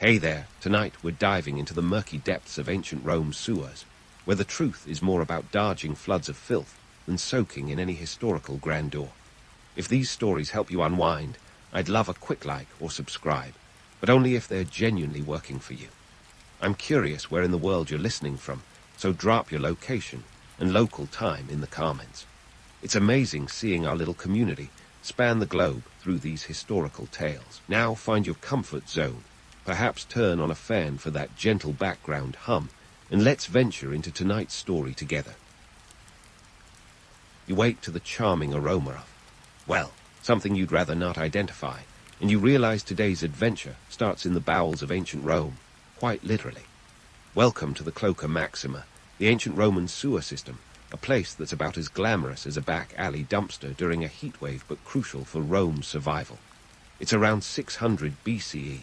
Hey there, tonight we're diving into the murky depths of ancient Rome's sewers, where the truth is more about dodging floods of filth than soaking in any historical grandeur. If these stories help you unwind, I'd love a quick like or subscribe, but only if they're genuinely working for you. I'm curious where in the world you're listening from, so drop your location and local time in the comments. It's amazing seeing our little community span the globe through these historical tales. Now find your comfort zone. Perhaps turn on a fan for that gentle background hum, and let's venture into tonight's story together. You wake to the charming aroma of, well, something you'd rather not identify, and you realize today's adventure starts in the bowels of ancient Rome, quite literally. Welcome to the Cloaca Maxima, the ancient Roman sewer system, a place that's about as glamorous as a back alley dumpster during a heatwave but crucial for Rome's survival. It's around 600 BCE.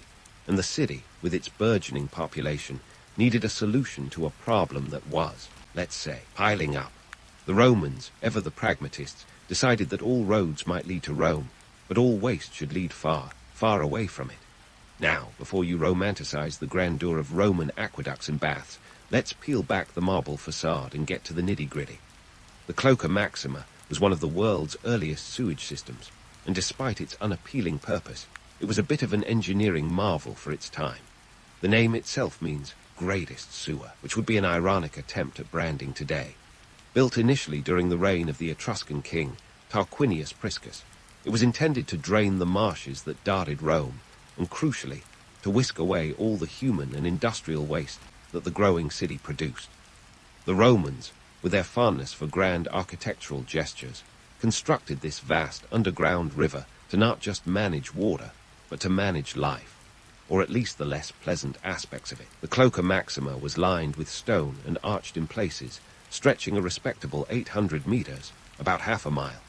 And the city, with its burgeoning population, needed a solution to a problem that was, let's say, piling up. The Romans, ever the pragmatists, decided that all roads might lead to Rome, but all waste should lead far, far away from it. Now, before you romanticize the grandeur of Roman aqueducts and baths, let's peel back the marble facade and get to the nitty-gritty. The Cloaca Maxima was one of the world's earliest sewage systems, and despite its unappealing purpose, it was a bit of an engineering marvel for its time. The name itself means greatest sewer, which would be an ironic attempt at branding today. Built initially during the reign of the Etruscan king, Tarquinius Priscus, it was intended to drain the marshes that dotted Rome, and crucially, to whisk away all the human and industrial waste that the growing city produced. The Romans, with their fondness for grand architectural gestures, constructed this vast underground river to not just manage water, but to manage life, or at least the less pleasant aspects of it. The Cloaca Maxima was lined with stone and arched in places, stretching a respectable 800 meters, about half a mile.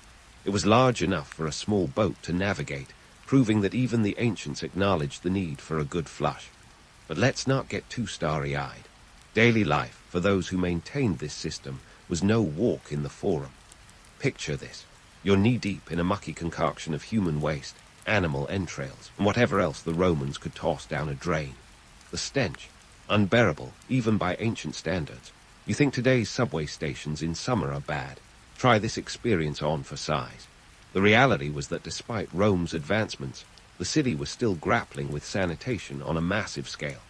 It was large enough for a small boat to navigate, proving that even the ancients acknowledged the need for a good flush. But let's not get too starry-eyed. Daily life, for those who maintained this system, was no walk in the Forum. Picture this. You're knee-deep in a mucky concoction of human waste, animal entrails, and whatever else the Romans could toss down a drain. The stench, unbearable even by ancient standards. You think today's subway stations in summer are bad? Try this experience on for size. The reality was that despite Rome's advancements, the city was still grappling with sanitation on a massive scale.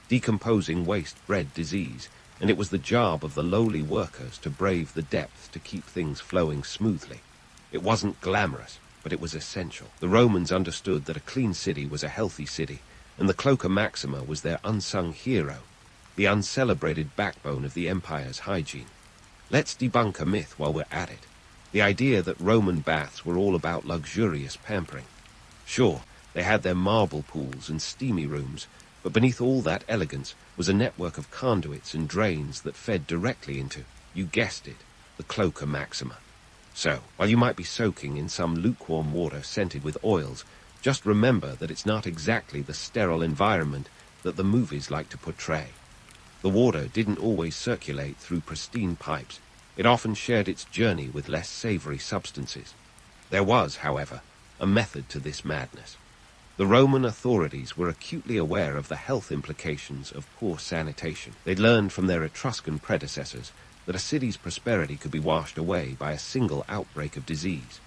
Decomposing waste bred disease, and it was the job of the lowly workers to brave the depths to keep things flowing smoothly. It wasn't glamorous, but it was essential. The Romans understood that a clean city was a healthy city, and the Cloaca Maxima was their unsung hero, the uncelebrated backbone of the empire's hygiene. Let's debunk a myth while we're at it. The idea that Roman baths were all about luxurious pampering. Sure, they had their marble pools and steamy rooms, but beneath all that elegance was a network of conduits and drains that fed directly into, you guessed it, the Cloaca Maxima. So, while you might be soaking in some lukewarm water scented with oils, just remember that it's not exactly the sterile environment that the movies like to portray. The water didn't always circulate through pristine pipes. It often shared its journey with less savory substances. There was, however, a method to this madness. The Roman authorities were acutely aware of the health implications of poor sanitation. They'd learned from their Etruscan predecessors that a city's prosperity could be washed away by a single outbreak of disease.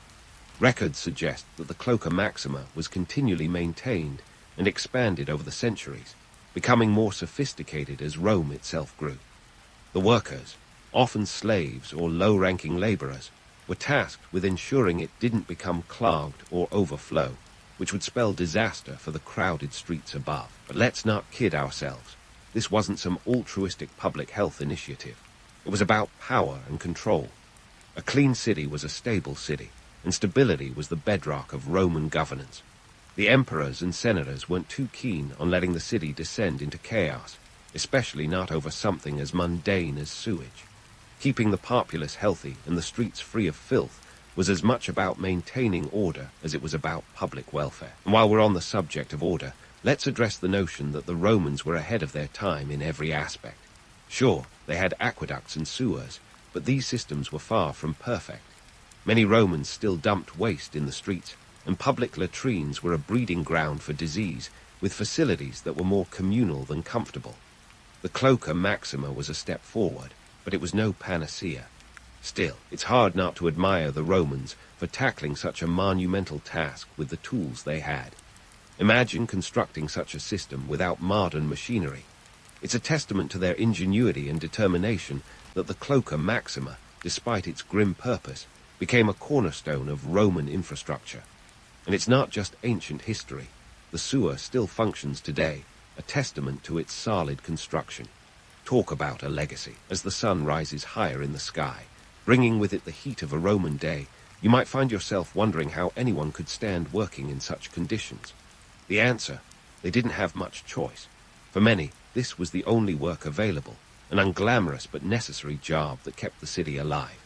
Records suggest that the Cloaca Maxima was continually maintained and expanded over the centuries, becoming more sophisticated as Rome itself grew. The workers, often slaves or low-ranking laborers, were tasked with ensuring it didn't become clogged or overflow, which would spell disaster for the crowded streets above. But let's not kid ourselves. This wasn't some altruistic public health initiative. It was about power and control. A clean city was a stable city, and stability was the bedrock of Roman governance. The emperors and senators weren't too keen on letting the city descend into chaos, especially not over something as mundane as sewage. Keeping the populace healthy and the streets free of filth was as much about maintaining order as it was about public welfare. And while we're on the subject of order, let's address the notion that the Romans were ahead of their time in every aspect. Sure, they had aqueducts and sewers, but these systems were far from perfect. Many Romans still dumped waste in the streets, and public latrines were a breeding ground for disease, with facilities that were more communal than comfortable. The Cloaca Maxima was a step forward, but it was no panacea. Still, it's hard not to admire the Romans for tackling such a monumental task with the tools they had. Imagine constructing such a system without modern machinery. It's a testament to their ingenuity and determination that the Cloaca Maxima, despite its grim purpose, became a cornerstone of Roman infrastructure. And it's not just ancient history. The sewer still functions today, a testament to its solid construction. Talk about a legacy. As the sun rises higher in the sky, bringing with it the heat of a Roman day, you might find yourself wondering how anyone could stand working in such conditions. The answer: they didn't have much choice. For many, this was the only work available, an unglamorous but necessary job that kept the city alive.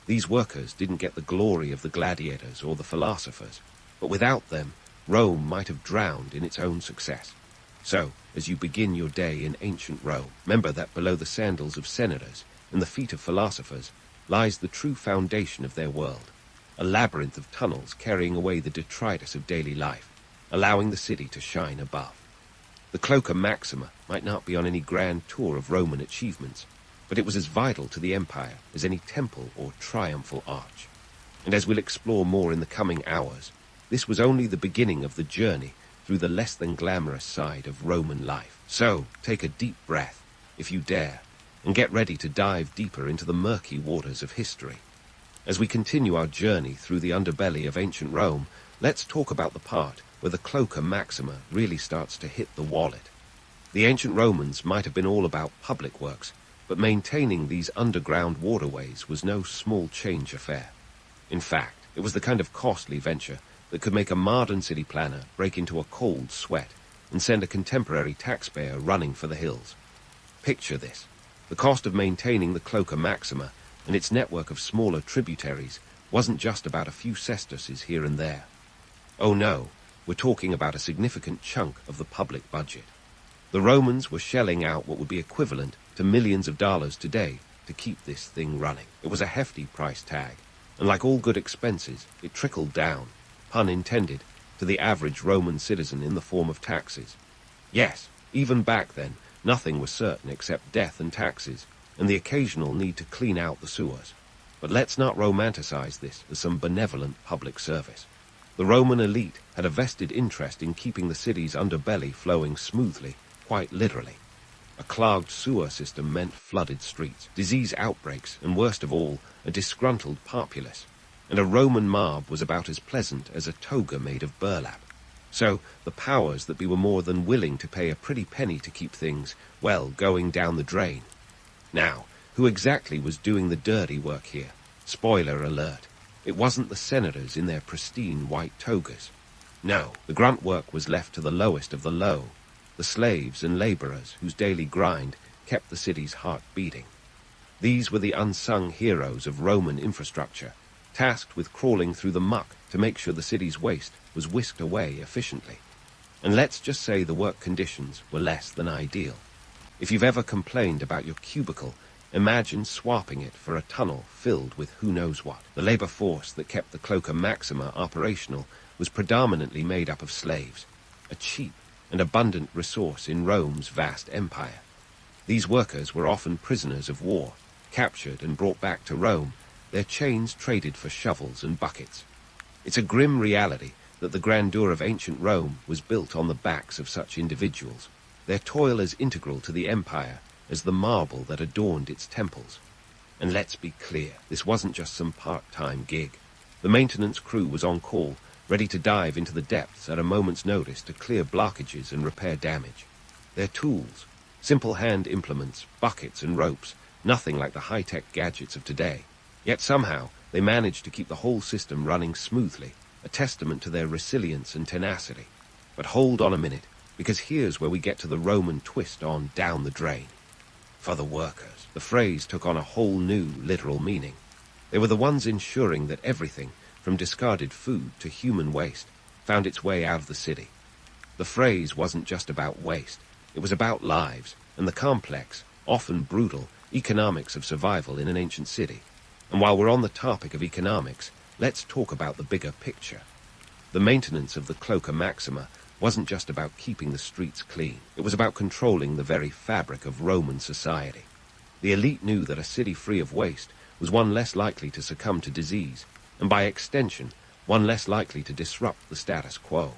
These workers didn't get the glory of the gladiators or the philosophers, but without them, Rome might have drowned in its own success. So, as you begin your day in ancient Rome, remember that below the sandals of senators and the feet of philosophers lies the true foundation of their world, a labyrinth of tunnels carrying away the detritus of daily life, allowing the city to shine above. The Cloaca Maxima might not be on any grand tour of Roman achievements, but it was as vital to the empire as any temple or triumphal arch. And as we'll explore more in the coming hours, this was only the beginning of the journey through the less than glamorous side of Roman life. So, take a deep breath, if you dare, and get ready to dive deeper into the murky waters of history. As we continue our journey through the underbelly of ancient Rome, let's talk about the part where the Cloaca Maxima really starts to hit the wallet. The ancient Romans might have been all about public works, but maintaining these underground waterways was no small change affair. In fact, it was the kind of costly venture that could make a modern city planner break into a cold sweat and send a contemporary taxpayer running for the hills. Picture this: the cost of maintaining the Cloaca Maxima and its network of smaller tributaries wasn't just about a few sesterces here and there. Oh no, we're talking about a significant chunk of the public budget. The Romans were shelling out what would be equivalent to millions of dollars today to keep this thing running. It was a hefty price tag, and like all good expenses, it trickled down, pun intended, to the average Roman citizen in the form of taxes. Yes, even back then, nothing was certain except death and taxes, and the occasional need to clean out the sewers. But let's not romanticize this as some benevolent public service. The Roman elite had a vested interest in keeping the city's underbelly flowing smoothly, quite literally. A clogged sewer system meant flooded streets, disease outbreaks, and worst of all, a disgruntled populace. And a Roman mob was about as pleasant as a toga made of burlap. So the powers that be were more than willing to pay a pretty penny to keep things, well, going down the drain. Now, who exactly was doing the dirty work here? Spoiler alert. It wasn't the senators in their pristine white togas. No, the grunt work was left to the lowest of the low, the slaves and laborers whose daily grind kept the city's heart beating. These were the unsung heroes of Roman infrastructure, tasked with crawling through the muck to make sure the city's waste was whisked away efficiently. And let's just say the work conditions were less than ideal. If you've ever complained about your cubicle, imagine swapping it for a tunnel filled with who knows what. The labor force that kept the Cloaca Maxima operational was predominantly made up of slaves, a cheap and abundant resource in Rome's vast empire. These workers were often prisoners of war, captured and brought back to Rome, their chains traded for shovels and buckets. It's a grim reality that the grandeur of ancient Rome was built on the backs of such individuals, their toil as integral to the empire as the marble that adorned its temples. And let's be clear, this wasn't just some part-time gig. The maintenance crew was on call, ready to dive into the depths at a moment's notice to clear blockages and repair damage. Their tools, simple hand implements, buckets and ropes, nothing like the high-tech gadgets of today. Yet somehow, they managed to keep the whole system running smoothly, a testament to their resilience and tenacity. But hold on a minute, because here's where we get to the Roman twist on down the drain. For the workers, the phrase took on a whole new literal meaning. They were the ones ensuring that everything, from discarded food to human waste, found its way out of the city. The phrase wasn't just about waste, it was about lives and the complex, often brutal, economics of survival in an ancient city. And while we're on the topic of economics, let's talk about the bigger picture. The maintenance of the Cloaca Maxima wasn't just about keeping the streets clean. It was about controlling the very fabric of Roman society. The elite knew that a city free of waste was one less likely to succumb to disease, and by extension, one less likely to disrupt the status quo.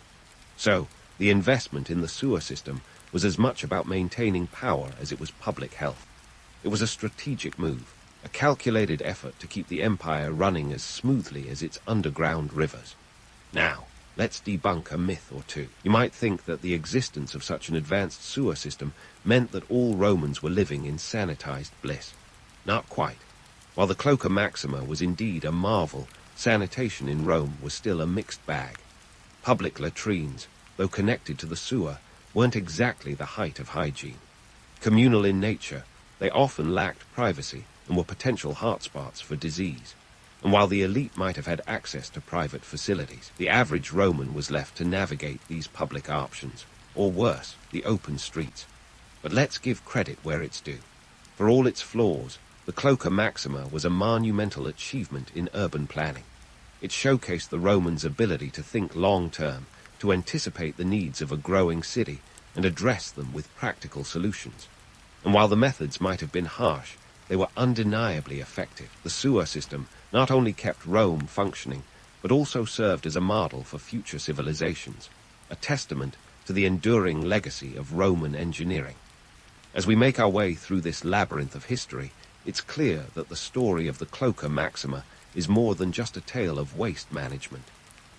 So, the investment in the sewer system was as much about maintaining power as it was public health. It was a strategic move, a calculated effort to keep the empire running as smoothly as its underground rivers. Now, let's debunk a myth or two. You might think that the existence of such an advanced sewer system meant that all Romans were living in sanitized bliss. Not quite. While the Cloaca Maxima was indeed a marvel, sanitation in Rome was still a mixed bag. Public latrines, though connected to the sewer, weren't exactly the height of hygiene. Communal in nature, they often lacked privacy and were potential hotspots for disease. And while the elite might have had access to private facilities, the average Roman was left to navigate these public options, or worse, the open streets. But let's give credit where it's due. For all its flaws, the Cloaca Maxima was a monumental achievement in urban planning. It showcased the Romans' ability to think long-term, to anticipate the needs of a growing city, and address them with practical solutions. And while the methods might have been harsh, they were undeniably effective. The sewer system not only kept Rome functioning, but also served as a model for future civilizations, a testament to the enduring legacy of Roman engineering. As we make our way through this labyrinth of history, it's clear that the story of the Cloaca Maxima is more than just a tale of waste management.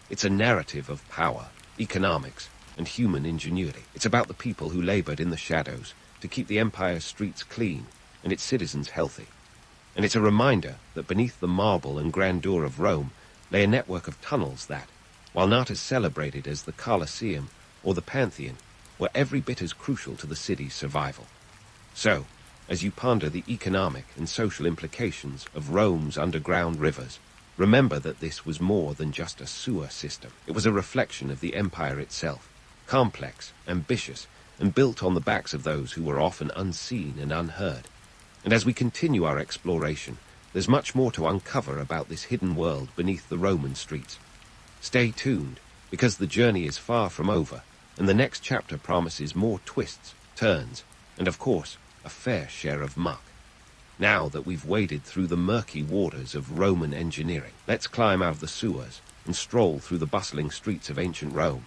It's a narrative of power, economics, and human ingenuity. It's about the people who labored in the shadows to keep the empire's streets clean and its citizens healthy. And it's a reminder that beneath the marble and grandeur of Rome lay a network of tunnels that, while not as celebrated as the Colosseum or the Pantheon, were every bit as crucial to the city's survival. So, as you ponder the economic and social implications of Rome's underground rivers, remember that this was more than just a sewer system. It was a reflection of the empire itself, complex, ambitious, and built on the backs of those who were often unseen and unheard. And as we continue our exploration, there's much more to uncover about this hidden world beneath the Roman streets. Stay tuned, because the journey is far from over, and the next chapter promises more twists, turns, and of course, a fair share of muck. Now that we've waded through the murky waters of Roman engineering, let's climb out of the sewers and stroll through the bustling streets of ancient Rome.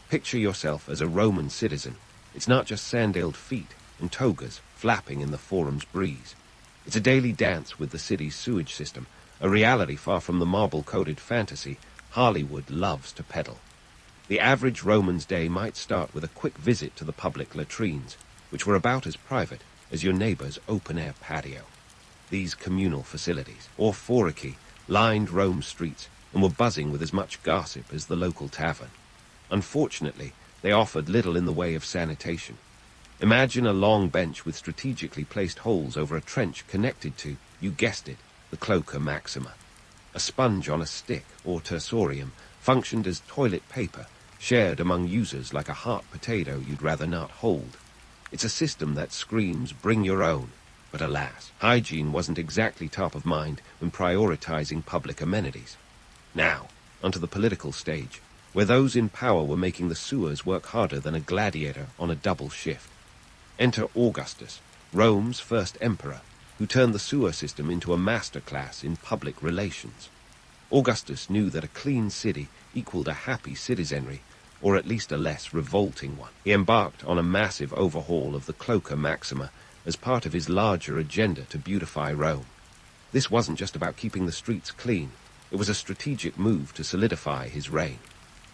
Picture yourself as a Roman citizen. It's not just sandaled feet and togas flapping in the forum's breeze. It's a daily dance with the city's sewage system, a reality far from the marble-coated fantasy Hollywood loves to peddle. The average Roman's day might start with a quick visit to the public latrines, which were about as private as your neighbor's open-air patio. These communal facilities, or forici, lined Rome's streets and were buzzing with as much gossip as the local tavern. Unfortunately, they offered little in the way of sanitation. Imagine a long bench with strategically placed holes over a trench connected to, you guessed it, the Cloaca Maxima. A sponge on a stick, or tersorium, functioned as toilet paper, shared among users like a hot potato you'd rather not hold. It's a system that screams, bring your own. But alas, hygiene wasn't exactly top of mind when prioritizing public amenities. Now, onto the political stage, where those in power were making the sewers work harder than a gladiator on a double shift. Enter Augustus, Rome's first emperor, who turned the sewer system into a masterclass in public relations. Augustus knew that a clean city equaled a happy citizenry, or at least a less revolting one. He embarked on a massive overhaul of the Cloaca Maxima as part of his larger agenda to beautify Rome. This wasn't just about keeping the streets clean. It was a strategic move to solidify his reign.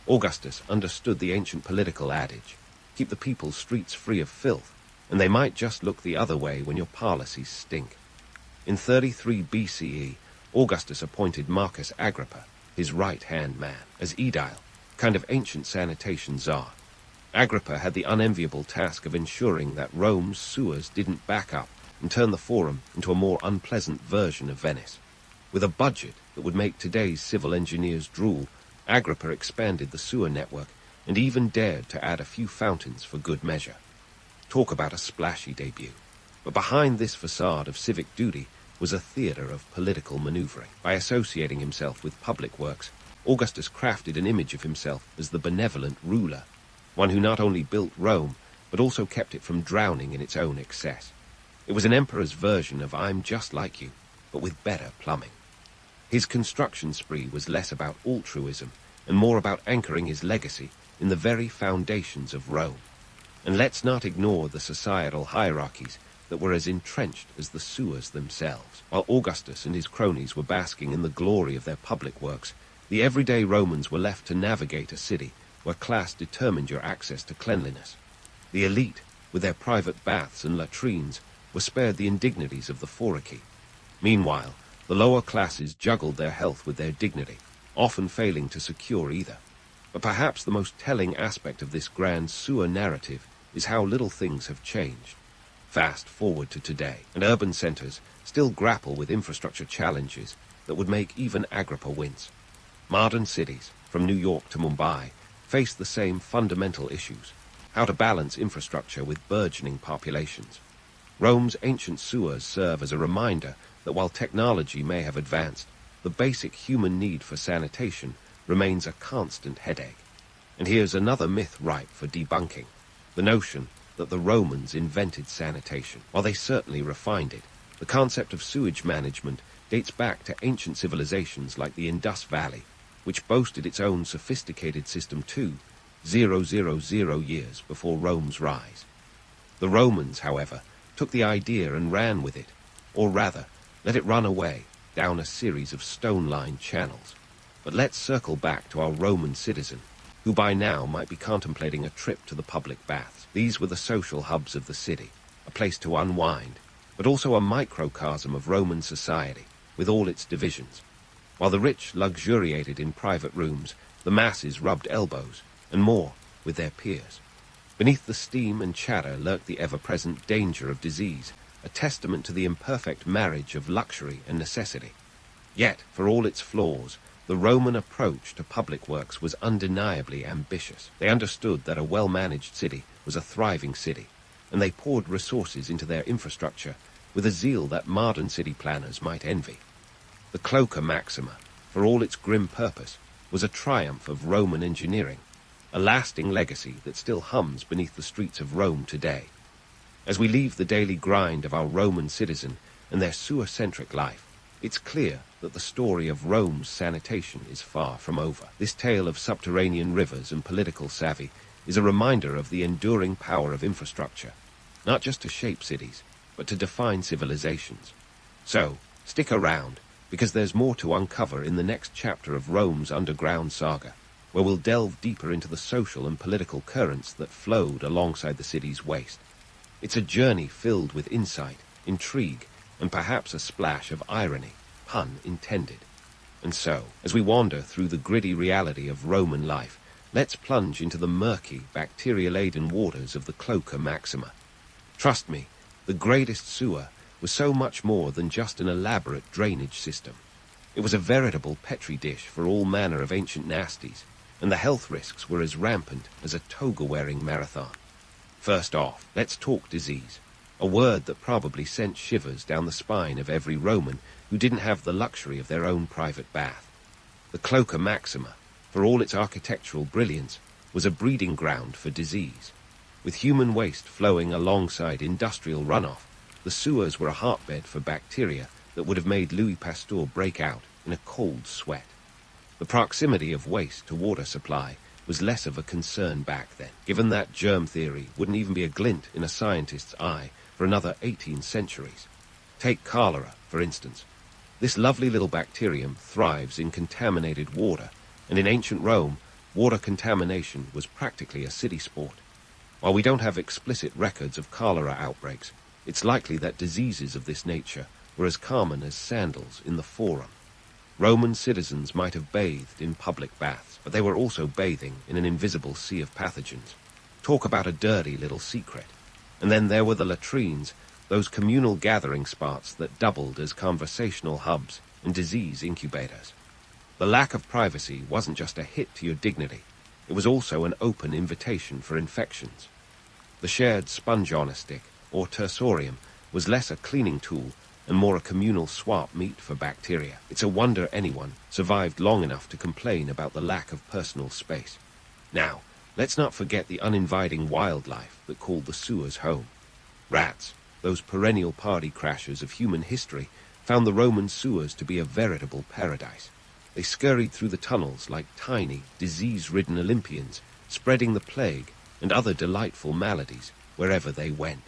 Augustus understood the ancient political adage, keep the people's streets free of filth, and they might just look the other way when your policies stink. In 33 BCE, Augustus appointed Marcus Agrippa, his right-hand man, as aedile, kind of ancient sanitation czar. Agrippa had the unenviable task of ensuring that Rome's sewers didn't back up and turn the Forum into a more unpleasant version of Venice. With a budget that would make today's civil engineers drool, Agrippa expanded the sewer network and even dared to add a few fountains for good measure. Talk about a splashy debut. But behind this facade of civic duty was a theater of political maneuvering. By associating himself with public works, Augustus crafted an image of himself as the benevolent ruler. one who not only built Rome, but also kept it from drowning in its own excess. It was an emperor's version of I'm just like you, but with better plumbing. His construction spree was less about altruism and more about anchoring his legacy in the very foundations of Rome. And let's not ignore the societal hierarchies that were as entrenched as the sewers themselves. While Augustus and his cronies were basking in the glory of their public works, the everyday Romans were left to navigate a city where class determined your access to cleanliness. The elite, with their private baths and latrines, were spared the indignities of the forichy. Meanwhile, the lower classes juggled their health with their dignity, often failing to secure either. But perhaps the most telling aspect of this grand sewer narrative is how little things have changed. Fast forward to today, and urban centers still grapple with infrastructure challenges that would make even Agrippa wince. Modern cities, from New York to Mumbai, face the same fundamental issues: how to balance infrastructure with burgeoning populations. Rome's ancient sewers serve as a reminder that while technology may have advanced, the basic human need for sanitation remains a constant headache. And here's another myth ripe for debunking: the notion that the Romans invented sanitation. While they certainly refined it, the concept of sewage management dates back to ancient civilizations like the Indus Valley, which boasted its own sophisticated system 2,000 years before Rome's rise. The Romans, however, took the idea and ran with it, or rather, let it run away down a series of stone-lined channels. But let's circle back to our Roman citizen, who by now might be contemplating a trip to the public baths. These were the social hubs of the city, a place to unwind, but also a microcosm of Roman society, with all its divisions. While the rich luxuriated in private rooms, the masses rubbed elbows, and more, with their peers. Beneath the steam and chatter lurked the ever-present danger of disease, a testament to the imperfect marriage of luxury and necessity. Yet, for all its flaws, the Roman approach to public works was undeniably ambitious. They understood that a well-managed city was a thriving city, and they poured resources into their infrastructure with a zeal that modern city planners might envy. The Cloaca Maxima, for all its grim purpose, was a triumph of Roman engineering, a lasting legacy that still hums beneath the streets of Rome today. As we leave the daily grind of our Roman citizen and their sewer-centric life, it's clear that the story of Rome's sanitation is far from over. This tale of subterranean rivers and political savvy is a reminder of the enduring power of infrastructure, not just to shape cities, but to define civilizations. So, stick around, because there's more to uncover in the next chapter of Rome's underground saga, where we'll delve deeper into the social and political currents that flowed alongside the city's waste. It's a journey filled with insight, intrigue, and perhaps a splash of irony, pun intended. And so, as we wander through the gritty reality of Roman life, let's plunge into the murky, bacteria-laden waters of the Cloaca Maxima. Trust me, the greatest sewer was so much more than just an elaborate drainage system. It was a veritable petri dish for all manner of ancient nasties, and the health risks were as rampant as a toga-wearing marathon. First off, let's talk disease, a word that probably sent shivers down the spine of every Roman who didn't have the luxury of their own private bath. The Cloaca Maxima, for all its architectural brilliance, was a breeding ground for disease. With human waste flowing alongside industrial runoff, the sewers were a hotbed for bacteria that would have made Louis Pasteur break out in a cold sweat. The proximity of waste to water supply was less of a concern back then, given that germ theory wouldn't even be a glint in a scientist's eye for another 18 centuries. Take cholera, for instance. This lovely little bacterium thrives in contaminated water, and in ancient Rome, water contamination was practically a city sport. While we don't have explicit records of cholera outbreaks, it's likely that diseases of this nature were as common as sandals in the Forum. Roman citizens might have bathed in public baths, but they were also bathing in an invisible sea of pathogens. Talk about a dirty little secret. And then there were the latrines, those communal gathering spots that doubled as conversational hubs and disease incubators. The lack of privacy wasn't just a hit to your dignity, it was also an open invitation for infections. The shared sponge-on-a-stick, or tersorium, was less a cleaning tool and more a communal swap meet for bacteria. It's a wonder anyone survived long enough to complain about the lack of personal space. Now, Let's not forget the uninviting wildlife that called the sewers home. Rats, those perennial party crashers of human history, found the Roman sewers to be a veritable paradise. They scurried through the tunnels like tiny, disease-ridden Olympians, spreading the plague and other delightful maladies wherever they went.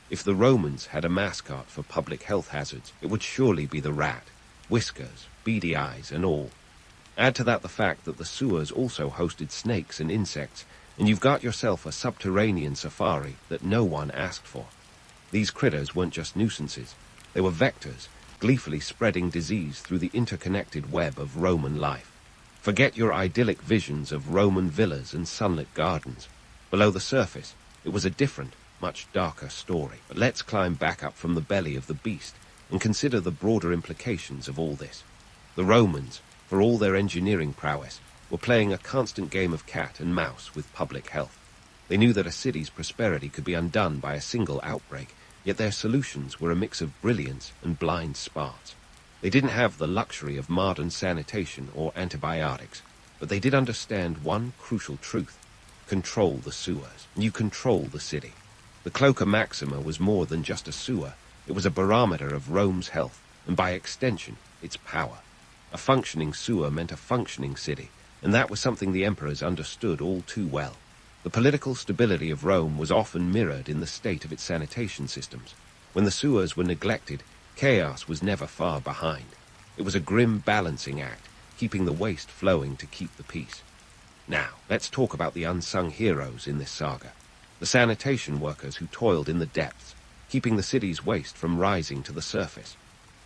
If the Romans had a mascot for public health hazards, it would surely be the rat, whiskers, beady eyes, and all. Add to that the fact that the sewers also hosted snakes and insects, and you've got yourself a subterranean safari that no one asked for. These critters weren't just nuisances. They were vectors, gleefully spreading disease through the interconnected web of Roman life. Forget your idyllic visions of Roman villas and sunlit gardens. Below the surface, it was a different, much darker story. But let's climb back up from the belly of the beast and consider the broader implications of all this. The Romans, for all their engineering prowess, were playing a constant game of cat and mouse with public health. They knew that a city's prosperity could be undone by a single outbreak, yet their solutions were a mix of brilliance and blind spots. They didn't have the luxury of modern sanitation or antibiotics, but they did understand one crucial truth: control the sewers. You control the city. The Cloaca Maxima was more than just a sewer. It was a barometer of Rome's health, and by extension, its power. A functioning sewer meant a functioning city, and that was something the emperors understood all too well. The political stability of Rome was often mirrored in the state of its sanitation systems. When the sewers were neglected, chaos was never far behind. It was a grim balancing act, keeping the waste flowing to keep the peace. Now, let's talk about the unsung heroes in this saga. The sanitation workers who toiled in the depths, keeping the city's waste from rising to the surface.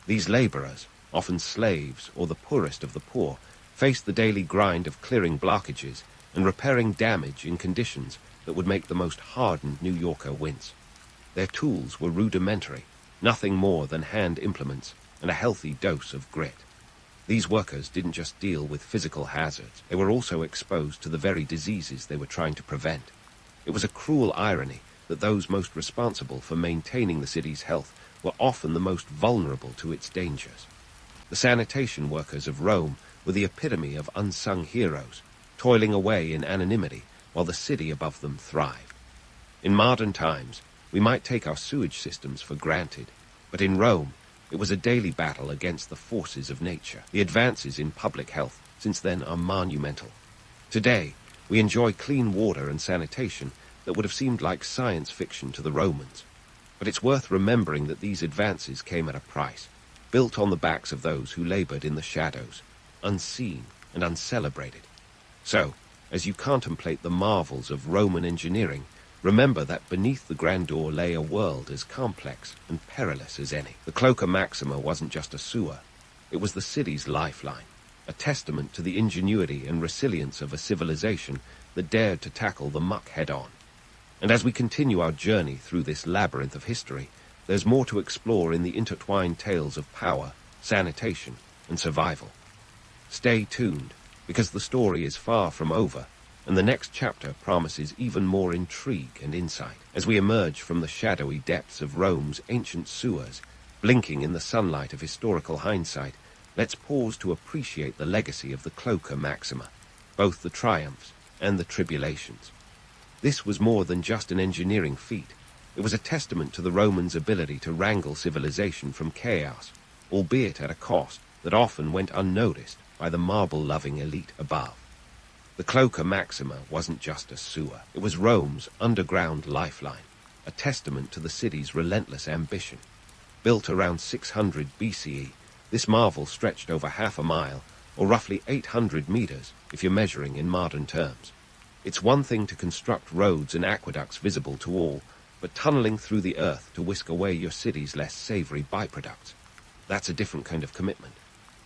These laborers, often slaves or the poorest of the poor, faced the daily grind of clearing blockages and repairing damage in conditions that would make the most hardened New Yorker wince. Their tools were rudimentary, nothing more than hand implements and a healthy dose of grit. These workers didn't just deal with physical hazards, they were also exposed to the very diseases they were trying to prevent. It was a cruel irony that those most responsible for maintaining the city's health were often the most vulnerable to its dangers. The sanitation workers of Rome were the epitome of unsung heroes, toiling away in anonymity while the city above them thrived. In modern times, we might take our sewage systems for granted, but in Rome, it was a daily battle against the forces of nature. The advances in public health since then are monumental. Today, we enjoy clean water and sanitation that would have seemed like science fiction to the Romans. But it's worth remembering that these advances came at a price, built on the backs of those who labored in the shadows, unseen and uncelebrated. So, as you contemplate the marvels of Roman engineering, remember that beneath the grandeur lay a world as complex and perilous as any. The Cloaca Maxima wasn't just a sewer. It was the city's lifeline, a testament to the ingenuity and resilience of a civilization that dared to tackle the muck head-on. And as we continue our journey through this labyrinth of history, there's more to explore in the intertwined tales of power, sanitation, and survival. Stay tuned, because the story is far from over, and the next chapter promises even more intrigue and insight. As we emerge from the shadowy depths of Rome's ancient sewers, blinking in the sunlight of historical hindsight, let's pause to appreciate the legacy of the Cloaca Maxima, both the triumphs and the tribulations. This was more than just an engineering feat. It was a testament to the Romans' ability to wrangle civilization from chaos, albeit at a cost that often went unnoticed by the marble-loving elite above. The Cloaca Maxima wasn't just a sewer. It was Rome's underground lifeline, a testament to the city's relentless ambition. Built around 600 BCE, this marvel stretched over half a mile, or roughly 800 meters if you're measuring in modern terms. It's one thing to construct roads and aqueducts visible to all, but tunneling through the earth to whisk away your city's less savory byproducts. That's a different kind of commitment.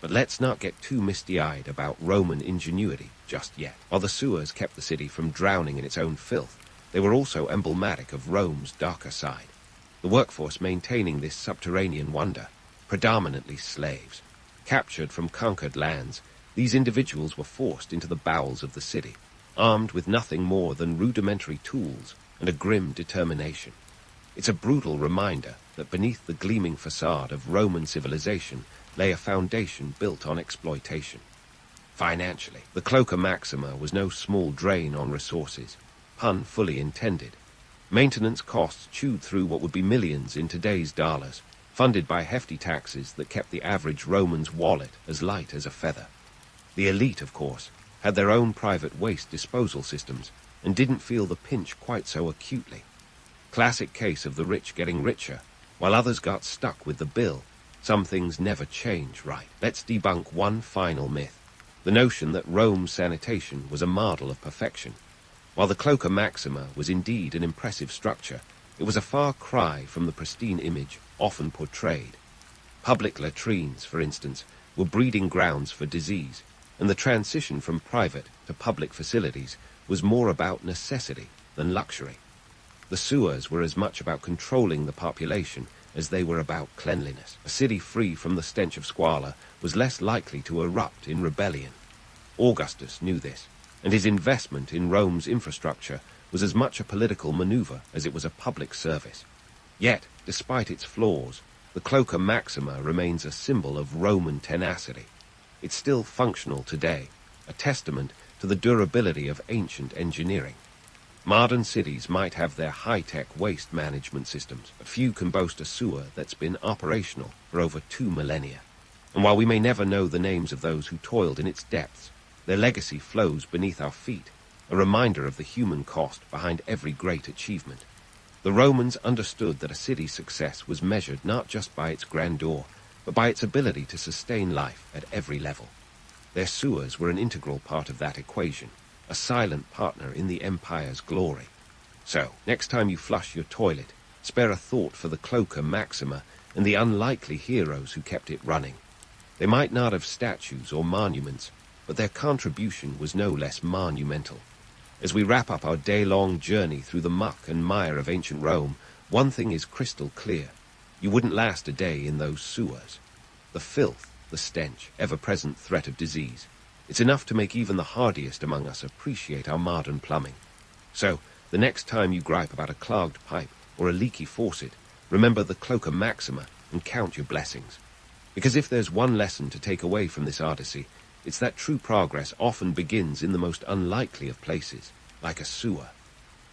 But let's not get too misty-eyed about Roman ingenuity just yet. While the sewers kept the city from drowning in its own filth, they were also emblematic of Rome's darker side. The workforce maintaining this subterranean wonder, predominantly slaves. Captured from conquered lands, these individuals were forced into the bowels of the city, armed with nothing more than rudimentary tools and a grim determination. It's a brutal reminder that beneath the gleaming facade of Roman civilization lay a foundation built on exploitation. Financially, the Cloaca Maxima was no small drain on resources, pun fully intended. Maintenance costs chewed through what would be millions in today's dollars, funded by hefty taxes that kept the average Roman's wallet as light as a feather. The elite, of course, had their own private waste disposal systems and didn't feel the pinch quite so acutely. Classic case of the rich getting richer, while others got stuck with the bill. Some things never change, right? Let's debunk one final myth, the notion that Rome's sanitation was a model of perfection. While the Cloaca Maxima was indeed an impressive structure, it was a far cry from the pristine image often portrayed. Public latrines, for instance, were breeding grounds for disease, and the transition from private to public facilities was more about necessity than luxury. The sewers were as much about controlling the population as they were about cleanliness. A city free from the stench of squalor was less likely to erupt in rebellion. Augustus knew this, and his investment in Rome's infrastructure was as much a political maneuver as it was a public service. Yet, despite its flaws, the Cloaca Maxima remains a symbol of Roman tenacity. It's still functional today, a testament to the durability of ancient engineering. Modern cities might have their high-tech waste management systems, but few can boast a sewer that's been operational for over 2 millennia. And while we may never know the names of those who toiled in its depths, their legacy flows beneath our feet, a reminder of the human cost behind every great achievement. The Romans understood that a city's success was measured not just by its grandeur, but by its ability to sustain life at every level. Their sewers were an integral part of that equation, a silent partner in the empire's glory. So, next time you flush your toilet, spare a thought for the Cloaca Maxima and the unlikely heroes who kept it running. They might not have statues or monuments, but their contribution was no less monumental. As we wrap up our day-long journey through the muck and mire of ancient Rome, one thing is crystal clear. You wouldn't last a day in those sewers. The filth, the stench, ever-present threat of disease. It's enough to make even the hardiest among us appreciate our modern plumbing. So, the next time you gripe about a clogged pipe or a leaky faucet, remember the Cloaca Maxima and count your blessings. Because if there's one lesson to take away from this odyssey, it's that true progress often begins in the most unlikely of places, like a sewer.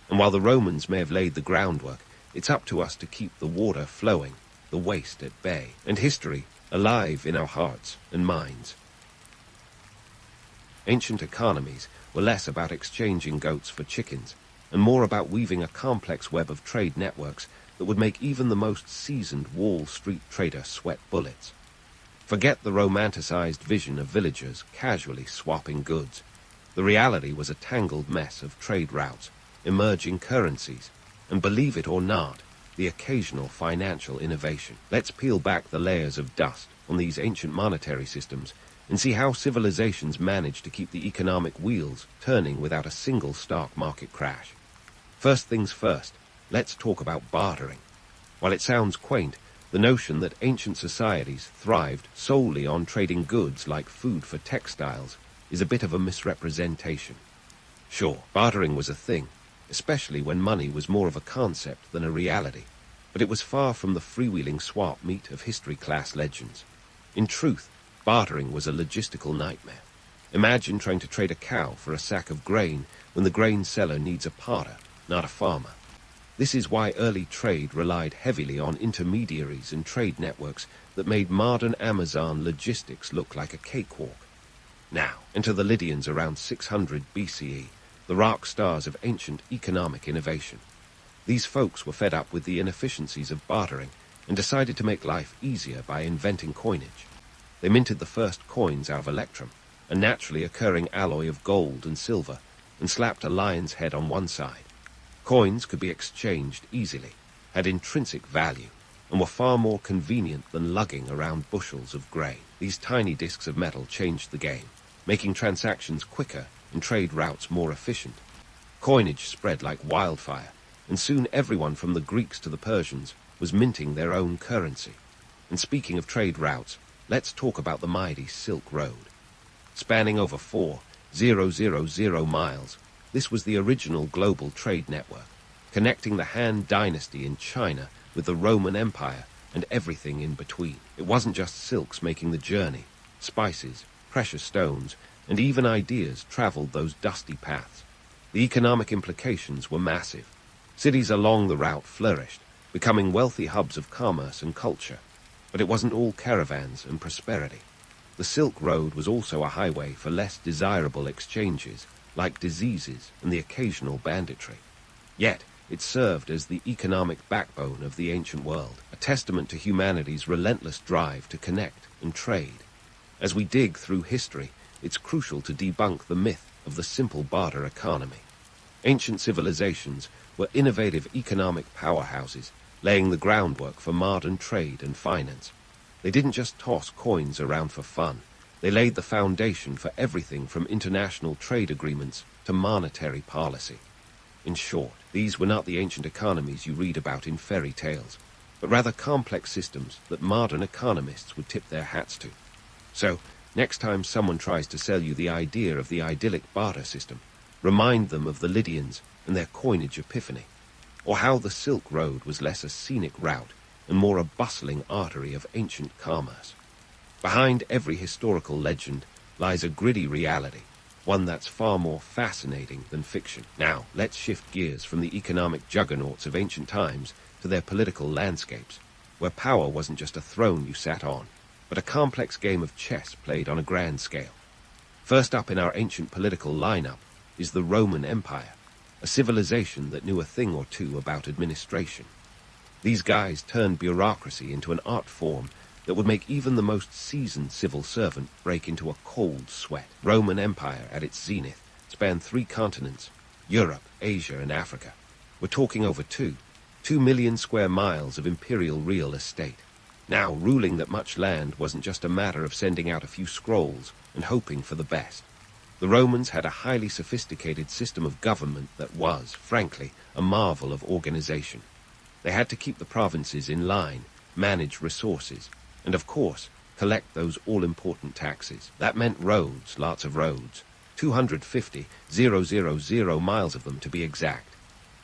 And while the Romans may have laid the groundwork, it's up to us to keep the water flowing, the waste at bay, and history alive in our hearts and minds. Ancient economies were less about exchanging goats for chickens, and more about weaving a complex web of trade networks that would make even the most seasoned Wall Street trader sweat bullets. Forget the romanticized vision of villagers casually swapping goods. The reality was a tangled mess of trade routes, emerging currencies, and believe it or not, the occasional financial innovation. Let's peel back the layers of dust on these ancient monetary systems and see how civilizations managed to keep the economic wheels turning without a single stock market crash. First things first, let's talk about bartering. While it sounds quaint, the notion that ancient societies thrived solely on trading goods like food for textiles is a bit of a misrepresentation. Sure, bartering was a thing, especially when money was more of a concept than a reality, but it was far from the freewheeling swap meet of history class legends. In truth, bartering was a logistical nightmare. Imagine trying to trade a cow for a sack of grain when the grain seller needs a potter, not a farmer. This is why early trade relied heavily on intermediaries and trade networks that made modern Amazon logistics look like a cakewalk. Now, enter the Lydians around 600 BCE, the rock stars of ancient economic innovation. These folks were fed up with the inefficiencies of bartering and decided to make life easier by inventing coinage. They minted the first coins out of electrum, a naturally occurring alloy of gold and silver, and slapped a lion's head on one side. Coins could be exchanged easily, had intrinsic value, and were far more convenient than lugging around bushels of grain. These tiny discs of metal changed the game, making transactions quicker and trade routes more efficient. Coinage spread like wildfire, and soon everyone from the Greeks to the Persians was minting their own currency. And speaking of trade routes, let's talk about the mighty Silk Road. Spanning over 4,000 miles, this was the original global trade network, connecting the Han Dynasty in China with the Roman Empire and everything in between. It wasn't just silks making the journey. Spices, precious stones, and even ideas traveled those dusty paths. The economic implications were massive. Cities along the route flourished, becoming wealthy hubs of commerce and culture. But it wasn't all caravans and prosperity. The Silk Road was also a highway for less desirable exchanges, like diseases and the occasional banditry. Yet, it served as the economic backbone of the ancient world, a testament to humanity's relentless drive to connect and trade. As we dig through history, it's crucial to debunk the myth of the simple barter economy. Ancient civilizations were innovative economic powerhouses, laying the groundwork for modern trade and finance. They didn't just toss coins around for fun. They laid the foundation for everything from international trade agreements to monetary policy. In short, these were not the ancient economies you read about in fairy tales, but rather complex systems that modern economists would tip their hats to. So, next time someone tries to sell you the idea of the idyllic barter system, remind them of the Lydians and their coinage epiphany, or how the Silk Road was less a scenic route and more a bustling artery of ancient commerce. Behind every historical legend lies a gritty reality, one that's far more fascinating than fiction. Now, let's shift gears from the economic juggernauts of ancient times to their political landscapes, where power wasn't just a throne you sat on, but a complex game of chess played on a grand scale. First up in our ancient political lineup is the Roman Empire, a civilization that knew a thing or two about administration. These guys turned bureaucracy into an art form that would make even the most seasoned civil servant break into a cold sweat. Roman Empire, at its zenith, spanned 3 continents, Europe, Asia, and Africa. We're talking over 2 million square miles of imperial real estate. Now, ruling that much land wasn't just a matter of sending out a few scrolls and hoping for the best. The Romans had a highly sophisticated system of government that was, frankly, a marvel of organization. They had to keep the provinces in line, manage resources, and of course, collect those all-important taxes. That meant roads, lots of roads, 250,000 miles of them to be exact.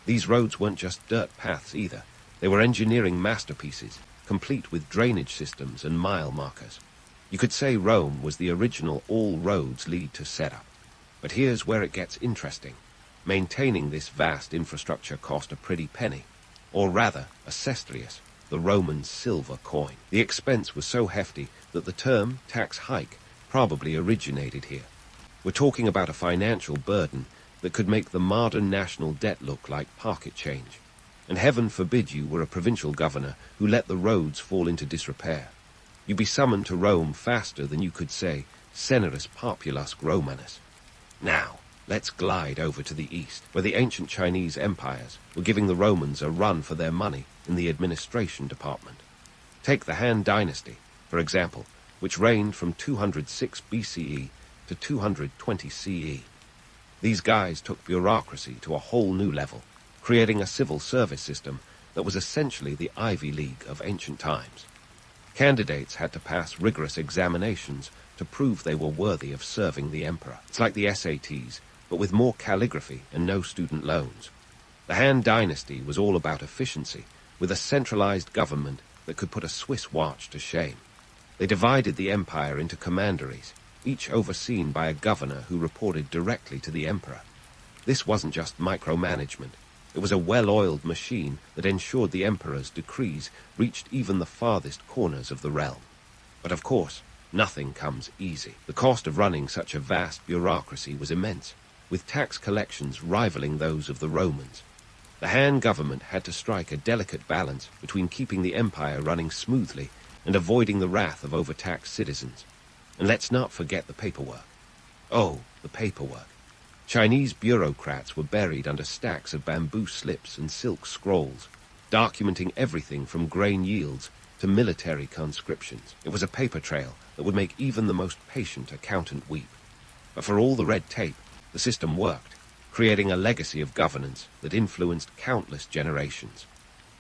These roads weren't just dirt paths either. They were engineering masterpieces, complete with drainage systems and mile markers. You could say Rome was the original all roads lead to setup. But here's where it gets interesting. Maintaining this vast infrastructure cost a pretty penny, or rather, a sestrius, the Roman silver coin. The expense was so hefty that the term tax hike probably originated here. We're talking about a financial burden that could make the modern national debt look like pocket change. And heaven forbid you were a provincial governor who let the roads fall into disrepair. You'd be summoned to Rome faster than you could say, Senatus Populusque Romanus. Now, let's glide over to the east, where the ancient Chinese empires were giving the Romans a run for their money in the administration department. Take the Han Dynasty, for example, which reigned from 206 BCE to 220 CE. These guys took bureaucracy to a whole new level, creating a civil service system that was essentially the Ivy League of ancient times. Candidates had to pass rigorous examinations to prove they were worthy of serving the emperor. It's like the SATs, but with more calligraphy and no student loans. The Han Dynasty was all about efficiency, with a centralized government that could put a Swiss watch to shame. They divided the empire into commanderies, each overseen by a governor who reported directly to the emperor. This wasn't just micromanagement. It was a well-oiled machine that ensured the emperor's decrees reached even the farthest corners of the realm. But of course, nothing comes easy. The cost of running such a vast bureaucracy was immense, with tax collections rivaling those of the Romans. The Han government had to strike a delicate balance between keeping the empire running smoothly and avoiding the wrath of overtaxed citizens. And let's not forget the paperwork. Oh, the paperwork. Chinese bureaucrats were buried under stacks of bamboo slips and silk scrolls, documenting everything from grain yields to military conscriptions. It was a paper trail that would make even the most patient accountant weep. But for all the red tape, the system worked, creating a legacy of governance that influenced countless generations.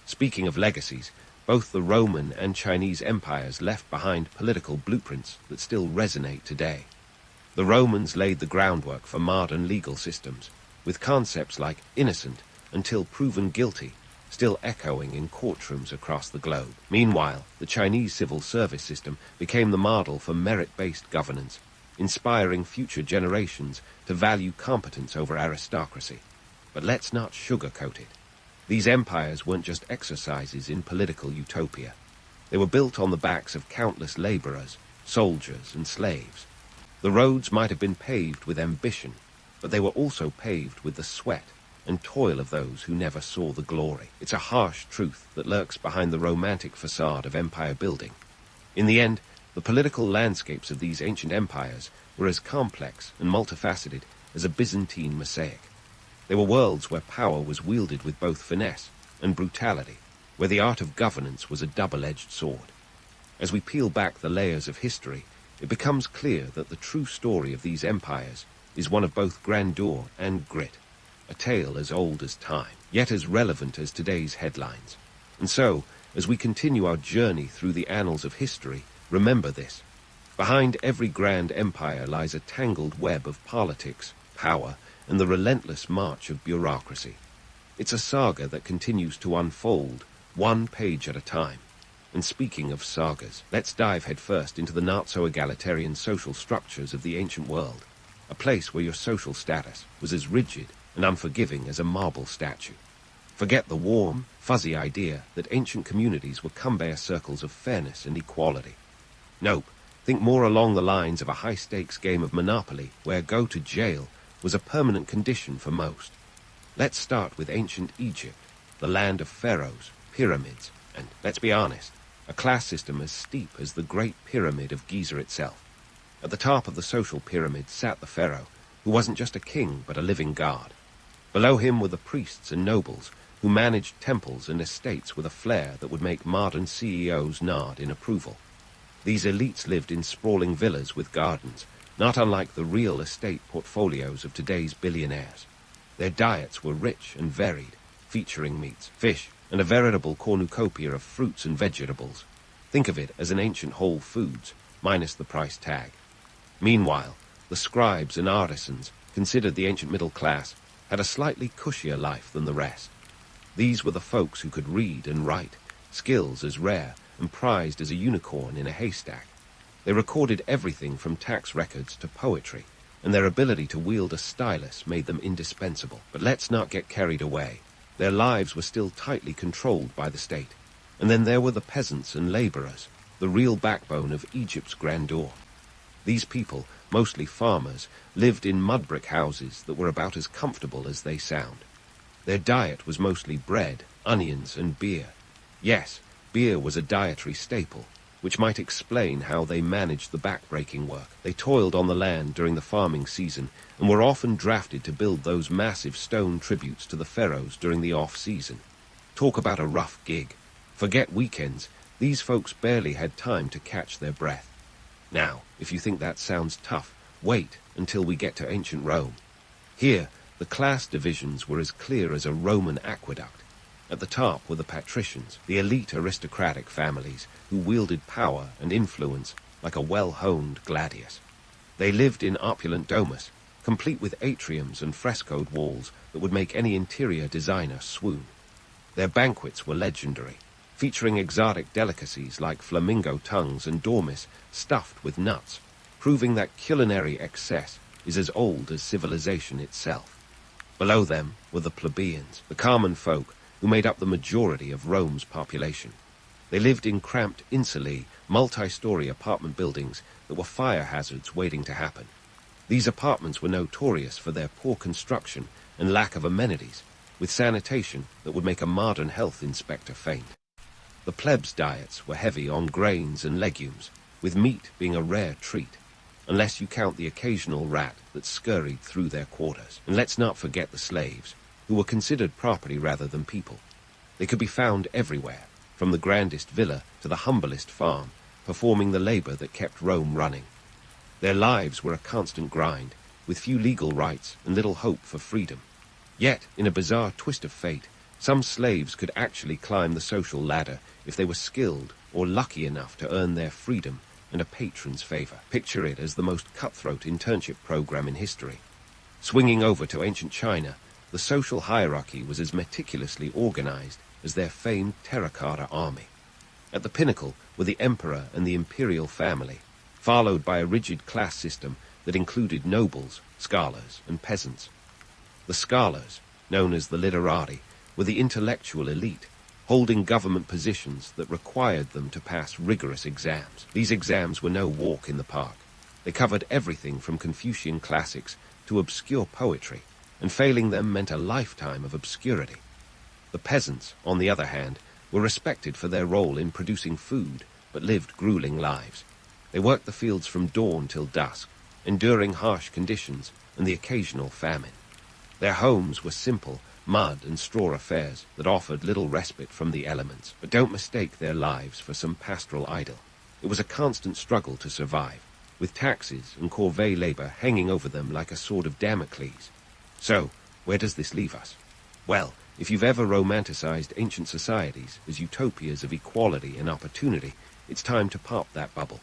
Speaking of legacies, both the Roman and Chinese empires left behind political blueprints that still resonate today. The Romans laid the groundwork for modern legal systems, with concepts like innocent until proven guilty still echoing in courtrooms across the globe. Meanwhile, the Chinese civil service system became the model for merit-based governance, inspiring future generations to value competence over aristocracy. But let's not sugarcoat it. These empires weren't just exercises in political utopia. They were built on the backs of countless laborers, soldiers, and slaves. The roads might have been paved with ambition, but they were also paved with the sweat and toil of those who never saw the glory. It's a harsh truth that lurks behind the romantic facade of empire building. In the end, the political landscapes of these ancient empires were as complex and multifaceted as a Byzantine mosaic. They were worlds where power was wielded with both finesse and brutality, where the art of governance was a double-edged sword. As we peel back the layers of history, it becomes clear that the true story of these empires is one of both grandeur and grit, a tale as old as time, yet as relevant as today's headlines. And so, as we continue our journey through the annals of history, remember this. Behind every grand empire lies a tangled web of politics, power, and the relentless march of bureaucracy. It's a saga that continues to unfold, one page at a time. And speaking of sagas, let's dive headfirst into the not-so-egalitarian social structures of the ancient world, a place where your social status was as rigid and unforgiving as a marble statue. Forget the warm, fuzzy idea that ancient communities were conveyor circles of fairness and equality. Nope, think more along the lines of a high-stakes game of Monopoly where go to jail was a permanent condition for most. Let's start with ancient Egypt, the land of pharaohs, pyramids, and, let's be honest, a class system as steep as the Great Pyramid of Giza itself. At the top of the social pyramid sat the pharaoh, who wasn't just a king but a living god. Below him were the priests and nobles, who managed temples and estates with a flair that would make modern CEOs nod in approval. These elites lived in sprawling villas with gardens, not unlike the real estate portfolios of today's billionaires. Their diets were rich and varied, featuring meats, fish, and a veritable cornucopia of fruits and vegetables. Think of it as an ancient Whole Foods, minus the price tag. Meanwhile, the scribes and artisans, considered the ancient middle class, had a slightly cushier life than the rest. These were the folks who could read and write, skills as rare and prized as a unicorn in a haystack. They recorded everything from tax records to poetry, and their ability to wield a stylus made them indispensable. But let's not get carried away. Their lives were still tightly controlled by the state. And then there were the peasants and laborers, the real backbone of Egypt's grandeur. These people, mostly farmers, lived in mud brick houses that were about as comfortable as they sound. Their diet was mostly bread, onions, and beer. Yes, beer was a dietary staple, which might explain how they managed the back-breaking work. They toiled on the land during the farming season and were often drafted to build those massive stone tributes to the pharaohs during the off-season. Talk about a rough gig. Forget weekends, these folks barely had time to catch their breath. Now, if you think that sounds tough, wait until we get to ancient Rome. Here, the class divisions were as clear as a Roman aqueduct. At the top were the patricians, the elite aristocratic families who wielded power and influence like a well-honed gladius. They lived in opulent domus, complete with atriums and frescoed walls that would make any interior designer swoon. Their banquets were legendary, featuring exotic delicacies like flamingo tongues and dormice stuffed with nuts, proving that culinary excess is as old as civilization itself. Below them were the plebeians, the common folk who made up the majority of Rome's population. They lived in cramped, insulae, multi-story apartment buildings that were fire hazards waiting to happen. These apartments were notorious for their poor construction and lack of amenities, with sanitation that would make a modern health inspector faint. The plebs' diets were heavy on grains and legumes, with meat being a rare treat, unless you count the occasional rat that scurried through their quarters. And let's not forget the slaves, who were considered property rather than people. They could be found everywhere, from the grandest villa to the humblest farm, performing the labor that kept Rome running. Their lives were a constant grind, with few legal rights and little hope for freedom. Yet, in a bizarre twist of fate, some slaves could actually climb the social ladder if they were skilled or lucky enough to earn their freedom and a patron's favor. Picture it as the most cutthroat internship program in history. Swinging over to ancient China, the social hierarchy was as meticulously organized as their famed terracotta army. At the pinnacle were the emperor and the imperial family, followed by a rigid class system that included nobles, scholars, and peasants. The scholars, known as the literati, were the intellectual elite, holding government positions that required them to pass rigorous exams. These exams were no walk in the park. They covered everything from Confucian classics to obscure poetry, and failing them meant a lifetime of obscurity. The peasants, on the other hand, were respected for their role in producing food, but lived grueling lives. They worked the fields from dawn till dusk, enduring harsh conditions and the occasional famine. Their homes were simple, mud and straw affairs that offered little respite from the elements, but don't mistake their lives for some pastoral idyll. It was a constant struggle to survive, with taxes and corvée labor hanging over them like a sword of Damocles. So, where does this leave us? Well, if you've ever romanticized ancient societies as utopias of equality and opportunity, it's time to pop that bubble.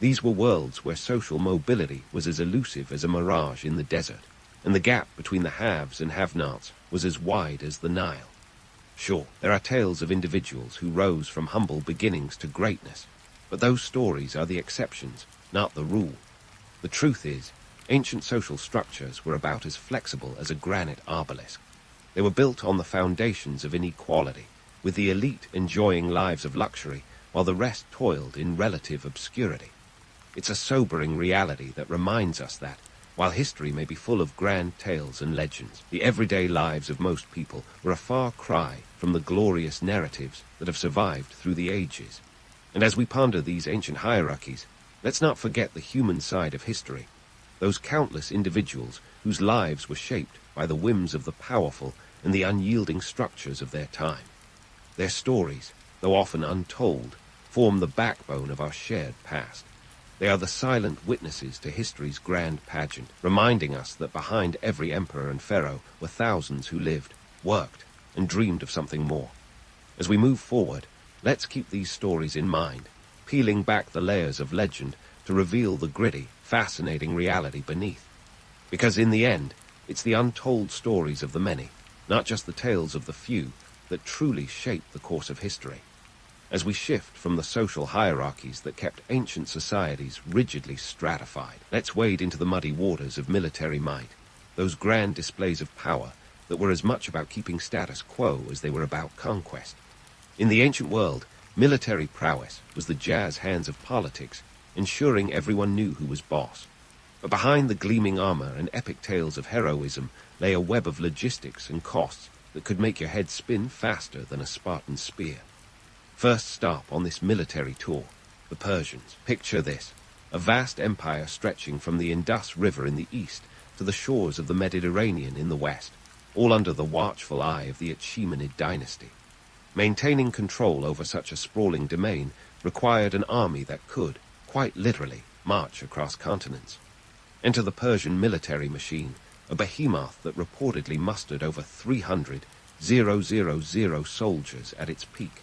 These were worlds where social mobility was as elusive as a mirage in the desert, and the gap between the haves and have-nots was as wide as the Nile. Sure, there are tales of individuals who rose from humble beginnings to greatness, but those stories are the exceptions, not the rule. The truth is, ancient social structures were about as flexible as a granite obelisk. They were built on the foundations of inequality, with the elite enjoying lives of luxury while the rest toiled in relative obscurity. It's a sobering reality that reminds us that, while history may be full of grand tales and legends, the everyday lives of most people were a far cry from the glorious narratives that have survived through the ages. And as we ponder these ancient hierarchies, let's not forget the human side of history, those countless individuals whose lives were shaped by the whims of the powerful and the unyielding structures of their time. Their stories, though often untold, form the backbone of our shared past. They are the silent witnesses to history's grand pageant, reminding us that behind every emperor and pharaoh were thousands who lived, worked, and dreamed of something more. As we move forward, let's keep these stories in mind, peeling back the layers of legend to reveal the gritty, fascinating reality beneath. Because in the end, it's the untold stories of the many, not just the tales of the few, that truly shape the course of history. As we shift from the social hierarchies that kept ancient societies rigidly stratified, let's wade into the muddy waters of military might, those grand displays of power that were as much about keeping status quo as they were about conquest. In the ancient world, military prowess was the jazz hands of politics, ensuring everyone knew who was boss. But behind the gleaming armor and epic tales of heroism lay a web of logistics and costs that could make your head spin faster than a Spartan spear. First stop on this military tour, the Persians. Picture this, a vast empire stretching from the Indus River in the east to the shores of the Mediterranean in the west, all under the watchful eye of the Achaemenid dynasty. Maintaining control over such a sprawling domain required an army that could, quite literally, march across continents. Enter the Persian military machine, a behemoth that reportedly mustered over 300,000 soldiers at its peak.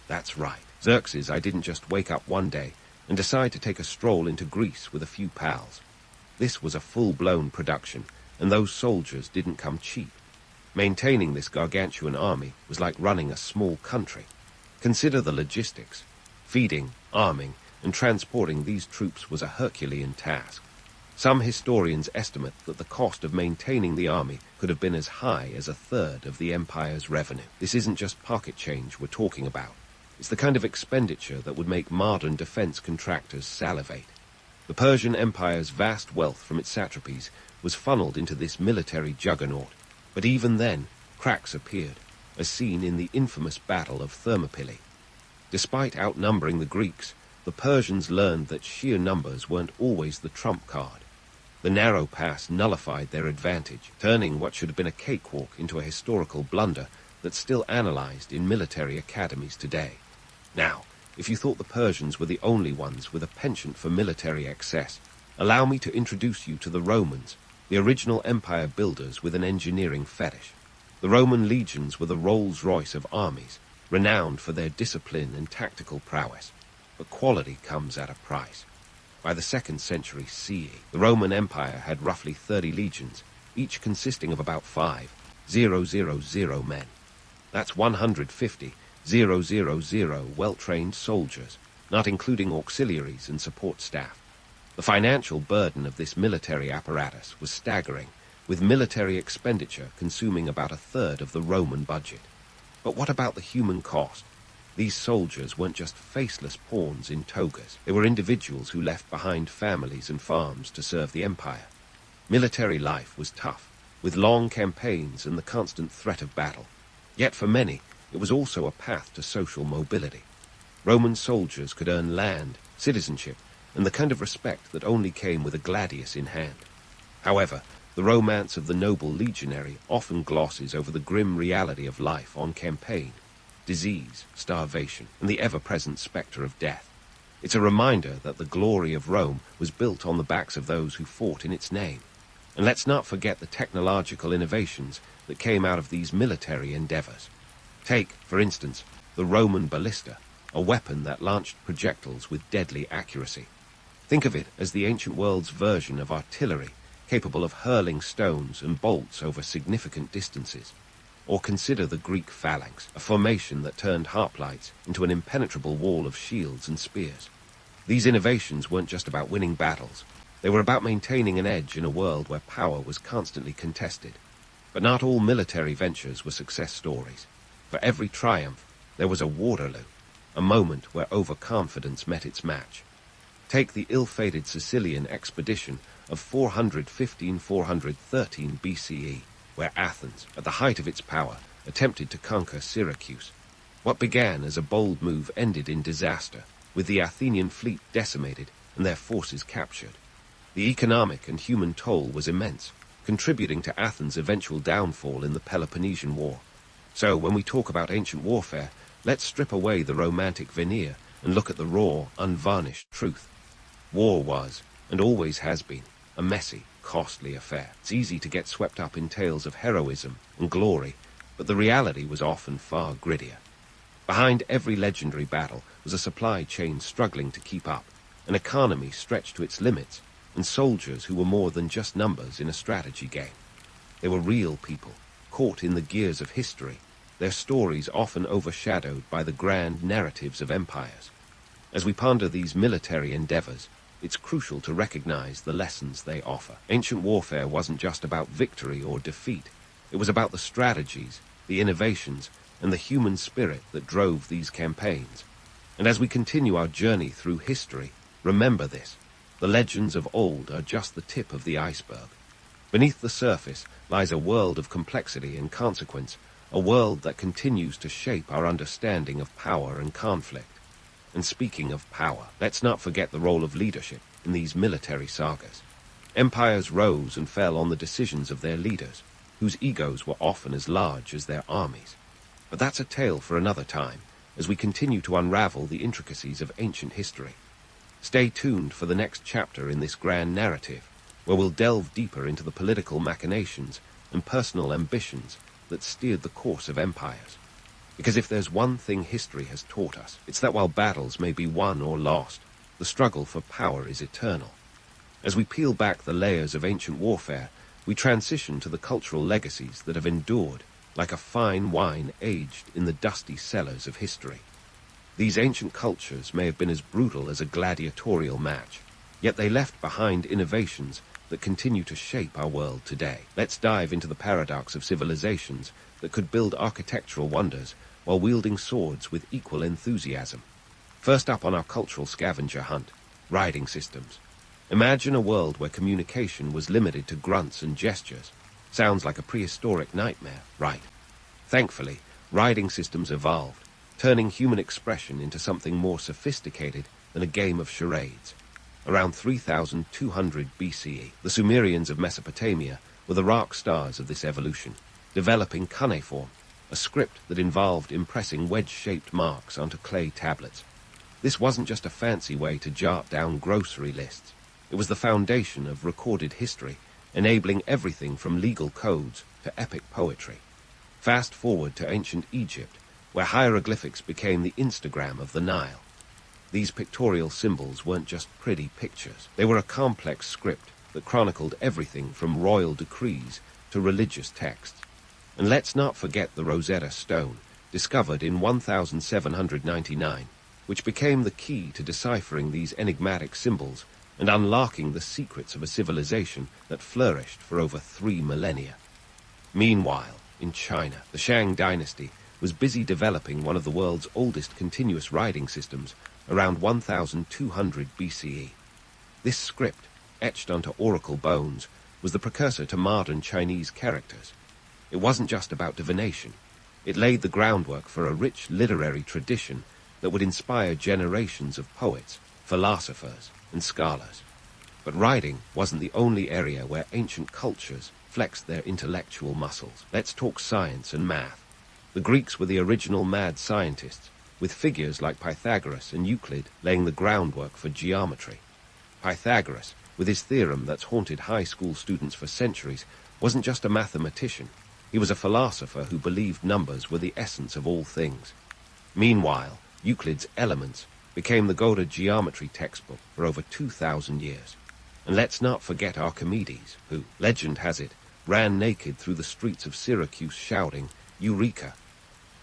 That's right, Xerxes I didn't just wake up one day and decide to take a stroll into Greece with a few pals. This was a full-blown production, and those soldiers didn't come cheap. Maintaining this gargantuan army was like running a small country. Consider the logistics. Feeding, arming, and transporting these troops was a Herculean task. Some historians estimate that the cost of maintaining the army could have been as high as a third of the empire's revenue. This isn't just pocket change we're talking about. It's the kind of expenditure that would make modern defense contractors salivate. The Persian Empire's vast wealth from its satrapies was funneled into this military juggernaut, but even then, cracks appeared, as seen in the infamous Battle of Thermopylae. Despite outnumbering the Greeks, the Persians learned that sheer numbers weren't always the trump card. The narrow pass nullified their advantage, turning what should have been a cakewalk into a historical blunder that's still analyzed in military academies today. Now, if you thought the Persians were the only ones with a penchant for military excess, allow me to introduce you to the Romans, the original empire builders with an engineering fetish. The Roman legions were the Rolls-Royce of armies, renowned for their discipline and tactical prowess. But quality comes at a price. By the 2nd century CE, the Roman Empire had roughly 30 legions, each consisting of about 5,000 men. That's 150,000 well-trained soldiers, not including auxiliaries and support staff. The financial burden of this military apparatus was staggering, with military expenditure consuming about a third of the Roman budget. But what about the human cost? These soldiers weren't just faceless pawns in togas. They were individuals who left behind families and farms to serve the empire. Military life was tough, with long campaigns and the constant threat of battle. Yet for many, it was also a path to social mobility. Roman soldiers could earn land, citizenship, and the kind of respect that only came with a gladius in hand. However, the romance of the noble legionary often glosses over the grim reality of life on campaign: disease, starvation, and the ever-present spectre of death. It's a reminder that the glory of Rome was built on the backs of those who fought in its name. And let's not forget the technological innovations that came out of these military endeavors. Take, for instance, the Roman ballista, a weapon that launched projectiles with deadly accuracy. Think of it as the ancient world's version of artillery, capable of hurling stones and bolts over significant distances. Or consider the Greek phalanx, a formation that turned hoplites into an impenetrable wall of shields and spears. These innovations weren't just about winning battles. They were about maintaining an edge in a world where power was constantly contested. But not all military ventures were success stories. For every triumph, there was a Waterloo, a moment where overconfidence met its match. Take the ill-fated Sicilian expedition of 413 BCE, where Athens, at the height of its power, attempted to conquer Syracuse. What began as a bold move ended in disaster, with the Athenian fleet decimated and their forces captured. The economic and human toll was immense, contributing to Athens' eventual downfall in the Peloponnesian War. So, when we talk about ancient warfare, let's strip away the romantic veneer and look at the raw, unvarnished truth. War was, and always has been, a messy, costly affair. It's easy to get swept up in tales of heroism and glory, but the reality was often far grittier. Behind every legendary battle was a supply chain struggling to keep up, an economy stretched to its limits, and soldiers who were more than just numbers in a strategy game. They were real people, caught in the gears of history, their stories often overshadowed by the grand narratives of empires. As we ponder these military endeavors, it's crucial to recognize the lessons they offer. Ancient warfare wasn't just about victory or defeat. It was about the strategies, the innovations, and the human spirit that drove these campaigns. And as we continue our journey through history, remember this: the legends of old are just the tip of the iceberg. Beneath the surface lies a world of complexity and consequence, a world that continues to shape our understanding of power and conflict. And speaking of power, let's not forget the role of leadership in these military sagas. Empires rose and fell on the decisions of their leaders, whose egos were often as large as their armies. But that's a tale for another time, as we continue to unravel the intricacies of ancient history. Stay tuned for the next chapter in this grand narrative, where we'll delve deeper into the political machinations and personal ambitions that steered the course of empires. Because if there's one thing history has taught us, it's that while battles may be won or lost, the struggle for power is eternal. As we peel back the layers of ancient warfare, we transition to the cultural legacies that have endured, like a fine wine aged in the dusty cellars of history. These ancient cultures may have been as brutal as a gladiatorial match, yet they left behind innovations that continue to shape our world today. Let's dive into the paradox of civilizations that could build architectural wonders while wielding swords with equal enthusiasm. First up on our cultural scavenger hunt, riding systems. Imagine a world where communication was limited to grunts and gestures. Sounds like a prehistoric nightmare, right? Thankfully, riding systems evolved, turning human expression into something more sophisticated than a game of charades. Around 3200 BCE, the Sumerians of Mesopotamia were the rock stars of this evolution, developing cuneiform, a script that involved impressing wedge-shaped marks onto clay tablets. This wasn't just a fancy way to jot down grocery lists. It was the foundation of recorded history, enabling everything from legal codes to epic poetry. Fast forward to ancient Egypt, where hieroglyphics became the Instagram of the Nile. These pictorial symbols weren't just pretty pictures. They were a complex script that chronicled everything from royal decrees to religious texts. And let's not forget the Rosetta Stone, discovered in 1799, which became the key to deciphering these enigmatic symbols and unlocking the secrets of a civilization that flourished for over 3 millennia. Meanwhile, in China, the Shang dynasty was busy developing one of the world's oldest continuous writing systems around 1200 BCE. This script, etched onto oracle bones, was the precursor to modern Chinese characters. It wasn't just about divination. It laid the groundwork for a rich literary tradition that would inspire generations of poets, philosophers, and scholars. But writing wasn't the only area where ancient cultures flexed their intellectual muscles. Let's talk science and math. The Greeks were the original mad scientists, with figures like Pythagoras and Euclid laying the groundwork for geometry. Pythagoras, with his theorem that's haunted high school students for centuries, wasn't just a mathematician. He was a philosopher who believed numbers were the essence of all things. Meanwhile, Euclid's Elements became the go-to geometry textbook for over 2,000 years. And let's not forget Archimedes, who, legend has it, ran naked through the streets of Syracuse shouting, "Eureka!"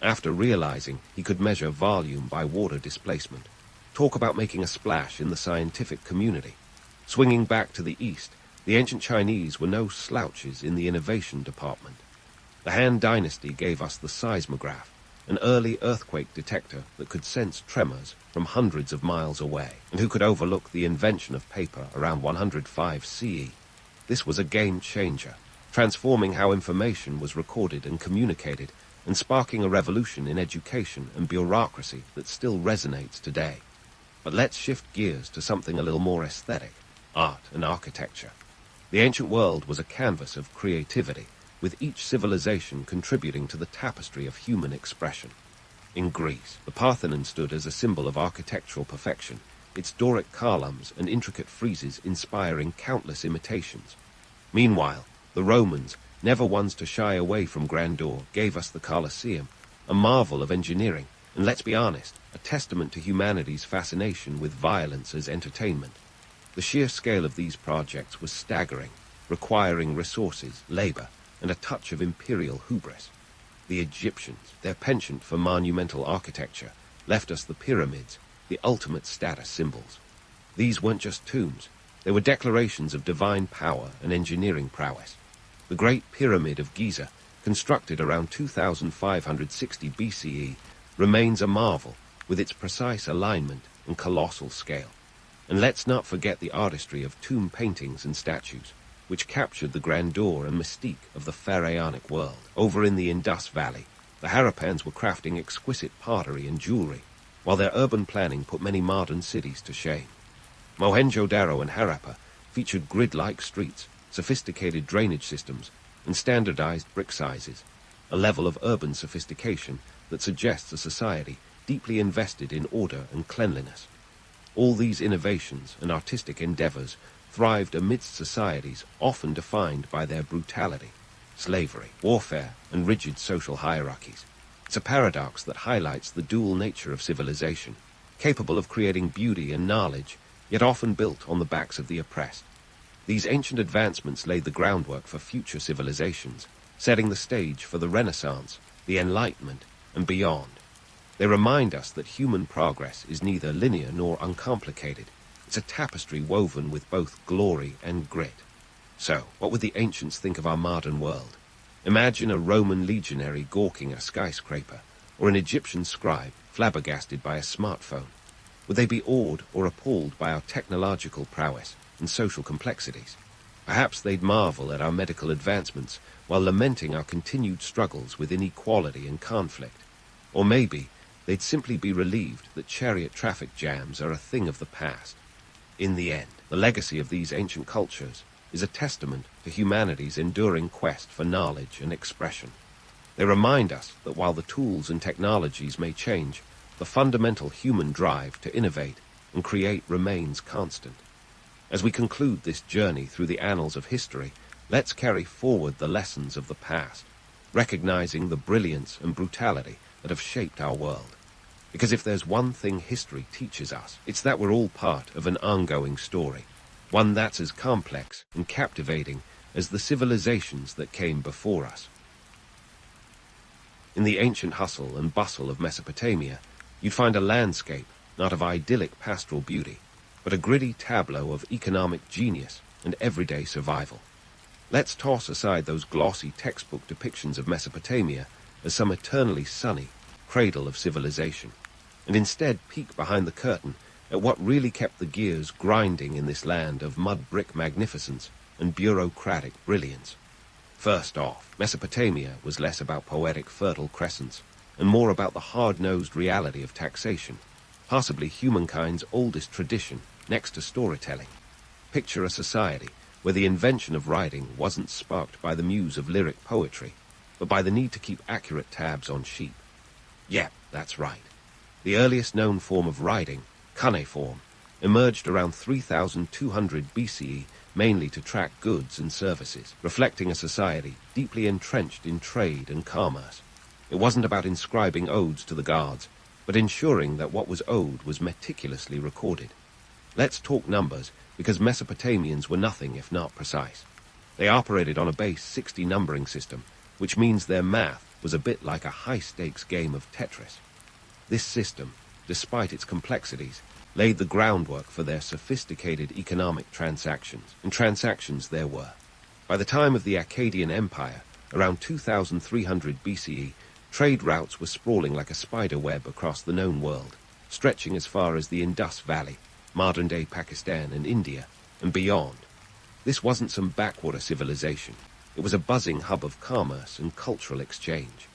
after realizing he could measure volume by water displacement. Talk about making a splash in the scientific community. Swinging back to the east, the ancient Chinese were no slouches in the innovation department. The Han Dynasty gave us the seismograph, an early earthquake detector that could sense tremors from hundreds of miles away, and who could overlook the invention of paper around 105 CE. This was a game changer, transforming how information was recorded and communicated, and sparking a revolution in education and bureaucracy that still resonates today. But let's shift gears to something a little more aesthetic, art and architecture. The ancient world was a canvas of creativity, with each civilization contributing to the tapestry of human expression. In Greece, the Parthenon stood as a symbol of architectural perfection, its Doric columns and intricate friezes inspiring countless imitations. Meanwhile, the Romans, never ones to shy away from grandeur, gave us the Colosseum, a marvel of engineering, and let's be honest, a testament to humanity's fascination with violence as entertainment. The sheer scale of these projects was staggering, requiring resources, labor, and a touch of imperial hubris. The Egyptians, their penchant for monumental architecture, left us the pyramids, the ultimate status symbols. These weren't just tombs, they were declarations of divine power and engineering prowess. The Great Pyramid of Giza, constructed around 2560 BCE, remains a marvel with its precise alignment and colossal scale. And let's not forget the artistry of tomb paintings and statues, which captured the grandeur and mystique of the pharaonic world. Over in the Indus Valley, the Harappans were crafting exquisite pottery and jewelry, while their urban planning put many modern cities to shame. Mohenjo-Daro and Harappa featured grid-like streets, sophisticated drainage systems, and standardized brick sizes, a level of urban sophistication that suggests a society deeply invested in order and cleanliness. All these innovations and artistic endeavors thrived amidst societies often defined by their brutality, slavery, warfare, and rigid social hierarchies. It's a paradox that highlights the dual nature of civilization, capable of creating beauty and knowledge, yet often built on the backs of the oppressed. These ancient advancements laid the groundwork for future civilizations, setting the stage for the Renaissance, the Enlightenment, and beyond. They remind us that human progress is neither linear nor uncomplicated. It's a tapestry woven with both glory and grit. So, what would the ancients think of our modern world? Imagine a Roman legionary gawking at a skyscraper, or an Egyptian scribe flabbergasted by a smartphone. Would they be awed or appalled by our technological prowess and social complexities? Perhaps they'd marvel at our medical advancements while lamenting our continued struggles with inequality and conflict. Or maybe they'd simply be relieved that chariot traffic jams are a thing of the past. In the end, the legacy of these ancient cultures is a testament to humanity's enduring quest for knowledge and expression. They remind us that while the tools and technologies may change, the fundamental human drive to innovate and create remains constant. As we conclude this journey through the annals of history, let's carry forward the lessons of the past, recognizing the brilliance and brutality that have shaped our world. Because if there's one thing history teaches us, it's that we're all part of an ongoing story, one that's as complex and captivating as the civilizations that came before us. In the ancient hustle and bustle of Mesopotamia, you'd find a landscape not of idyllic pastoral beauty, but a gritty tableau of economic genius and everyday survival. Let's toss aside those glossy textbook depictions of Mesopotamia as some eternally sunny cradle of civilization, and instead peek behind the curtain at what really kept the gears grinding in this land of mud-brick magnificence and bureaucratic brilliance. First off, Mesopotamia was less about poetic fertile crescents and more about the hard-nosed reality of taxation, possibly humankind's oldest tradition next to storytelling. Picture a society where the invention of writing wasn't sparked by the muse of lyric poetry, but by the need to keep accurate tabs on sheep. Yep, that's right. The earliest known form of writing, cuneiform, emerged around 3200 BCE, mainly to track goods and services, reflecting a society deeply entrenched in trade and commerce. It wasn't about inscribing odes to the gods, but ensuring that what was owed was meticulously recorded. Let's talk numbers, because Mesopotamians were nothing if not precise. They operated on a base 60 numbering system, which means their math was a bit like a high-stakes game of Tetris. This system, despite its complexities, laid the groundwork for their sophisticated economic transactions, and transactions there were. By the time of the Akkadian Empire, around 2300 BCE, trade routes were sprawling like a spider web across the known world, stretching as far as the Indus Valley, modern-day Pakistan and India, and beyond. This wasn't some backwater civilization. It was a buzzing hub of commerce and cultural exchange.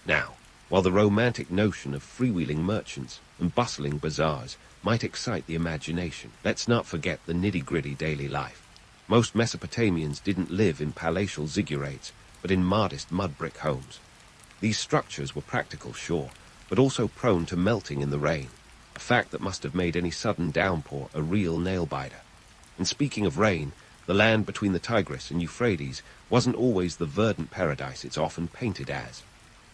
Now, while the romantic notion of freewheeling merchants and bustling bazaars might excite the imagination, let's not forget the nitty-gritty daily life. Most Mesopotamians didn't live in palatial ziggurats, but in modest mud-brick homes. These structures were practical, sure, but also prone to melting in the rain, a fact that must have made any sudden downpour a real nail-biter. And speaking of rain, the land between the Tigris and Euphrates wasn't always the verdant paradise it's often painted as.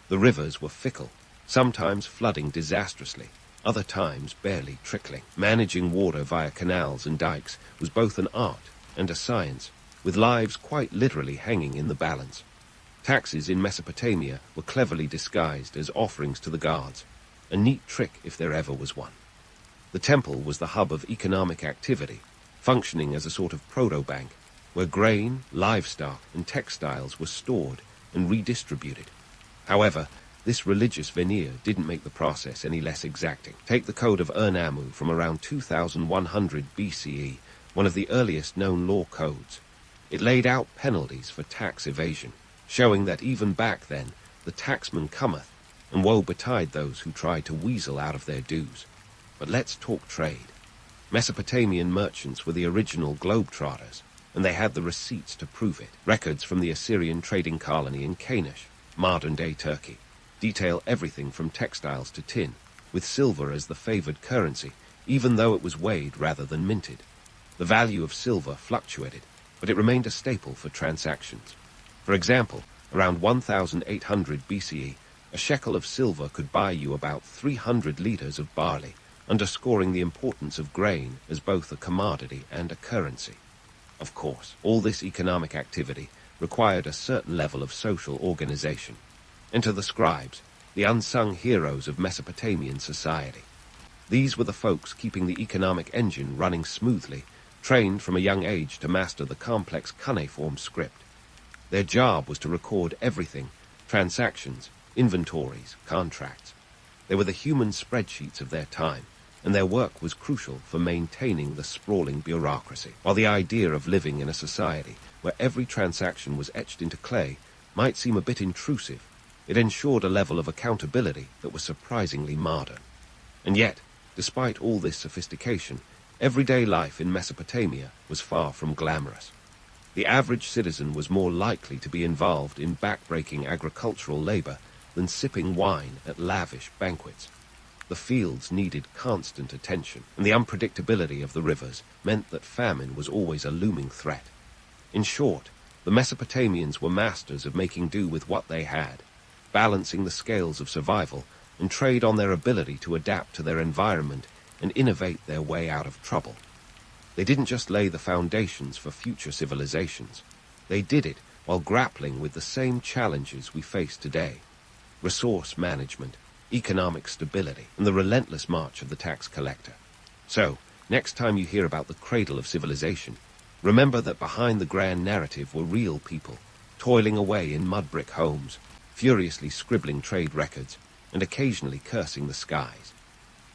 The rivers were fickle, sometimes flooding disastrously, other times barely trickling. Managing water via canals and dikes was both an art and a science, with lives quite literally hanging in the balance. Taxes in Mesopotamia were cleverly disguised as offerings to the gods, a neat trick if there ever was one. The temple was the hub of economic activity, functioning as a sort of proto-bank, where grain, livestock, and textiles were stored and redistributed. However, this religious veneer didn't make the process any less exacting. Take the Code of Ur-Nammu from around 2100 BCE, one of the earliest known law codes. It laid out penalties for tax evasion, showing that even back then, the taxman cometh, and woe betide those who tried to weasel out of their dues. But let's talk trade. Mesopotamian merchants were the original globetrotters, and they had the receipts to prove it. Records from the Assyrian trading colony in Kanesh, modern-day Turkey, detail everything from textiles to tin, with silver as the favored currency, even though it was weighed rather than minted. The value of silver fluctuated, but it remained a staple for transactions. For example, around 1800 BCE, a shekel of silver could buy you about 300 liters of barley, underscoring the importance of grain as both a commodity and a currency. Of course, all this economic activity required a certain level of social organization. Enter the scribes, the unsung heroes of Mesopotamian society. These were the folks keeping the economic engine running smoothly, trained from a young age to master the complex cuneiform script. Their job was to record everything: transactions, inventories, contracts. They were the human spreadsheets of their time, and their work was crucial for maintaining the sprawling bureaucracy. While the idea of living in a society where every transaction was etched into clay might seem a bit intrusive, it ensured a level of accountability that was surprisingly modern. And yet, despite all this sophistication, everyday life in Mesopotamia was far from glamorous. The average citizen was more likely to be involved in backbreaking agricultural labor than sipping wine at lavish banquets. The fields needed constant attention, and the unpredictability of the rivers meant that famine was always a looming threat. In short, the Mesopotamians were masters of making do with what they had, balancing the scales of survival and trade on their ability to adapt to their environment and innovate their way out of trouble. They didn't just lay the foundations for future civilizations. They did it while grappling with the same challenges we face today: resource management, economic stability, and the relentless march of the tax collector. So, Next time you hear about the cradle of civilization, remember that behind the grand narrative were real people, toiling away in mud-brick homes, furiously scribbling trade records, and occasionally cursing the skies.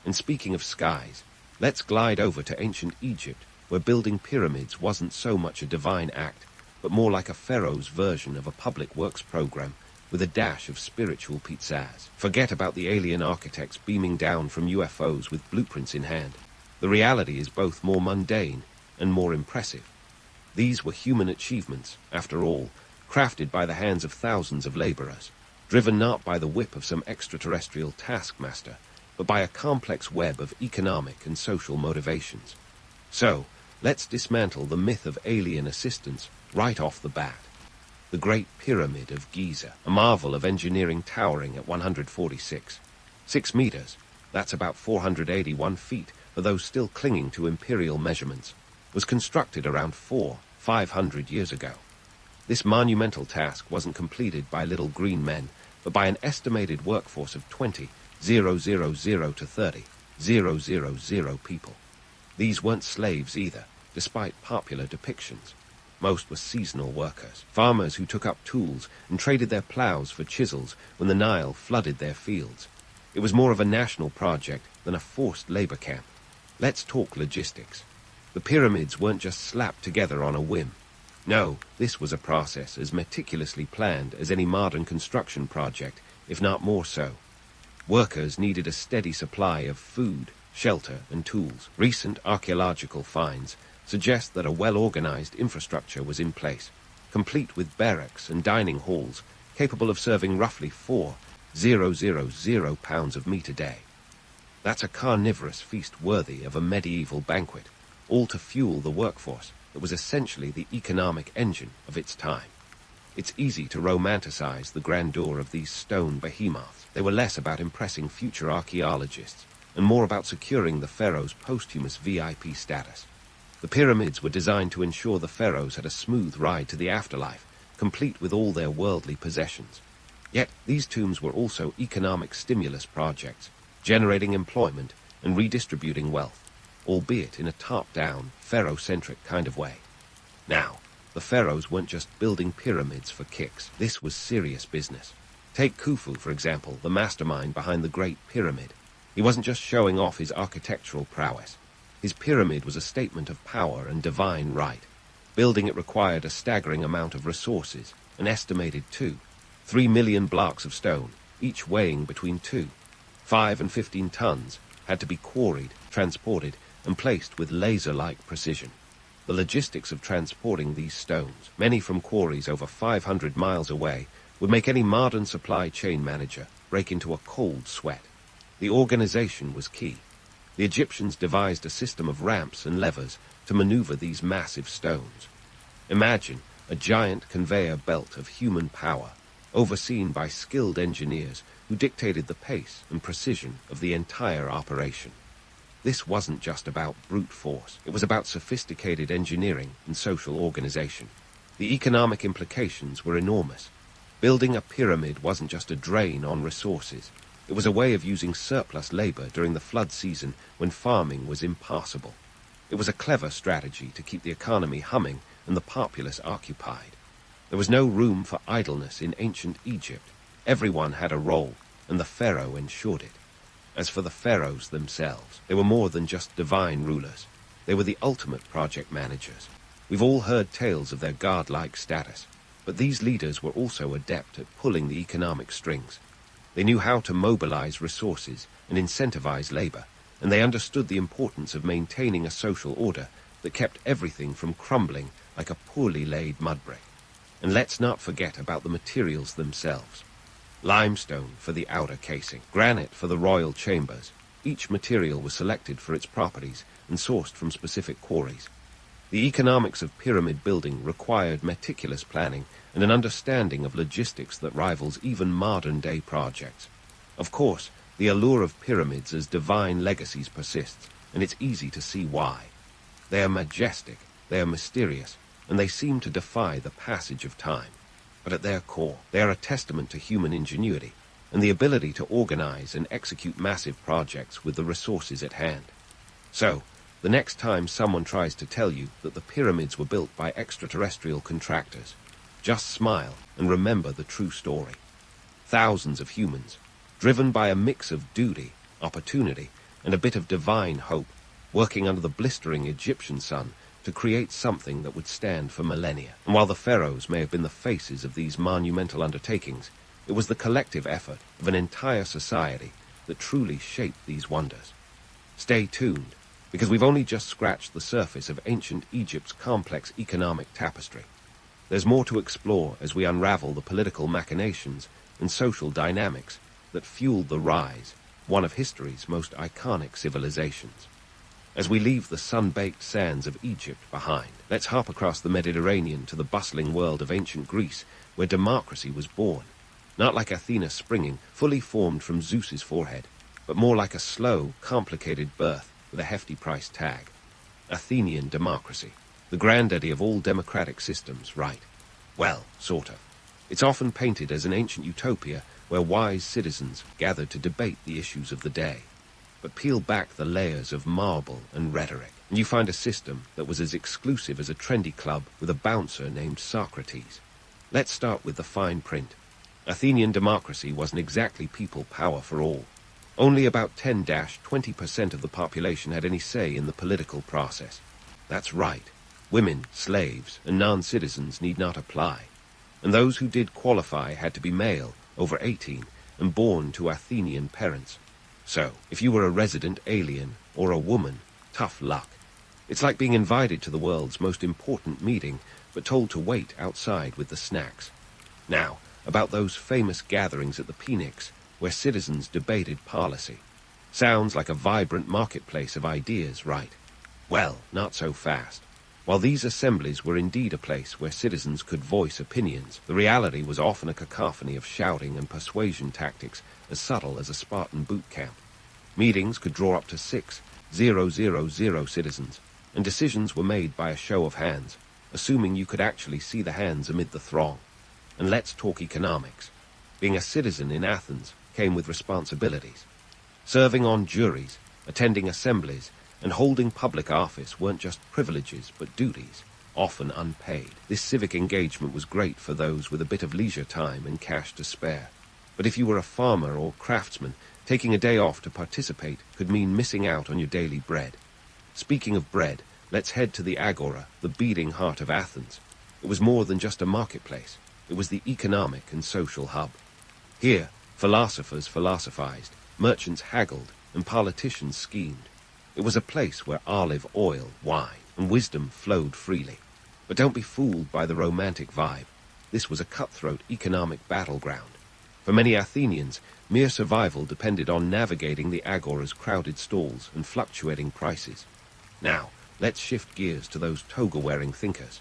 And speaking of skies, let's glide over to ancient Egypt, where building pyramids wasn't so much a divine act, but more like a pharaoh's version of a public works program with a dash of spiritual pizzazz. Forget about the alien architects beaming down from UFOs with blueprints in hand. The reality is both more mundane and more impressive. These were human achievements, after all, crafted by the hands of thousands of laborers, driven not by the whip of some extraterrestrial taskmaster, but by a complex web of economic and social motivations. So, let's dismantle the myth of alien assistance right off the bat. The Great Pyramid of Giza, a marvel of engineering towering at 146 meters, that's about 481 feet for those still clinging to imperial measurements, was constructed around 500 years ago. This monumental task wasn't completed by little green men, but by an estimated workforce of 20,000 to 30,000 people. These weren't slaves either, despite popular depictions. Most were seasonal workers, farmers who took up tools and traded their plows for chisels when the Nile flooded their fields. It was more of a national project than a forced labor camp. Let's talk logistics. The pyramids weren't just slapped together on a whim. No, this was a process as meticulously planned as any modern construction project, if not more so. Workers needed a steady supply of food, shelter, and tools. Recent archaeological finds suggest that a well-organized infrastructure was in place, complete with barracks and dining halls capable of serving roughly 4,000 pounds of meat a day. That's a carnivorous feast worthy of a medieval banquet, all to fuel the workforce that was essentially the economic engine of its time. It's easy to romanticize the grandeur of these stone behemoths. They were less about impressing future archaeologists and more about securing the pharaoh's posthumous VIP status. The pyramids were designed to ensure the pharaohs had a smooth ride to the afterlife, complete with all their worldly possessions. Yet these tombs were also economic stimulus projects, generating employment and redistributing wealth, albeit in a top-down, pharaoh-centric kind of way. Now, the pharaohs weren't just building pyramids for kicks. This was serious business. Take Khufu, for example, the mastermind behind the Great Pyramid. He wasn't just showing off his architectural prowess. His pyramid was a statement of power and divine right. Building it required a staggering amount of resources, an estimated 3 million blocks of stone, each weighing between 5 and 15 tons, had to be quarried, transported, and placed with laser-like precision. The logistics of transporting these stones, many from quarries over 500 miles away, would make any modern supply chain manager break into a cold sweat. The organization was key. The Egyptians devised a system of ramps and levers to maneuver these massive stones. Imagine a giant conveyor belt of human power, overseen by skilled engineers who dictated the pace and precision of the entire operation. This wasn't just about brute force. It was about sophisticated engineering and social organization. The economic implications were enormous. Building a pyramid wasn't just a drain on resources. It was a way of using surplus labor during the flood season when farming was impossible. It was a clever strategy to keep the economy humming and the populace occupied. There was no room for idleness in ancient Egypt. Everyone had a role, and the pharaoh ensured it. As for the pharaohs themselves, they were more than just divine rulers. They were the ultimate project managers. We've all heard tales of their godlike status, but these leaders were also adept at pulling the economic strings. They knew how to mobilize resources and incentivize labor, and they understood the importance of maintaining a social order that kept everything from crumbling like a poorly laid mud brick. And let's not forget about the materials themselves. Limestone for the outer casing, granite for the royal chambers. Each material was selected for its properties and sourced from specific quarries. The economics of pyramid building required meticulous planning and an understanding of logistics that rivals even modern-day projects. Of course, the allure of pyramids as divine legacies persists, and it's easy to see why. They are majestic, they are mysterious, and they seem to defy the passage of time. But at their core, they are a testament to human ingenuity and the ability to organize and execute massive projects with the resources at hand. So, The next time someone tries to tell you that the pyramids were built by extraterrestrial contractors, just smile and remember the true story. Thousands of humans, driven by a mix of duty, opportunity, and a bit of divine hope, working under the blistering Egyptian sun to create something that would stand for millennia. And while the pharaohs may have been the faces of these monumental undertakings, it was the collective effort of an entire society that truly shaped these wonders. Stay tuned, because we've only just scratched the surface of ancient Egypt's complex economic tapestry. There's more to explore as we unravel the political machinations and social dynamics that fueled the rise, one of history's most iconic civilizations. As we leave the sun-baked sands of Egypt behind, let's hop across the Mediterranean to the bustling world of ancient Greece, where democracy was born. Not like Athena springing, fully formed from Zeus's forehead, but more like a slow, complicated birth with a hefty price tag. Athenian democracy, the granddaddy of all democratic systems, right? Well, sort of. It's often painted as an ancient utopia where wise citizens gathered to debate the issues of the day. But peel back the layers of marble and rhetoric, and you find a system that was as exclusive as a trendy club with a bouncer named Socrates. Let's start with the fine print. Athenian democracy wasn't exactly people power for all. Only about 10-20% of the population had any say in the political process. That's right. Women, slaves, and non-citizens need not apply. And those who did qualify had to be male, over 18, and born to Athenian parents. So, if you were a resident alien or a woman, tough luck. It's like being invited to the world's most important meeting, but told to wait outside with the snacks. Now, about those famous gatherings at the Phoenix, where citizens debated policy. Sounds like a vibrant marketplace of ideas, right? Well, not so fast. While these assemblies were indeed a place where citizens could voice opinions, the reality was often a cacophony of shouting and persuasion tactics as subtle as a Spartan boot camp. Meetings could draw up to 6,000 citizens, and decisions were made by a show of hands, assuming you could actually see the hands amid the throng. And let's talk economics. Being a citizen in Athens came with responsibilities. Serving on juries, attending assemblies, and holding public office weren't just privileges but duties, often unpaid. This civic engagement was great for those with a bit of leisure time and cash to spare. But if you were a farmer or craftsman, taking a day off to participate could mean missing out on your daily bread. Speaking of bread, let's head to the Agora, the beating heart of Athens. It was more than just a marketplace. It was the economic and social hub. Here, philosophers philosophized, merchants haggled, and politicians schemed. It was a place where olive oil, wine, and wisdom flowed freely. But don't be fooled by the romantic vibe. This was a cutthroat economic battleground. For many Athenians, mere survival depended on navigating the Agora's crowded stalls and fluctuating prices. Now, let's shift gears to those toga-wearing thinkers.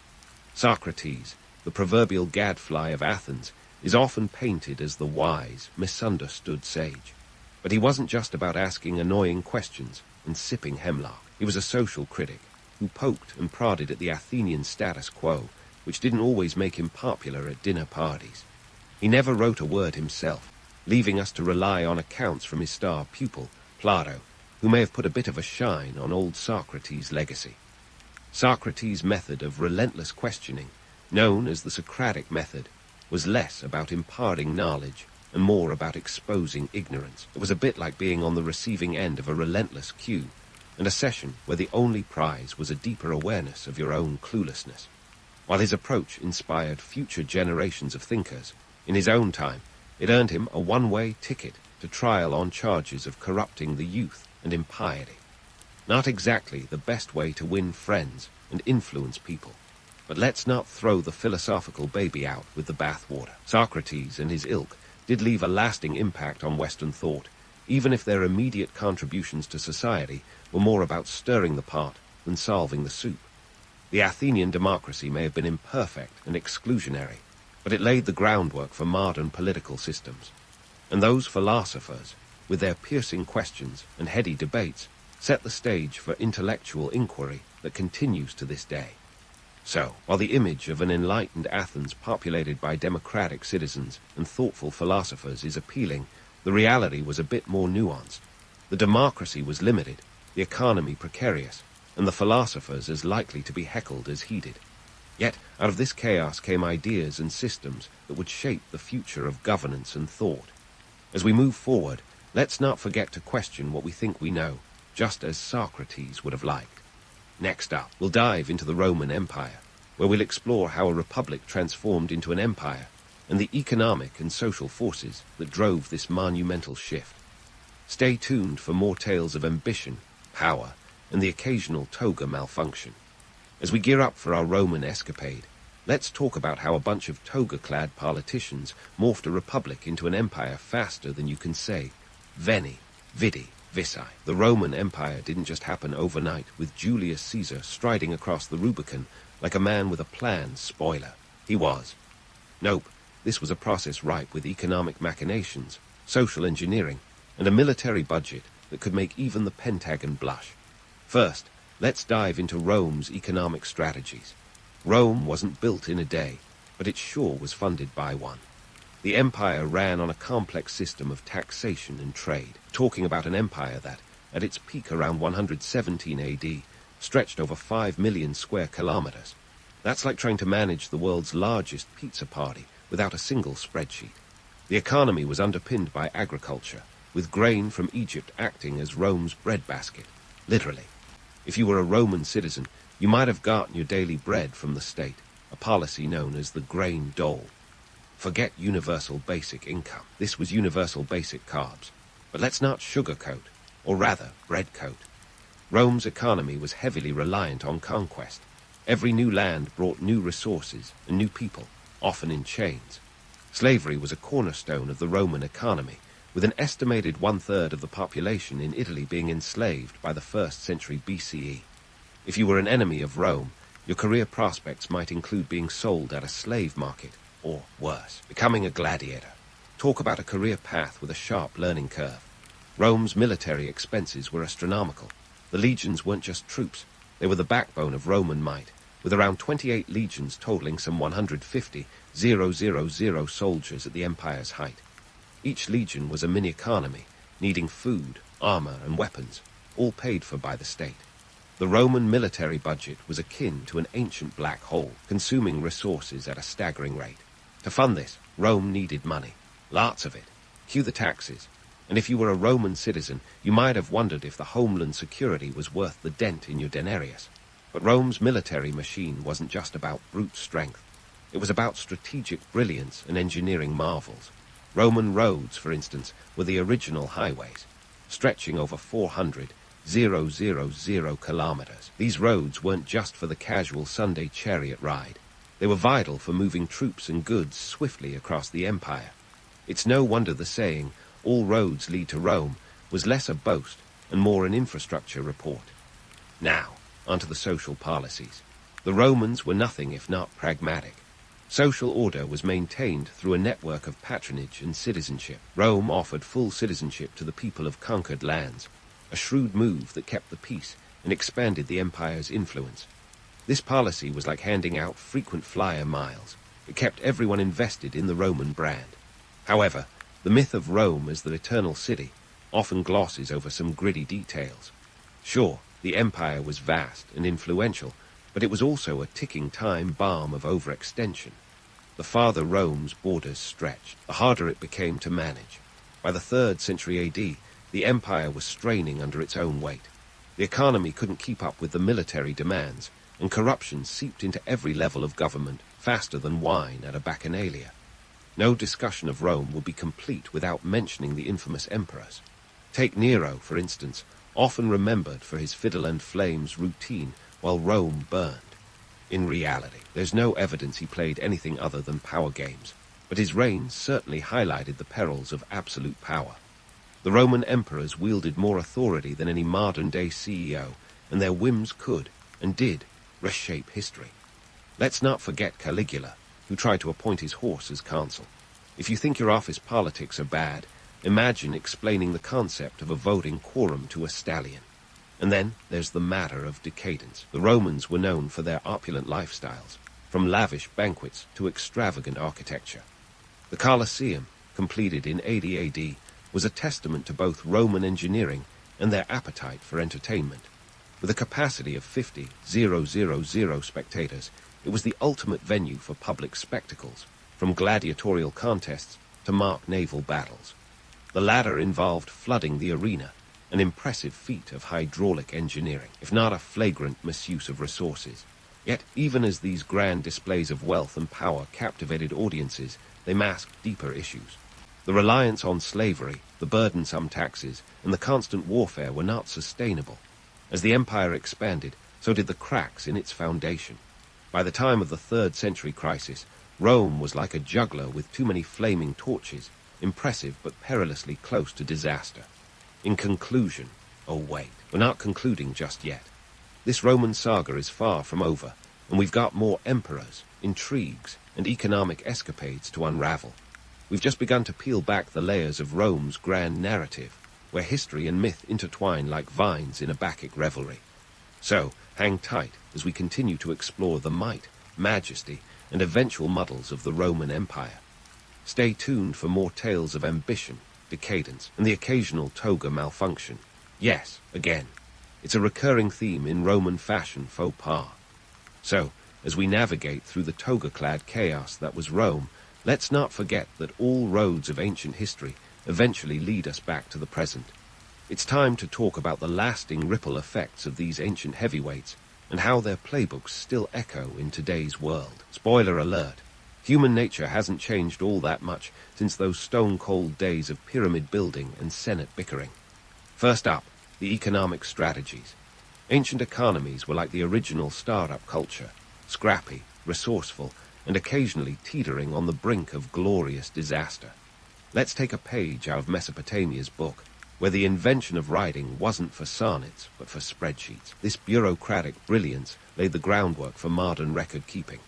Socrates, the proverbial gadfly of Athens, is often painted as the wise, misunderstood sage. But he wasn't just about asking annoying questions and sipping hemlock. He was a social critic who poked and prodded at the Athenian status quo, which didn't always make him popular at dinner parties. He never wrote a word himself, leaving us to rely on accounts from his star pupil, Plato, who may have put a bit of a shine on old Socrates' legacy. Socrates' method of relentless questioning, known as the Socratic method, was less about imparting knowledge and more about exposing ignorance. It was a bit like being on the receiving end of a relentless cue, and a session where the only prize was a deeper awareness of your own cluelessness. While his approach inspired future generations of thinkers, in his own time, it earned him a one-way ticket to trial on charges of corrupting the youth and impiety. Not exactly the best way to win friends and influence people. But let's not throw the philosophical baby out with the bathwater. Socrates and his ilk did leave a lasting impact on Western thought, even if their immediate contributions to society were more about stirring the pot than solving the soup. The Athenian democracy may have been imperfect and exclusionary, but it laid the groundwork for modern political systems. And those philosophers, with their piercing questions and heady debates, set the stage for intellectual inquiry that continues to this day. So, while the image of an enlightened Athens populated by democratic citizens and thoughtful philosophers is appealing, the reality was a bit more nuanced. The democracy was limited, the economy precarious, and the philosophers as likely to be heckled as heeded. Yet out of this chaos came ideas and systems that would shape the future of governance and thought. As we move forward, let's not forget to question what we think we know, just as Socrates would have liked. Next up, we'll dive into the Roman Empire, where we'll explore how a republic transformed into an empire and the economic and social forces that drove this monumental shift. Stay tuned for more tales of ambition, power, and the occasional toga malfunction. As we gear up for our Roman escapade, let's talk about how a bunch of toga-clad politicians morphed a republic into an empire faster than you can say, Veni, Vidi, Vici. The Roman Empire didn't just happen overnight, with Julius Caesar striding across the Rubicon like a man with a plan. Spoiler, he was. Nope, this was a process ripe with economic machinations, social engineering, and a military budget that could make even the Pentagon blush. First, let's dive into Rome's economic strategies. Rome wasn't built in a day, but it sure was funded by one. The empire ran on a complex system of taxation and trade, talking about an empire that, at its peak around 117 AD, stretched over 5 million square kilometers. That's like trying to manage the world's largest pizza party without a single spreadsheet. The economy was underpinned by agriculture, with grain from Egypt acting as Rome's breadbasket, literally. If you were a Roman citizen, you might have gotten your daily bread from the state, a policy known as the grain dole. Forget universal basic income. This was universal basic carbs. But let's not sugarcoat, or rather, breadcoat. Rome's economy was heavily reliant on conquest. Every new land brought new resources and new people, often in chains. Slavery was a cornerstone of the Roman economy, with an estimated 1/3 of the population in Italy being enslaved by the 1st century BCE. If you were an enemy of Rome, your career prospects might include being sold at a slave market, or worse, becoming a gladiator. Talk about a career path with a sharp learning curve. Rome's military expenses were astronomical. The legions weren't just troops, they were the backbone of Roman might, with around 28 legions totaling some 150,000 soldiers at the empire's height. Each legion was a mini-economy, needing food, armor, and weapons, all paid for by the state. The Roman military budget was akin to an ancient black hole, consuming resources at a staggering rate. To fund this, Rome needed money, lots of it. Cue the taxes. And if you were a Roman citizen, you might have wondered if the homeland security was worth the dent in your denarius. But Rome's military machine wasn't just about brute strength. It was about strategic brilliance and engineering marvels. Roman roads, for instance, were the original highways, stretching over 400,000 kilometers. These roads weren't just for the casual Sunday chariot ride. They were vital for moving troops and goods swiftly across the empire. It's no wonder the saying, "All roads lead to Rome," was less a boast and more an infrastructure report. Now, onto the social policies. The Romans were nothing if not pragmatic. Social order was maintained through a network of patronage and citizenship. Rome offered full citizenship to the people of conquered lands, a shrewd move that kept the peace and expanded the empire's influence. This policy was like handing out frequent flyer miles. It kept everyone invested in the Roman brand. However, the myth of Rome as the eternal city often glosses over some gritty details. Sure, the empire was vast and influential, but it was also a ticking time bomb of overextension. The farther Rome's borders stretched, the harder it became to manage. By the 3rd century AD, the empire was straining under its own weight. The economy couldn't keep up with the military demands, and corruption seeped into every level of government faster than wine at a bacchanalia. No discussion of Rome would be complete without mentioning the infamous emperors. Take Nero, for instance, often remembered for his fiddle and flames routine while Rome burned. In reality, there's no evidence he played anything other than power games, but his reign certainly highlighted the perils of absolute power. The Roman emperors wielded more authority than any modern-day CEO, and their whims could, and did, reshape history. Let's not forget Caligula, who tried to appoint his horse as consul. If you think your office politics are bad, imagine explaining the concept of a voting quorum to a stallion. And then there's the matter of decadence. The Romans were known for their opulent lifestyles, from lavish banquets to extravagant architecture. The Colosseum, completed in 80 AD, was a testament to both Roman engineering and their appetite for entertainment. With a capacity of 50,000 spectators, it was the ultimate venue for public spectacles, from gladiatorial contests to mock naval battles. The latter involved flooding the arena, an impressive feat of hydraulic engineering, if not a flagrant misuse of resources. Yet, even as these grand displays of wealth and power captivated audiences, they masked deeper issues. The reliance on slavery, the burdensome taxes, and the constant warfare were not sustainable. As the empire expanded, so did the cracks in its foundation. By the time of the 3rd century crisis, Rome was like a juggler with too many flaming torches, impressive but perilously close to disaster. In conclusion, oh wait, we're not concluding just yet. This Roman saga is far from over, and we've got more emperors, intrigues, and economic escapades to unravel. We've just begun to peel back the layers of Rome's grand narrative, where history and myth intertwine like vines in a Bacchic revelry. So, hang tight as we continue to explore the might, majesty, and eventual muddles of the Roman Empire. Stay tuned for more tales of ambition, decadence, and the occasional toga malfunction. Yes, again. It's a recurring theme in Roman fashion faux pas. So, as we navigate through the toga-clad chaos that was Rome, let's not forget that all roads of ancient history eventually lead us back to the present. It's time to talk about the lasting ripple effects of these ancient heavyweights and how their playbooks still echo in today's world. Spoiler alert. Human nature hasn't changed all that much since those stone-cold days of pyramid building and Senate bickering. First up, the economic strategies. Ancient economies were like the original startup culture, scrappy, resourceful, and occasionally teetering on the brink of glorious disaster. Let's take a page out of Mesopotamia's book, where the invention of writing wasn't for sonnets, but for spreadsheets. This bureaucratic brilliance laid the groundwork for modern record-keeping.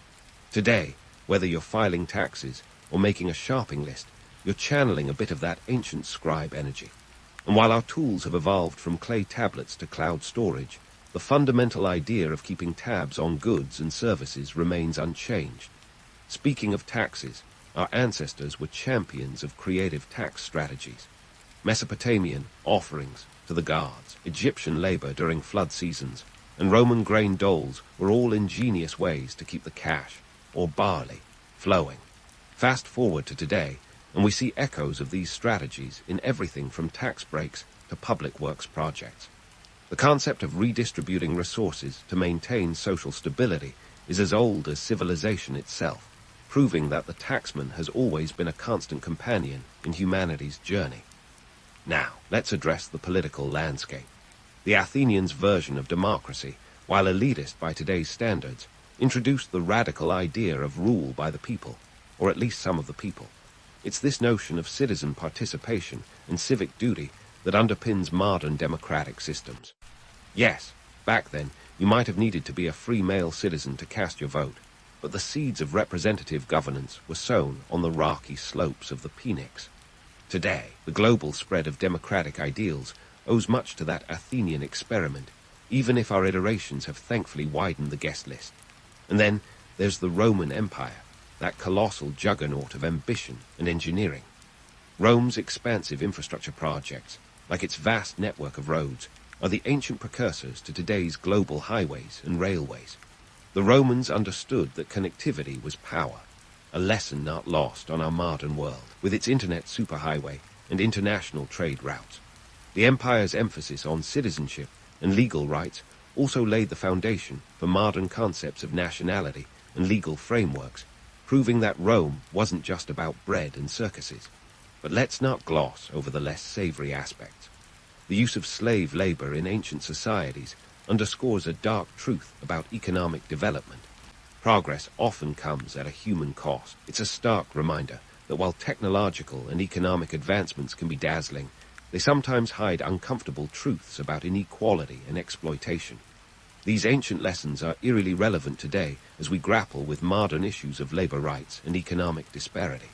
Today, whether you're filing taxes or making a shopping list, you're channeling a bit of that ancient scribe energy. And while our tools have evolved from clay tablets to cloud storage, the fundamental idea of keeping tabs on goods and services remains unchanged. Speaking of taxes, our ancestors were champions of creative tax strategies. Mesopotamian offerings to the gods, Egyptian labor during flood seasons, and Roman grain doles were all ingenious ways to keep the cash, or barley, flowing. Fast forward to today, and we see echoes of these strategies in everything from tax breaks to public works projects. The concept of redistributing resources to maintain social stability is as old as civilization itself, proving that the taxman has always been a constant companion in humanity's journey. Now, let's address the political landscape. The Athenians' version of democracy, while elitist by today's standards, introduced the radical idea of rule by the people, or at least some of the people. It's this notion of citizen participation and civic duty that underpins modern democratic systems. Yes, back then, you might have needed to be a free male citizen to cast your vote, but the seeds of representative governance were sown on the rocky slopes of the Phoenix. Today, the global spread of democratic ideals owes much to that Athenian experiment, even if our iterations have thankfully widened the guest list. And then there's the Roman Empire, that colossal juggernaut of ambition and engineering. Rome's expansive infrastructure projects, like its vast network of roads, are the ancient precursors to today's global highways and railways. The Romans understood that connectivity was power, a lesson not lost on our modern world, with its internet superhighway and international trade routes. The empire's emphasis on citizenship and legal rights also laid the foundation for modern concepts of nationality and legal frameworks, proving that Rome wasn't just about bread and circuses. But let's not gloss over the less savory aspects. The use of slave labor in ancient societies underscores a dark truth about economic development. Progress often comes at a human cost. It's a stark reminder that while technological and economic advancements can be dazzling, they sometimes hide uncomfortable truths about inequality and exploitation. These ancient lessons are eerily relevant today as we grapple with modern issues of labor rights and economic disparity.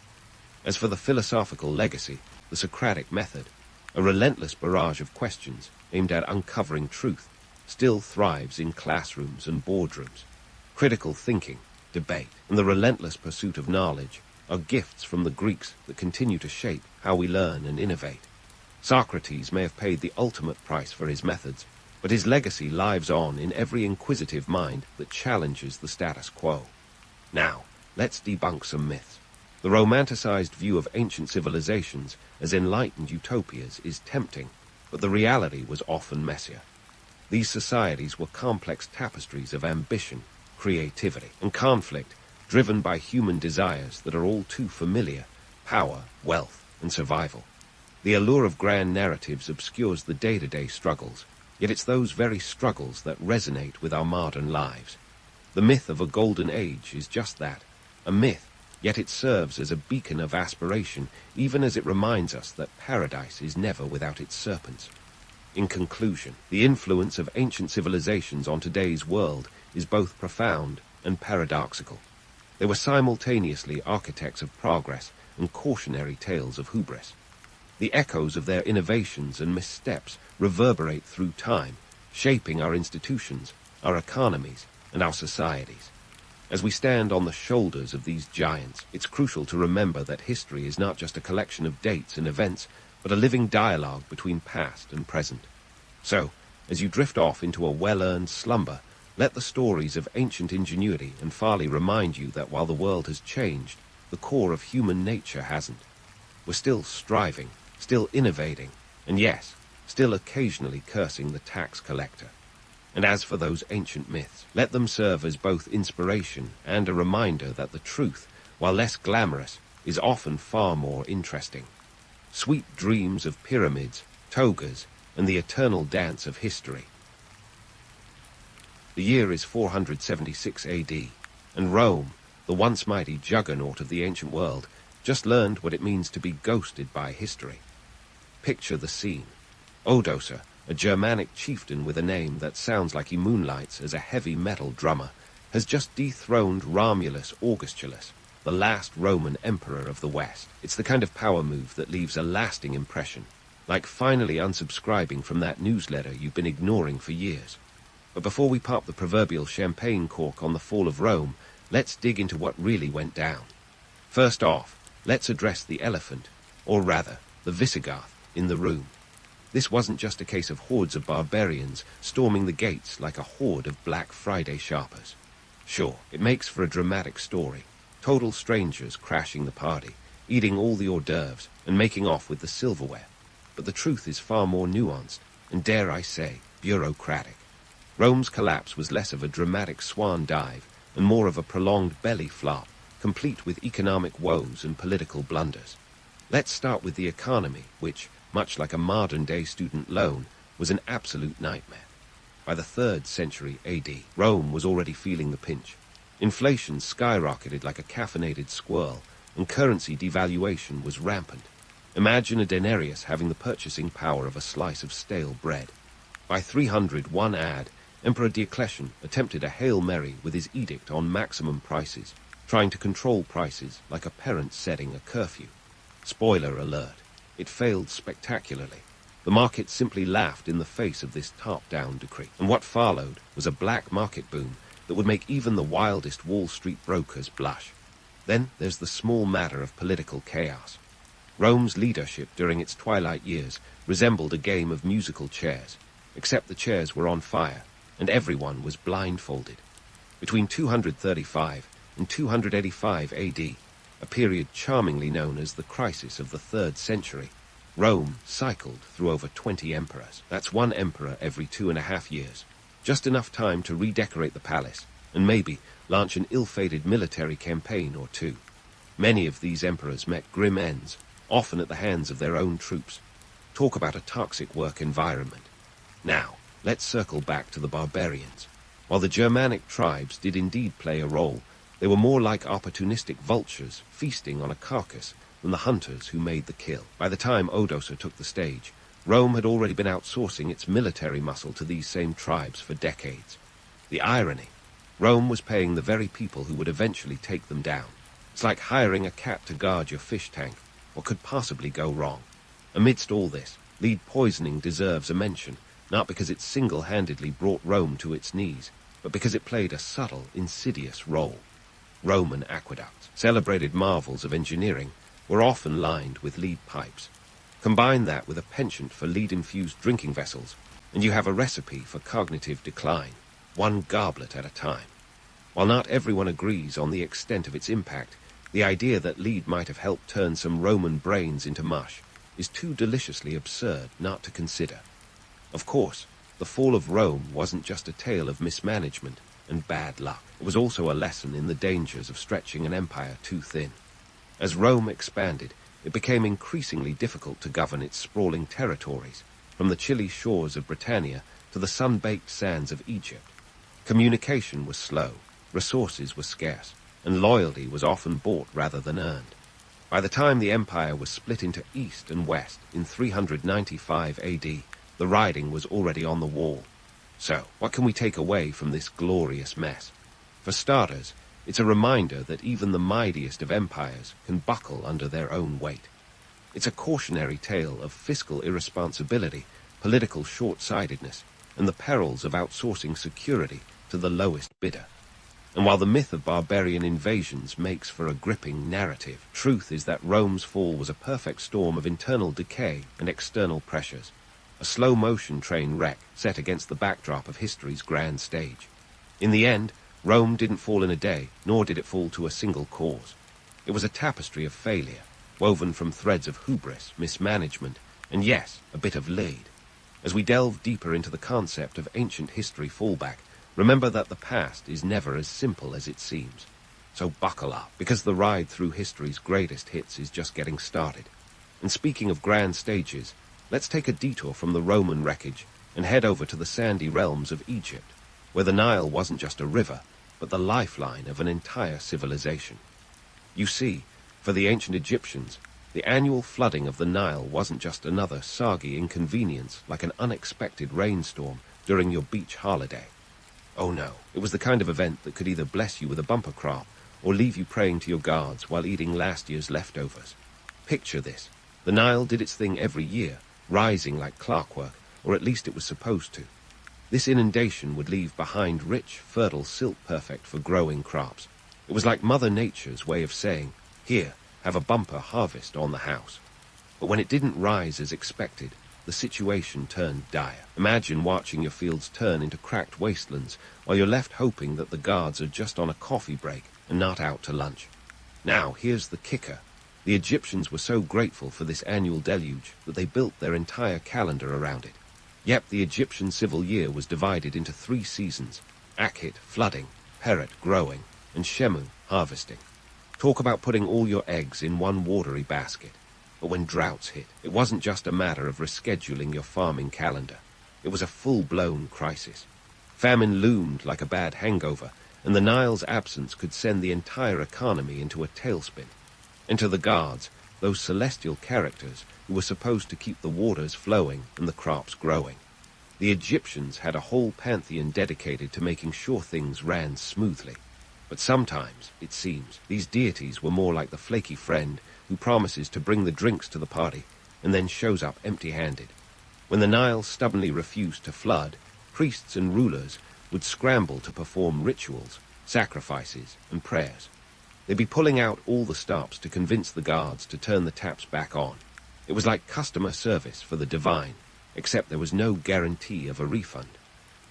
As for the philosophical legacy, the Socratic method, a relentless barrage of questions aimed at uncovering truth, still thrives in classrooms and boardrooms. Critical thinking, debate, and the relentless pursuit of knowledge are gifts from the Greeks that continue to shape how we learn and innovate. Socrates may have paid the ultimate price for his methods, But his legacy lives on in every inquisitive mind that challenges the status quo. Now, let's debunk some myths. The romanticized view of ancient civilizations as enlightened utopias is tempting, but the reality was often messier. These societies were complex tapestries of ambition, creativity, and conflict, driven by human desires that are all too familiar: power, wealth, and survival. The allure of grand narratives obscures the day-to-day struggles, yet it's those very struggles that resonate with our modern lives. The myth of a golden age is just that, a myth, yet it serves as a beacon of aspiration, even as it reminds us that paradise is never without its serpents. In conclusion, the influence of ancient civilizations on today's world is both profound and paradoxical. They were simultaneously architects of progress and cautionary tales of hubris. The echoes of their innovations and missteps reverberate through time, shaping our institutions, our economies, and our societies. As we stand on the shoulders of these giants, it's crucial to remember that history is not just a collection of dates and events, but a living dialogue between past and present. So, as you drift off into a well-earned slumber, let the stories of ancient ingenuity and folly remind you that while the world has changed, the core of human nature hasn't. We're still striving, still innovating, and yes, still occasionally cursing the tax collector. And as for those ancient myths, let them serve as both inspiration and a reminder that the truth, while less glamorous, is often far more interesting. Sweet dreams of pyramids, togas, and the eternal dance of history. The year is 476 AD, and Rome, the once mighty juggernaut of the ancient world, just learned what it means to be ghosted by history. Picture the scene. Odoacer, a Germanic chieftain with a name that sounds like he moonlights as a heavy metal drummer, has just dethroned Romulus Augustulus, the last Roman emperor of the West. It's the kind of power move that leaves a lasting impression, like finally unsubscribing from that newsletter you've been ignoring for years. But before we pop the proverbial champagne cork on the fall of Rome, let's dig into what really went down. First off, let's address the elephant, or rather, the Visigoth, in the room. This wasn't just a case of hordes of barbarians storming the gates like a horde of Black Friday shoppers. Sure, it makes for a dramatic story. Total strangers crashing the party, eating all the hors d'oeuvres, and making off with the silverware. But the truth is far more nuanced, and dare I say, bureaucratic. Rome's collapse was less of a dramatic swan dive, and more of a prolonged belly flop, complete with economic woes and political blunders. Let's start with the economy, which, much like a modern-day student loan, was an absolute nightmare. By the 3rd century AD, Rome was already feeling the pinch. Inflation skyrocketed like a caffeinated squirrel, and currency devaluation was rampant. Imagine a denarius having the purchasing power of a slice of stale bread. By 301 AD, Emperor Diocletian attempted a Hail Mary with his edict on maximum prices, trying to control prices like a parent setting a curfew. Spoiler alert, it failed spectacularly. The market simply laughed in the face of this top-down decree, and what followed was a black market boom that would make even the wildest Wall Street brokers blush. Then there's the small matter of political chaos. Rome's leadership during its twilight years resembled a game of musical chairs, except the chairs were on fire, and everyone was blindfolded. Between 235 and 285 AD, a period charmingly known as the crisis of the 3rd century, Rome cycled through over 20 emperors. That's one emperor every 2.5 years. Just enough time to redecorate the palace, and maybe launch an ill-fated military campaign or two. Many of these emperors met grim ends, often at the hands of their own troops. Talk about a toxic work environment. Now, let's circle back to the barbarians. While the Germanic tribes did indeed play a role, they were more like opportunistic vultures feasting on a carcass than the hunters who made the kill. By the time Odoacer took the stage, Rome had already been outsourcing its military muscle to these same tribes for decades. The irony: Rome was paying the very people who would eventually take them down. It's like hiring a cat to guard your fish tank. What could possibly go wrong? Amidst all this, lead poisoning deserves a mention, not because it single-handedly brought Rome to its knees, but because it played a subtle, insidious role. Roman aqueducts, celebrated marvels of engineering, were often lined with lead pipes. Combine that with a penchant for lead-infused drinking vessels, and you have a recipe for cognitive decline, one goblet at a time. While not everyone agrees on the extent of its impact, the idea that lead might have helped turn some Roman brains into mush is too deliciously absurd not to consider. Of course, the fall of Rome wasn't just a tale of mismanagement and bad luck. It was also a lesson in the dangers of stretching an empire too thin. As Rome expanded, it became increasingly difficult to govern its sprawling territories, from the chilly shores of Britannia to the sun-baked sands of Egypt. Communication was slow, resources were scarce, and loyalty was often bought rather than earned. By the time the empire was split into east and west in 395 AD, the writing was already on the wall. So, what can we take away from this glorious mess? For starters, it's a reminder that even the mightiest of empires can buckle under their own weight. It's a cautionary tale of fiscal irresponsibility, political short-sightedness, and the perils of outsourcing security to the lowest bidder. And while the myth of barbarian invasions makes for a gripping narrative, truth is that Rome's fall was a perfect storm of internal decay and external pressures, a slow-motion train wreck set against the backdrop of history's grand stage. In the end, Rome didn't fall in a day, nor did it fall to a single cause. It was a tapestry of failure, woven from threads of hubris, mismanagement, and yes, a bit of lead. As we delve deeper into the concept of ancient history fallback, remember that the past is never as simple as it seems. So buckle up, because the ride through history's greatest hits is just getting started. And speaking of grand stages, let's take a detour from the Roman wreckage and head over to the sandy realms of Egypt, where the Nile wasn't just a river, but the lifeline of an entire civilization. You see, for the ancient Egyptians, the annual flooding of the Nile wasn't just another soggy inconvenience like an unexpected rainstorm during your beach holiday. Oh no, it was the kind of event that could either bless you with a bumper crop or leave you praying to your gods while eating last year's leftovers. Picture this. The Nile did its thing every year, rising like clockwork, or at least it was supposed to. This inundation would leave behind rich, fertile silt perfect for growing crops. It was like Mother Nature's way of saying, here, have a bumper harvest on the house. But when it didn't rise as expected, the situation turned dire. Imagine watching your fields turn into cracked wastelands while you're left hoping that the guards are just on a coffee break and not out to lunch. Now, here's the kicker. The Egyptians were so grateful for this annual deluge that they built their entire calendar around it. Yep, the Egyptian civil year was divided into 3 seasons: Akhit, flooding; Peret, growing; and Shemu, harvesting. Talk about putting all your eggs in one watery basket. But when droughts hit, it wasn't just a matter of rescheduling your farming calendar. It was a full-blown crisis. Famine loomed like a bad hangover, and the Nile's absence could send the entire economy into a tailspin. And to the gods, those celestial characters who were supposed to keep the waters flowing and the crops growing. The Egyptians had a whole pantheon dedicated to making sure things ran smoothly. But sometimes, it seems, these deities were more like the flaky friend who promises to bring the drinks to the party and then shows up empty-handed. When the Nile stubbornly refused to flood, priests and rulers would scramble to perform rituals, sacrifices, and prayers. They'd be pulling out all the stops to convince the guards to turn the taps back on. It was like customer service for the divine, except there was no guarantee of a refund.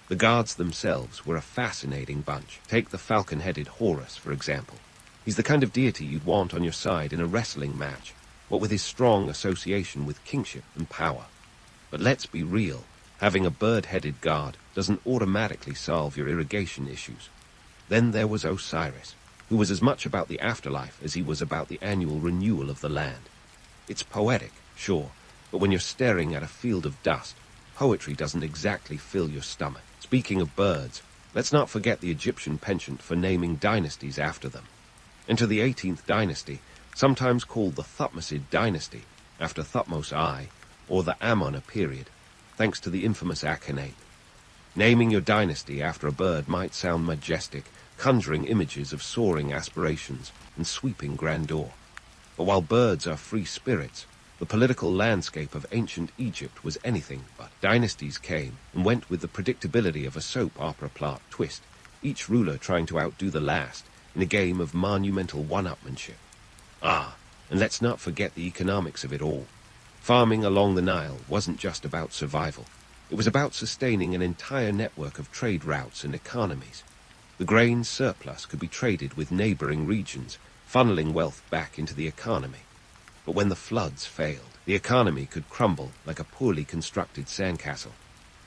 The gods themselves were a fascinating bunch. Take the falcon-headed Horus, for example. He's the kind of deity you'd want on your side in a wrestling match, what with his strong association with kingship and power. But let's be real, having a bird-headed god doesn't automatically solve your irrigation issues. Then there was Osiris, who was as much about the afterlife as he was about the annual renewal of the land. It's poetic, sure, but when you're staring at a field of dust, poetry doesn't exactly fill your stomach. Speaking of birds, let's not forget the Egyptian penchant for naming dynasties after them. And to the 18th dynasty, sometimes called the Thutmosid dynasty, after Thutmose I, or the Ammona period, thanks to the infamous Akhenaten. Naming your dynasty after a bird might sound majestic, conjuring images of soaring aspirations and sweeping grandeur. But while birds are free spirits, the political landscape of ancient Egypt was anything but. Dynasties came and went with the predictability of a soap opera plot twist, each ruler trying to outdo the last in a game of monumental one-upmanship. And let's not forget the economics of it all. Farming along the Nile wasn't just about survival. It was about sustaining an entire network of trade routes and economies. The grain surplus could be traded with neighboring regions, funneling wealth back into the economy. But when the floods failed, the economy could crumble like a poorly constructed sandcastle.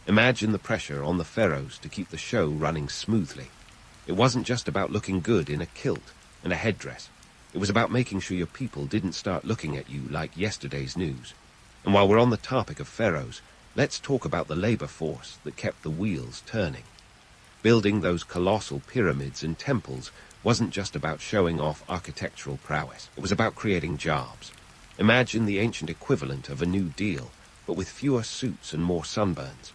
Imagine the pressure on the pharaohs to keep the show running smoothly. It wasn't just about looking good in a kilt and a headdress. It was about making sure your people didn't start looking at you like yesterday's news. And while we're on the topic of pharaohs, let's talk about the labor force that kept the wheels turning. Building those colossal pyramids and temples wasn't just about showing off architectural prowess. It was about creating jobs. Imagine the ancient equivalent of a New Deal, but with fewer suits and more sunburns.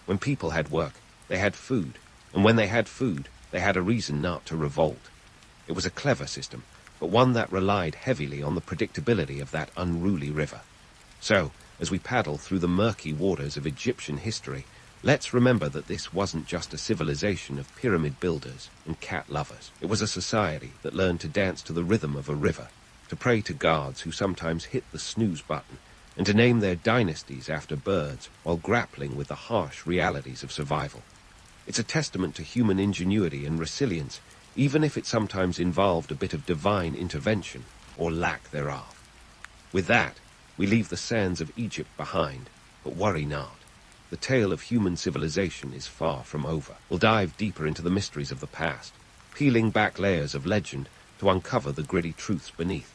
When people had work, they had food, and when they had food, they had a reason not to revolt. It was a clever system, but one that relied heavily on the predictability of that unruly river. So, as we paddle through the murky waters of Egyptian history, let's remember that this wasn't just a civilization of pyramid builders and cat lovers. It was a society that learned to dance to the rhythm of a river, to pray to gods who sometimes hit the snooze button, and to name their dynasties after birds while grappling with the harsh realities of survival. It's a testament to human ingenuity and resilience, even if it sometimes involved a bit of divine intervention or lack thereof. With that, we leave the sands of Egypt behind, but worry not. The tale of human civilization is far from over. We'll dive deeper into the mysteries of the past, peeling back layers of legend to uncover the gritty truths beneath.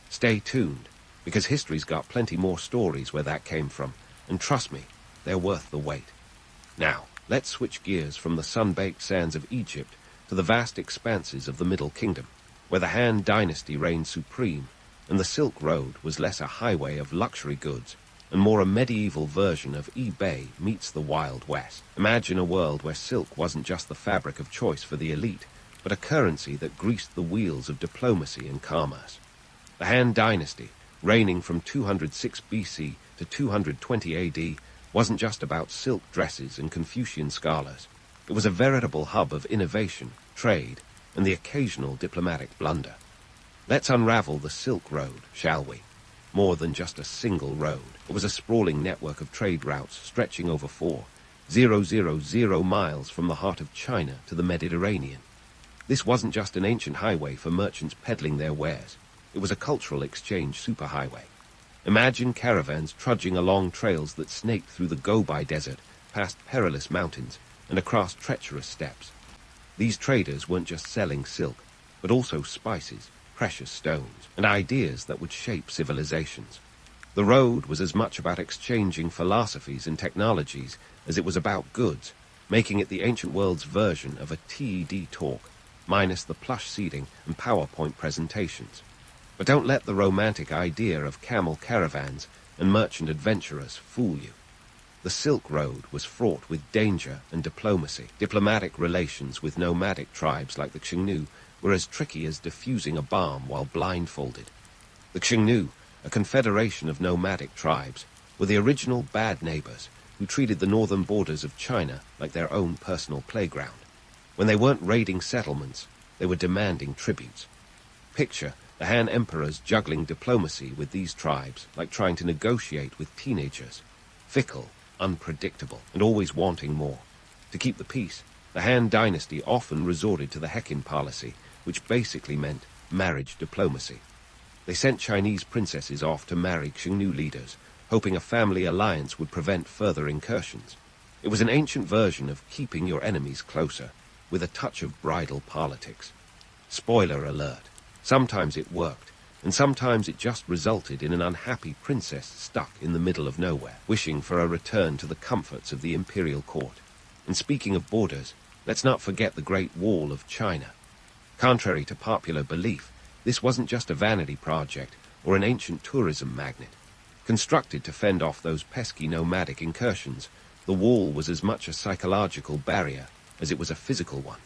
Stay tuned, because history's got plenty more stories where that came from, and trust me, they're worth the wait. Now, let's switch gears from the sun-baked sands of Egypt to the vast expanses of the Middle Kingdom, where the Han dynasty reigned supreme, and the Silk Road was less a highway of luxury goods and more a medieval version of eBay meets the Wild West. Imagine a world where silk wasn't just the fabric of choice for the elite, but a currency that greased the wheels of diplomacy and commerce. The Han dynasty, reigning from 206 BC to 220 AD, wasn't just about silk dresses and Confucian scholars. It was a veritable hub of innovation, trade, and the occasional diplomatic blunder. Let's unravel the Silk Road, shall we? More than just a single road. It was a sprawling network of trade routes stretching over 4,000 miles from the heart of China to the Mediterranean. This wasn't just an ancient highway for merchants peddling their wares. It was a cultural exchange superhighway. Imagine caravans trudging along trails that snaked through the Gobi Desert, past perilous mountains, and across treacherous steppes. These traders weren't just selling silk, but also spices, precious stones, and ideas that would shape civilizations. The road was as much about exchanging philosophies and technologies as it was about goods, making it the ancient world's version of a TED talk, minus the plush seating and PowerPoint presentations. But don't let the romantic idea of camel caravans and merchant adventurers fool you. The Silk Road was fraught with danger and diplomacy. Diplomatic relations with nomadic tribes like the Xiongnu were as tricky as defusing a bomb while blindfolded. The Xiongnu, a confederation of nomadic tribes, were the original bad neighbors who treated the northern borders of China like their own personal playground. When they weren't raiding settlements, they were demanding tributes. Picture the Han emperors juggling diplomacy with these tribes like trying to negotiate with teenagers. Fickle, unpredictable, and always wanting more. To keep the peace, the Han dynasty often resorted to the Hekin policy, which basically meant marriage diplomacy. They sent Chinese princesses off to marry Xiongnu leaders, hoping a family alliance would prevent further incursions. It was an ancient version of keeping your enemies closer, with a touch of bridal politics. Spoiler alert, sometimes it worked, and sometimes it just resulted in an unhappy princess stuck in the middle of nowhere, wishing for a return to the comforts of the imperial court. And speaking of borders, let's not forget the Great Wall of China. Contrary to popular belief, this wasn't just a vanity project or an ancient tourism magnet. Constructed to fend off those pesky nomadic incursions, the wall was as much a psychological barrier as it was a physical one.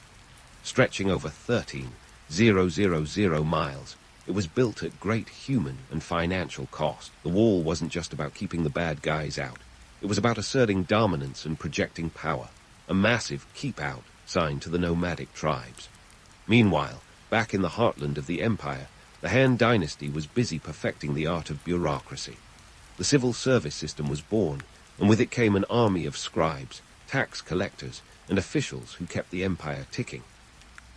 Stretching over 13,000 miles, it was built at great human and financial cost. The wall wasn't just about keeping the bad guys out. It was about asserting dominance and projecting power, a massive keep-out sign to the nomadic tribes. Meanwhile, back in the heartland of the empire, the Han dynasty was busy perfecting the art of bureaucracy. The civil service system was born, and with it came an army of scribes, tax collectors, and officials who kept the empire ticking.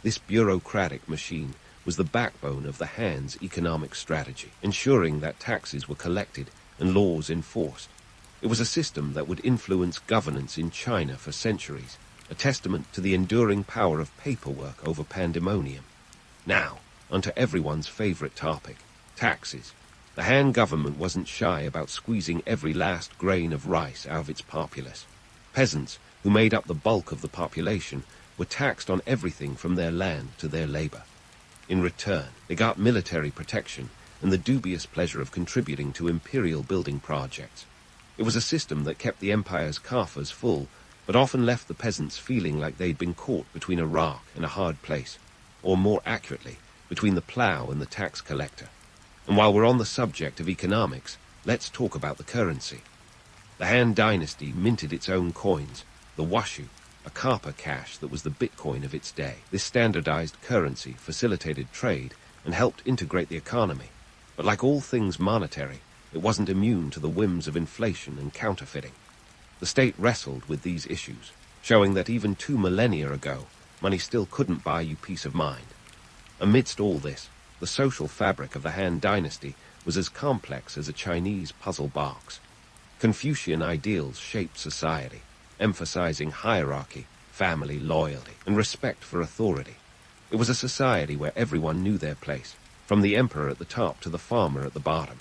This bureaucratic machine was the backbone of the Han's economic strategy, ensuring that taxes were collected and laws enforced. It was a system that would influence governance in China for centuries, a testament to the enduring power of paperwork over pandemonium. Now, onto everyone's favorite topic, taxes. The Han government wasn't shy about squeezing every last grain of rice out of its populace. Peasants, who made up the bulk of the population, were taxed on everything from their land to their labor. In return, they got military protection and the dubious pleasure of contributing to imperial building projects. It was a system that kept the empire's coffers full, but often left the peasants feeling like they'd been caught between a rock and a hard place, or more accurately, between the plow and the tax collector. And while we're on the subject of economics, let's talk about the currency. The Han dynasty minted its own coins, the washu, a copper cash that was the Bitcoin of its day. This standardized currency facilitated trade and helped integrate the economy. But like all things monetary, it wasn't immune to the whims of inflation and counterfeiting. The state wrestled with these issues, showing that even 2 millennia ago, money still couldn't buy you peace of mind. Amidst all this, the social fabric of the Han dynasty was as complex as a Chinese puzzle box. Confucian ideals shaped society, emphasizing hierarchy, family loyalty, and respect for authority. It was a society where everyone knew their place, from the emperor at the top to the farmer at the bottom.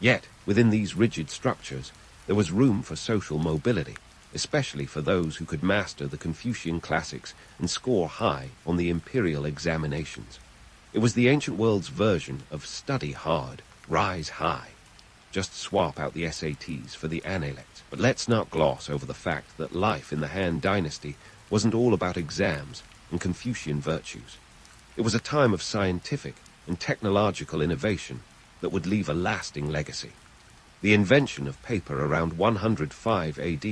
Yet, within these rigid structures, there was room for social mobility, especially for those who could master the Confucian classics and score high on the imperial examinations. It was the ancient world's version of study hard, rise high. Just swap out the SATs for the analects. But let's not gloss over the fact that life in the Han dynasty wasn't all about exams and Confucian virtues. It was a time of scientific and technological innovation that would leave a lasting legacy. The invention of paper around 105 AD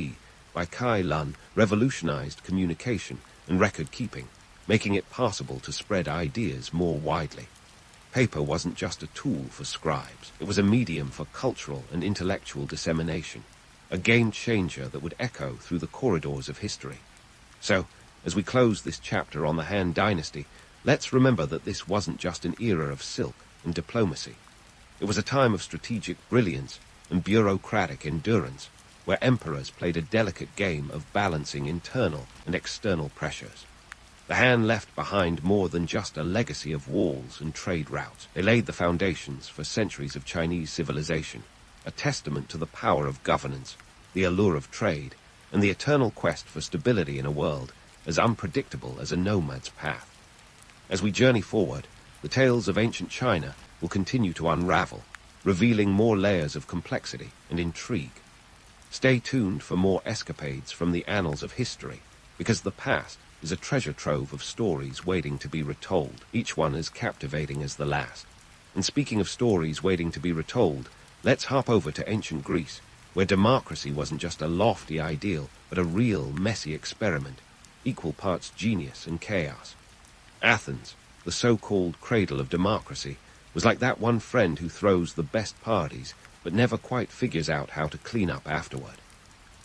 by Kai Lun revolutionized communication and record-keeping, making it possible to spread ideas more widely. Paper wasn't just a tool for scribes. It was a medium for cultural and intellectual dissemination, a game-changer that would echo through the corridors of history. So, as we close this chapter on the Han dynasty, let's remember that this wasn't just an era of silk and diplomacy. It was a time of strategic brilliance and bureaucratic endurance, where emperors played a delicate game of balancing internal and external pressures. The Han left behind more than just a legacy of walls and trade routes. They laid the foundations for centuries of Chinese civilization, a testament to the power of governance, the allure of trade, and the eternal quest for stability in a world as unpredictable as a nomad's path. As we journey forward, the tales of ancient China will continue to unravel, revealing more layers of complexity and intrigue. Stay tuned for more escapades from the annals of history, because the past is a treasure trove of stories waiting to be retold, each one as captivating as the last. And speaking of stories waiting to be retold, let's hop over to ancient Greece, where democracy wasn't just a lofty ideal, but a real messy experiment, equal parts genius and chaos. Athens, the so-called cradle of democracy, was like that one friend who throws the best parties, but never quite figures out how to clean up afterward.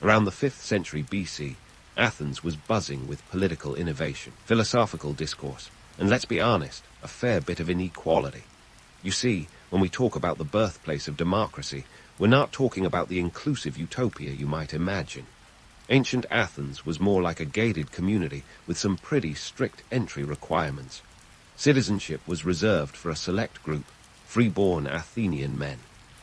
Around the 5th century BC, Athens was buzzing with political innovation, philosophical discourse, and let's be honest, a fair bit of inequality. You see, when we talk about the birthplace of democracy, we're not talking about the inclusive utopia you might imagine. Ancient Athens was more like a gated community with some pretty strict entry requirements. Citizenship was reserved for a select group, free-born Athenian men.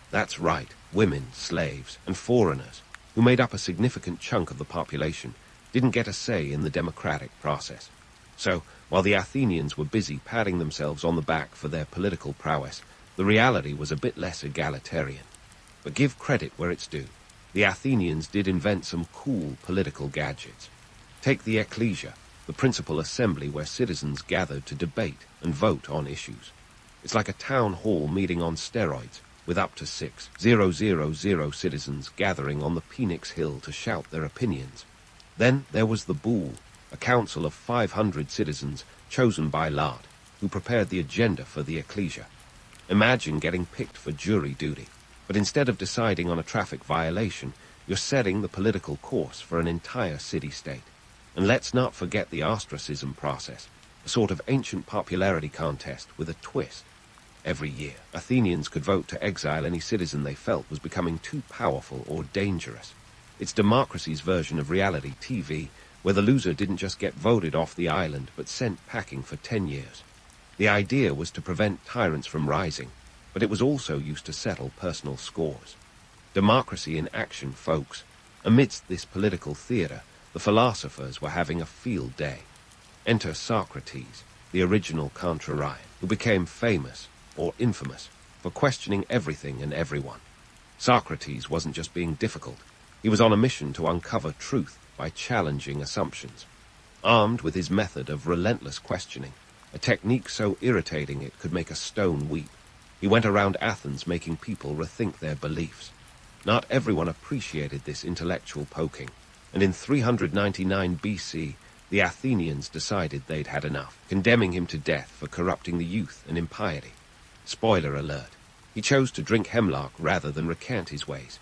That's right, women, slaves, and foreigners, who made up a significant chunk of the population, didn't get a say in the democratic process. So, while the Athenians were busy patting themselves on the back for their political prowess, the reality was a bit less egalitarian. But give credit where it's due. The Athenians did invent some cool political gadgets. Take the ecclesia, the principal assembly where citizens gathered to debate and vote on issues. It's like a town hall meeting on steroids, with up to 6,000 citizens gathering on the Phoenix Hill to shout their opinions. Then there was the Boule, a council of 500 citizens chosen by lot, who prepared the agenda for the ecclesia. Imagine getting picked for jury duty, but instead of deciding on a traffic violation, You're setting the political course for an entire city-state. And let's not forget the ostracism process, a sort of ancient popularity contest with a twist. Every year, Athenians could vote to exile any citizen they felt was becoming too powerful or dangerous. It's democracy's version of reality TV, where the loser didn't just get voted off the island, but sent packing for 10 years. The idea was to prevent tyrants from rising, but it was also used to settle personal scores. Democracy in action, folks. Amidst this political theater, the philosophers were having a field day. Enter Socrates, the original contrarian, who became famous, or infamous, for questioning everything and everyone. Socrates wasn't just being difficult. He was on a mission to uncover truth by challenging assumptions. Armed with his method of relentless questioning, a technique so irritating it could make a stone weep, he went around Athens making people rethink their beliefs. Not everyone appreciated this intellectual poking, and in 399 BC, the Athenians decided they'd had enough, condemning him to death for corrupting the youth and impiety. Spoiler alert, he chose to drink hemlock rather than recant his ways.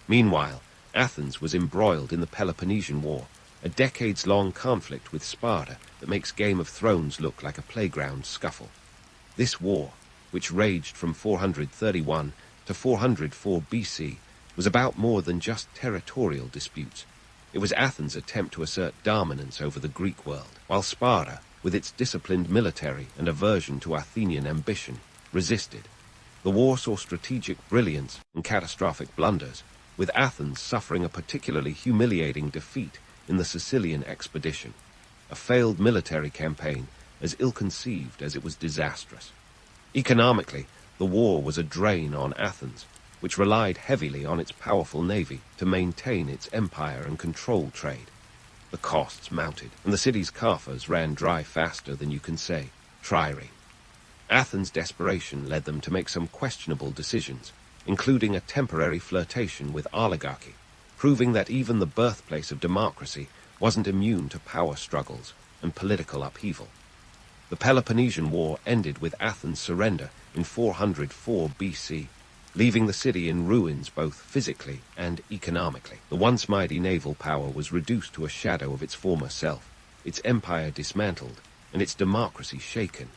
Meanwhile, Athens was embroiled in the Peloponnesian War, a decades-long conflict with Sparta that makes Game of Thrones look like a playground scuffle. This war, which raged from 431 to 404 BC, was about more than just territorial disputes. It was Athens' attempt to assert dominance over the Greek world, while Sparta, with its disciplined military and aversion to Athenian ambition, resisted. The war saw strategic brilliance and catastrophic blunders, with Athens suffering a particularly humiliating defeat in the Sicilian expedition, a failed military campaign as ill-conceived as it was disastrous. Economically, the war was a drain on Athens, which relied heavily on its powerful navy to maintain its empire and control trade. The costs mounted, and the city's coffers ran dry faster than you can say trireme. Athens' desperation led them to make some questionable decisions, including a temporary flirtation with oligarchy, proving that even the birthplace of democracy wasn't immune to power struggles and political upheaval. The Peloponnesian War ended with Athens' surrender in 404 BC, leaving the city in ruins both physically and economically. The once mighty naval power was reduced to a shadow of its former self, its empire dismantled, and its democracy shaken.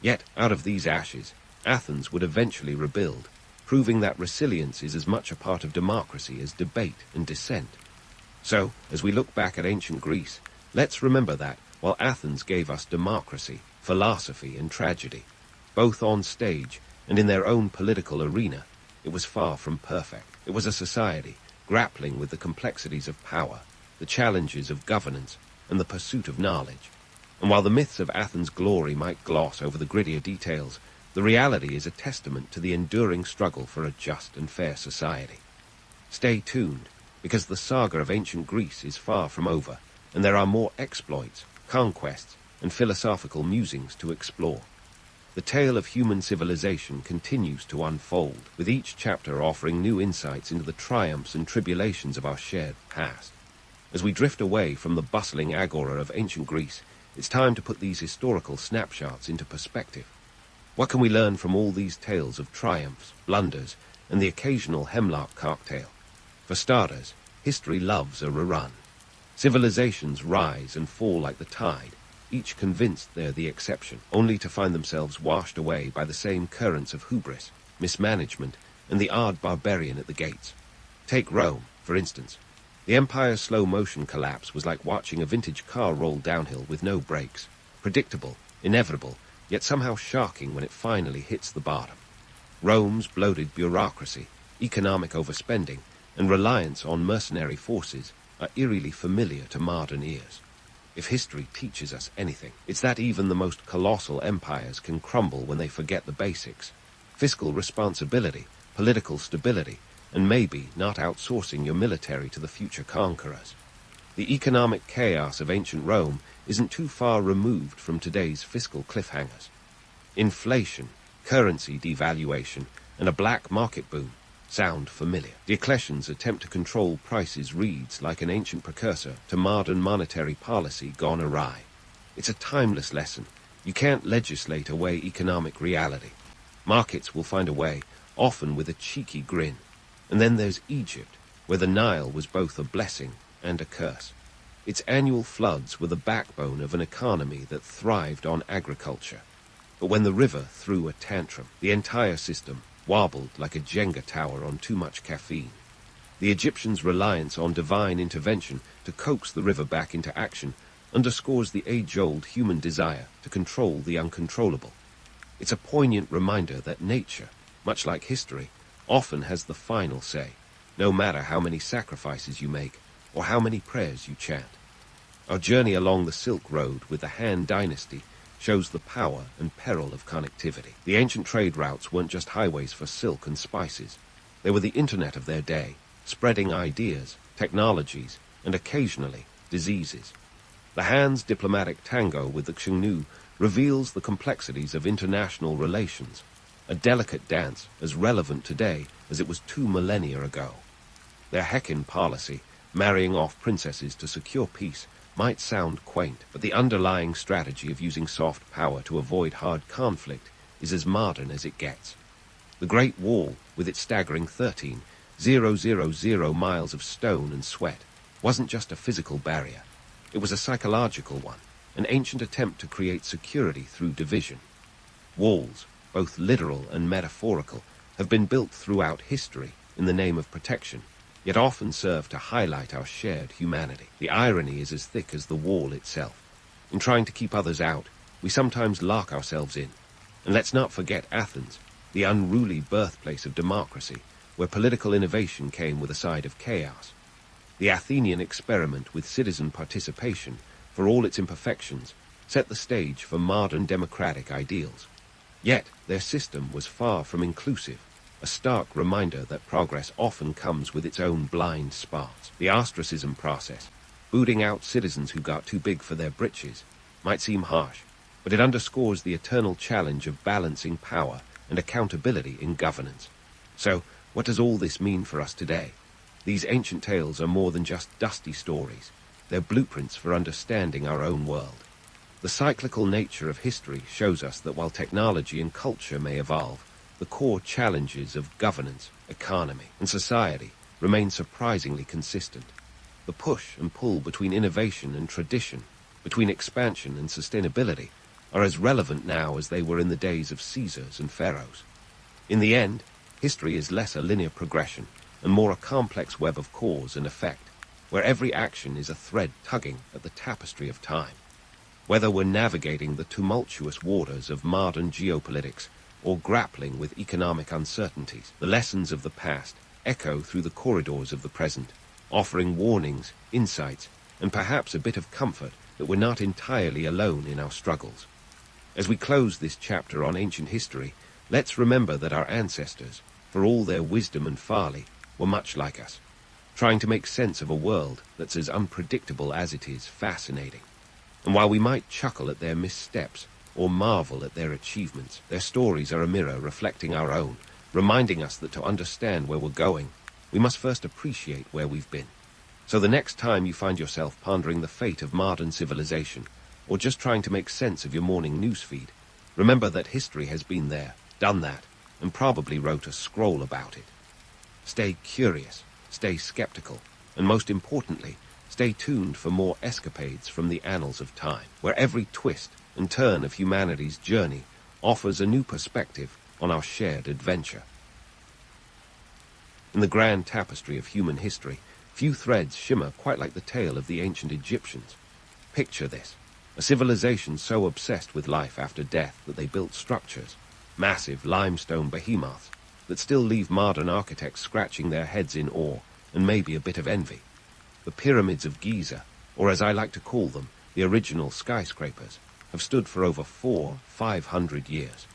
Yet, out of these ashes, Athens would eventually rebuild, proving that resilience is as much a part of democracy as debate and dissent. So, as we look back at ancient Greece, let's remember that, while Athens gave us democracy, philosophy, and tragedy, both on stage and in their own political arena, it was far from perfect. It was a society grappling with the complexities of power, the challenges of governance, and the pursuit of knowledge. And while the myths of Athens' glory might gloss over the grittier details, the reality is a testament to the enduring struggle for a just and fair society. Stay tuned, because the saga of ancient Greece is far from over, and there are more exploits, conquests, and philosophical musings to explore. The tale of human civilization continues to unfold, with each chapter offering new insights into the triumphs and tribulations of our shared past. As we drift away from the bustling agora of ancient Greece, it's time to put these historical snapshots into perspective. What can we learn from all these tales of triumphs, blunders, and the occasional hemlock cocktail? For starters, history loves a rerun. Civilizations rise and fall like the tide, each convinced they're the exception, only to find themselves washed away by the same currents of hubris, mismanagement, and the odd barbarian at the gates. Take Rome, for instance. The empire's slow-motion collapse was like watching a vintage car roll downhill with no brakes. Predictable, inevitable, yet somehow shocking when it finally hits the bottom. Rome's bloated bureaucracy, economic overspending, and reliance on mercenary forces are eerily familiar to modern ears. If history teaches us anything, it's that even the most colossal empires can crumble when they forget the basics. Fiscal responsibility, political stability, and maybe not outsourcing your military to the future conquerors. The economic chaos of ancient Rome isn't too far removed from today's fiscal cliffhangers. Inflation, currency devaluation, and a black market boom sound familiar. Diocletian's attempt to control prices reads like an ancient precursor to modern monetary policy gone awry. It's a timeless lesson. You can't legislate away economic reality. Markets will find a way, often with a cheeky grin. And then there's Egypt, where the Nile was both a blessing and a curse. Its annual floods were the backbone of an economy that thrived on agriculture. But when the river threw a tantrum, the entire system wobbled like a Jenga tower on too much caffeine. The Egyptians' reliance on divine intervention to coax the river back into action underscores the age-old human desire to control the uncontrollable. It's a poignant reminder that nature, much like history, often has the final say, no matter how many sacrifices you make or how many prayers you chant. Our journey along the Silk Road with the Han Dynasty shows the power and peril of connectivity. The ancient trade routes weren't just highways for silk and spices. They were the internet of their day, spreading ideas, technologies, and occasionally diseases. The Han's diplomatic tango with the Xiongnu reveals the complexities of international relations, a delicate dance as relevant today as it was 2 millennia ago. Their Heckin policy, marrying off princesses to secure peace, might sound quaint, but the underlying strategy of using soft power to avoid hard conflict is as modern as it gets. The Great Wall, with its staggering 13,000 miles of stone and sweat, wasn't just a physical barrier. It was a psychological one, an ancient attempt to create security through division. Walls, both literal and metaphorical, have been built throughout history in the name of protection, yet often serve to highlight our shared humanity. The irony is as thick as the wall itself. In trying to keep others out, we sometimes lock ourselves in. And let's not forget Athens, the unruly birthplace of democracy, where political innovation came with a side of chaos. The Athenian experiment with citizen participation, for all its imperfections, set the stage for modern democratic ideals. Yet their system was far from inclusive, a stark reminder that progress often comes with its own blind spots. The ostracism process, booting out citizens who got too big for their britches, might seem harsh, but it underscores the eternal challenge of balancing power and accountability in governance. So, what does all this mean for us today? These ancient tales are more than just dusty stories. They're blueprints for understanding our own world. The cyclical nature of history shows us that while technology and culture may evolve, the core challenges of governance, economy, and society remain surprisingly consistent. The push and pull between innovation and tradition, between expansion and sustainability, are as relevant now as they were in the days of Caesars and pharaohs. In the end, history is less a linear progression and more a complex web of cause and effect, where every action is a thread tugging at the tapestry of time. Whether we're navigating the tumultuous waters of modern geopolitics or grappling with economic uncertainties, the lessons of the past echo through the corridors of the present, offering warnings, insights, and perhaps a bit of comfort that we're not entirely alone in our struggles. As we close this chapter on ancient history, let's remember that our ancestors, for all their wisdom and folly, were much like us, trying to make sense of a world that's as unpredictable as it is fascinating. And while we might chuckle at their missteps or marvel at their achievements, their stories are a mirror reflecting our own, reminding us that to understand where we're going, we must first appreciate where we've been. So the next time you find yourself pondering the fate of modern civilization, or just trying to make sense of your morning newsfeed, remember that history has been there, done that, and probably wrote a scroll about it. Stay curious, stay skeptical, and most importantly, stay tuned for more escapades from the annals of time, where every twist and turn of humanity's journey offers a new perspective on our shared adventure. In the grand tapestry of human history, few threads shimmer quite like the tale of the ancient Egyptians. Picture this, a civilization so obsessed with life after death that they built structures, massive limestone behemoths, that still leave modern architects scratching their heads in awe and maybe a bit of envy. The pyramids of Giza, or as I like to call them, the original skyscrapers, have stood for over 500 years.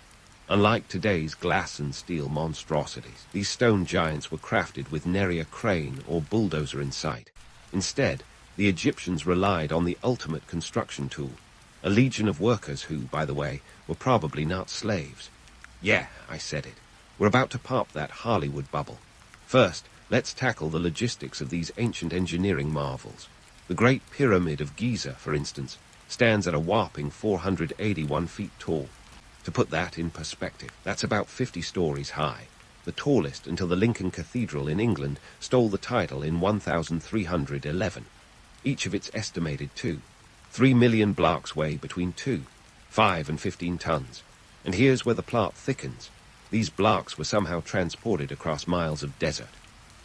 Unlike today's glass and steel monstrosities, these stone giants were crafted with nary a crane or bulldozer in sight. Instead, the Egyptians relied on the ultimate construction tool, a legion of workers who, by the way, were probably not slaves. Yeah, I said it. We're about to pop that Hollywood bubble. First, let's tackle the logistics of these ancient engineering marvels. The Great Pyramid of Giza, for instance, stands at a whopping 481 feet tall. To put that in perspective, that's about 50 stories high, the tallest until the Lincoln Cathedral in England stole the title in 1311. Each of its estimated 3 million blocks weigh between 5 and 15 tons. And here's where the plot thickens. These blocks were somehow transported across miles of desert.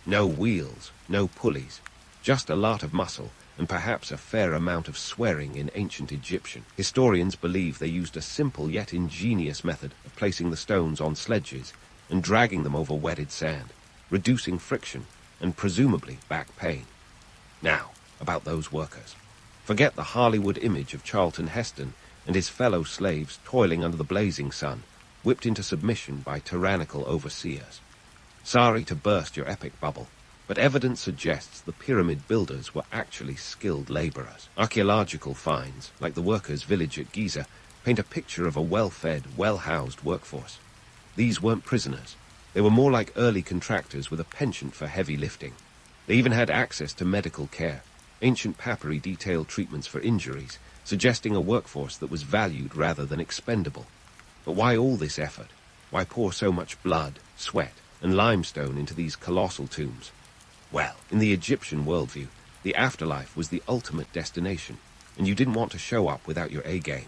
No wheels, no pulleys, just a lot of muscle and perhaps a fair amount of swearing in ancient Egyptian. Historians believe they used a simple yet ingenious method of placing the stones on sledges and dragging them over wetted sand, reducing friction and presumably back pain. Now, about those workers. Forget the Hollywood image of Charlton Heston and his fellow slaves toiling under the blazing sun, whipped into submission by tyrannical overseers. Sorry to burst your epic bubble, but evidence suggests the pyramid builders were actually skilled laborers. Archaeological finds, like the workers' village at Giza, paint a picture of a well-fed, well-housed workforce. These weren't prisoners. They were more like early contractors with a penchant for heavy lifting. They even had access to medical care. Ancient papyri detailed treatments for injuries, suggesting a workforce that was valued rather than expendable. But why all this effort? Why pour so much blood, sweat, and limestone into these colossal tombs? Well, in the Egyptian worldview, the afterlife was the ultimate destination, and you didn't want to show up without your A-game.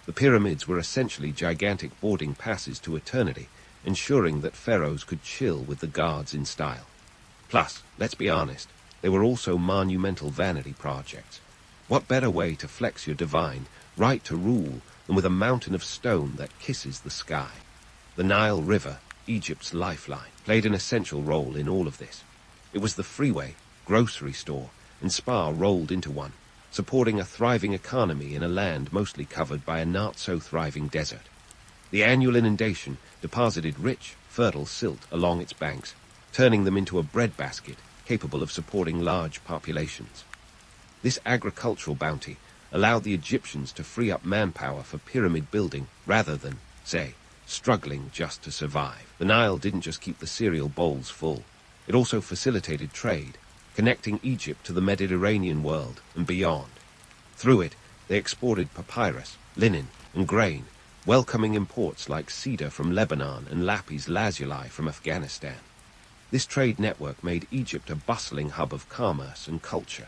The pyramids were essentially gigantic boarding passes to eternity, ensuring that pharaohs could chill with the gods in style. Plus, let's be honest, they were also monumental vanity projects. What better way to flex your divine right to rule than with a mountain of stone that kisses the sky? The Nile River, Egypt's lifeline, played an essential role in all of this. It was the freeway, grocery store, and spa rolled into one, supporting a thriving economy in a land mostly covered by a not-so-thriving desert. The annual inundation deposited rich, fertile silt along its banks, turning them into a breadbasket capable of supporting large populations. This agricultural bounty allowed the Egyptians to free up manpower for pyramid building rather than, say, struggling just to survive. The Nile didn't just keep the cereal bowls full. It also facilitated trade, connecting Egypt to the Mediterranean world and beyond. Through it, they exported papyrus, linen, and grain, welcoming imports like cedar from Lebanon and lapis lazuli from Afghanistan. This trade network made Egypt a bustling hub of commerce and culture.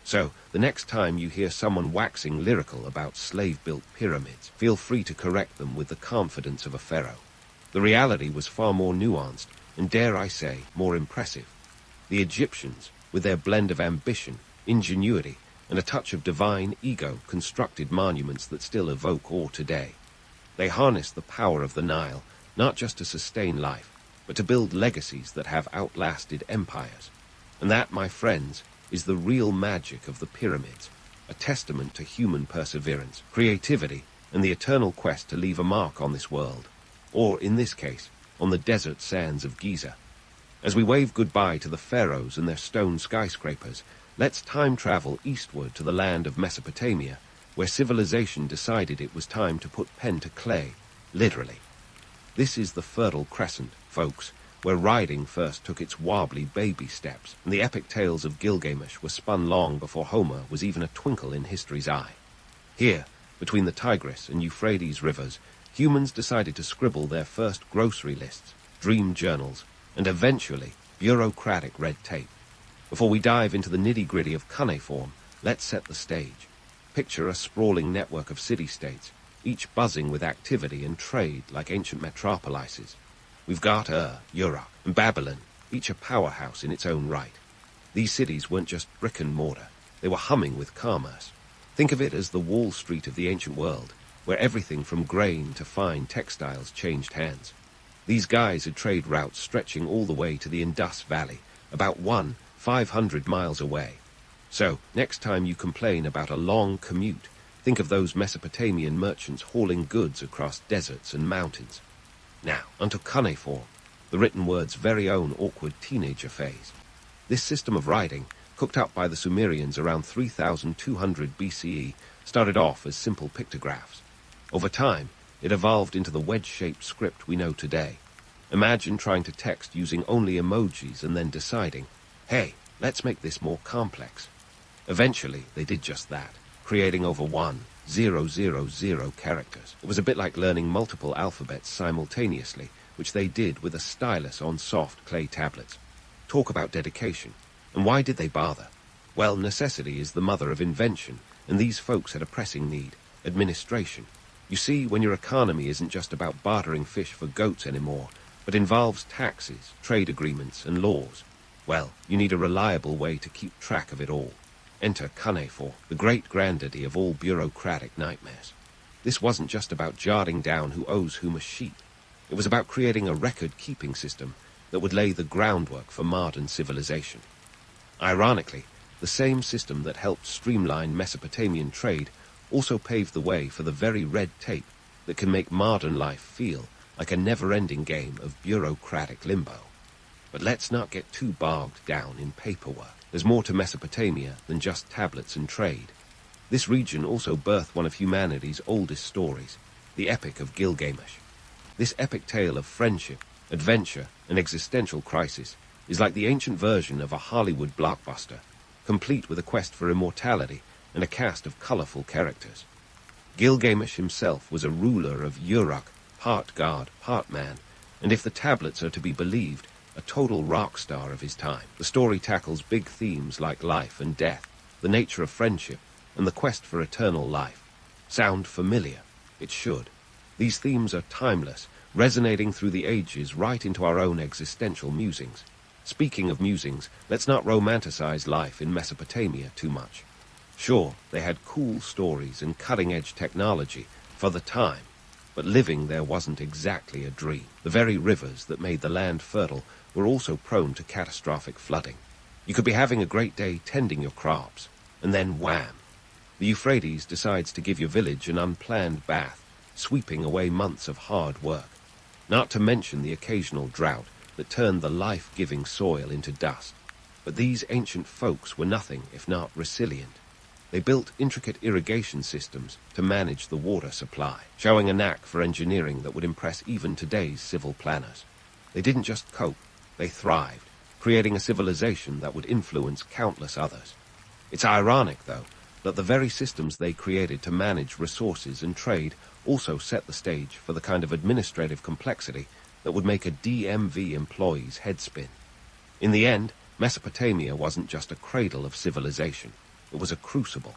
So, the next time you hear someone waxing lyrical about slave-built pyramids, feel free to correct them with the confidence of a pharaoh. The reality was far more nuanced and, dare I say, more impressive. The Egyptians, with their blend of ambition, ingenuity, and a touch of divine ego, constructed monuments that still evoke awe today. They harnessed the power of the Nile, not just to sustain life, but to build legacies that have outlasted empires. And that, my friends, is the real magic of the pyramids, a testament to human perseverance, creativity, and the eternal quest to leave a mark on this world, or, in this case, on the desert sands of Giza. As we wave goodbye to the pharaohs and their stone skyscrapers, let's time travel eastward to the land of Mesopotamia, where civilization decided it was time to put pen to clay, literally. This is the Fertile Crescent, folks, where riding first took its wobbly baby steps, and the epic tales of Gilgamesh were spun long before Homer was even a twinkle in history's eye. Here, between the Tigris and Euphrates rivers, humans decided to scribble their first grocery lists, dream journals, and eventually bureaucratic red tape. Before we dive into the nitty-gritty of cuneiform, let's set the stage. Picture a sprawling network of city-states, each buzzing with activity and trade like ancient metropolises. We've got Uruk, and Babylon, each a powerhouse in its own right. These cities weren't just brick and mortar, they were humming with commerce. Think of it as the Wall Street of the ancient world, where everything from grain to fine textiles changed hands. These guys had trade routes stretching all the way to the Indus Valley, about 500 miles away. So, next time you complain about a long commute, think of those Mesopotamian merchants hauling goods across deserts and mountains. Now, onto cuneiform, the written word's very own awkward teenager phase. This system of writing, cooked up by the Sumerians around 3200 BCE, started off as simple pictographs. Over time, it evolved into the wedge-shaped script we know today. Imagine trying to text using only emojis and then deciding, hey, let's make this more complex. Eventually, they did just that, creating over 1,000 characters. It was a bit like learning multiple alphabets simultaneously, which they did with a stylus on soft clay tablets. Talk about dedication. And why did they bother? Well, necessity is the mother of invention, and these folks had a pressing need: administration. You see, when your economy isn't just about bartering fish for goats anymore, but involves taxes, trade agreements, and laws, well, you need a reliable way to keep track of it all. Enter Cuneiform, the great-granddaddy of all bureaucratic nightmares. This wasn't just about jotting down who owes whom a sheep. It was about creating a record-keeping system that would lay the groundwork for modern civilization. Ironically, the same system that helped streamline Mesopotamian trade also paved the way for the very red tape that can make modern life feel like a never-ending game of bureaucratic limbo. But let's not get too bogged down in paperwork. There's more to Mesopotamia than just tablets and trade. This region also birthed one of humanity's oldest stories, the Epic of Gilgamesh. This epic tale of friendship, adventure, and existential crisis is like the ancient version of a Hollywood blockbuster, complete with a quest for immortality and a cast of colorful characters. Gilgamesh himself was a ruler of Uruk, part god, part man, and if the tablets are to be believed, a total rock star of his time. The story tackles big themes like life and death, the nature of friendship, and the quest for eternal life. Sound familiar? It should. These themes are timeless, resonating through the ages right into our own existential musings. Speaking of musings, let's not romanticize life in Mesopotamia too much. Sure, they had cool stories and cutting-edge technology for the time, but living there wasn't exactly a dream. The very rivers that made the land fertile were also prone to catastrophic flooding. You could be having a great day tending your crops, and then wham! The Euphrates decides to give your village an unplanned bath, sweeping away months of hard work. Not to mention the occasional drought that turned the life-giving soil into dust. But these ancient folks were nothing if not resilient. They built intricate irrigation systems to manage the water supply, showing a knack for engineering that would impress even today's civil planners. They didn't just cope, they thrived, creating a civilization that would influence countless others. It's ironic, though, that the very systems they created to manage resources and trade also set the stage for the kind of administrative complexity that would make a DMV employee's head spin. In the end, Mesopotamia wasn't just a cradle of civilization. It was a crucible.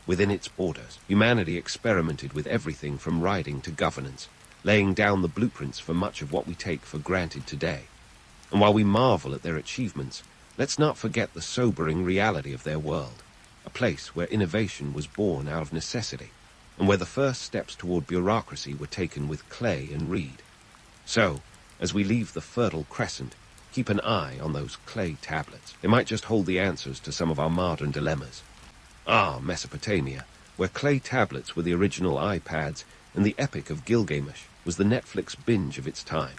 Within its borders, humanity experimented with everything from writing to governance, laying down the blueprints for much of what we take for granted today. And while we marvel at their achievements, let's not forget the sobering reality of their world, a place where innovation was born out of necessity, and where the first steps toward bureaucracy were taken with clay and reed. So, as we leave the Fertile Crescent, keep an eye on those clay tablets. They might just hold the answers to some of our modern dilemmas. Ah, Mesopotamia, where clay tablets were the original iPads and the Epic of Gilgamesh was the Netflix binge of its time.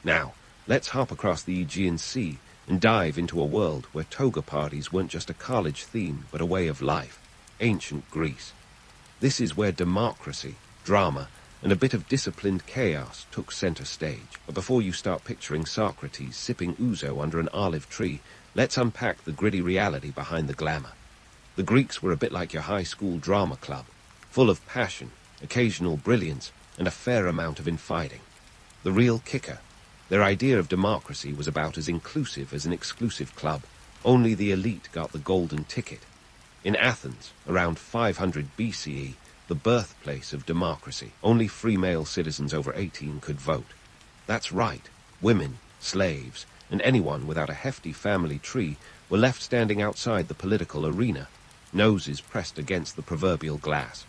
Now, let's hop across the Aegean Sea and dive into a world where toga parties weren't just a college theme but a way of life, ancient Greece. This is where democracy, drama, and a bit of disciplined chaos took center stage. But before you start picturing Socrates sipping ouzo under an olive tree, let's unpack the gritty reality behind the glamour. The Greeks were a bit like your high school drama club, full of passion, occasional brilliance, and a fair amount of infighting. The real kicker: their idea of democracy was about as inclusive as an exclusive club. Only the elite got the golden ticket. In Athens, around 500 BCE, the birthplace of democracy, only free male citizens over 18 could vote. That's right, women, slaves, and anyone without a hefty family tree were left standing outside the political arena, noses pressed against the proverbial glass.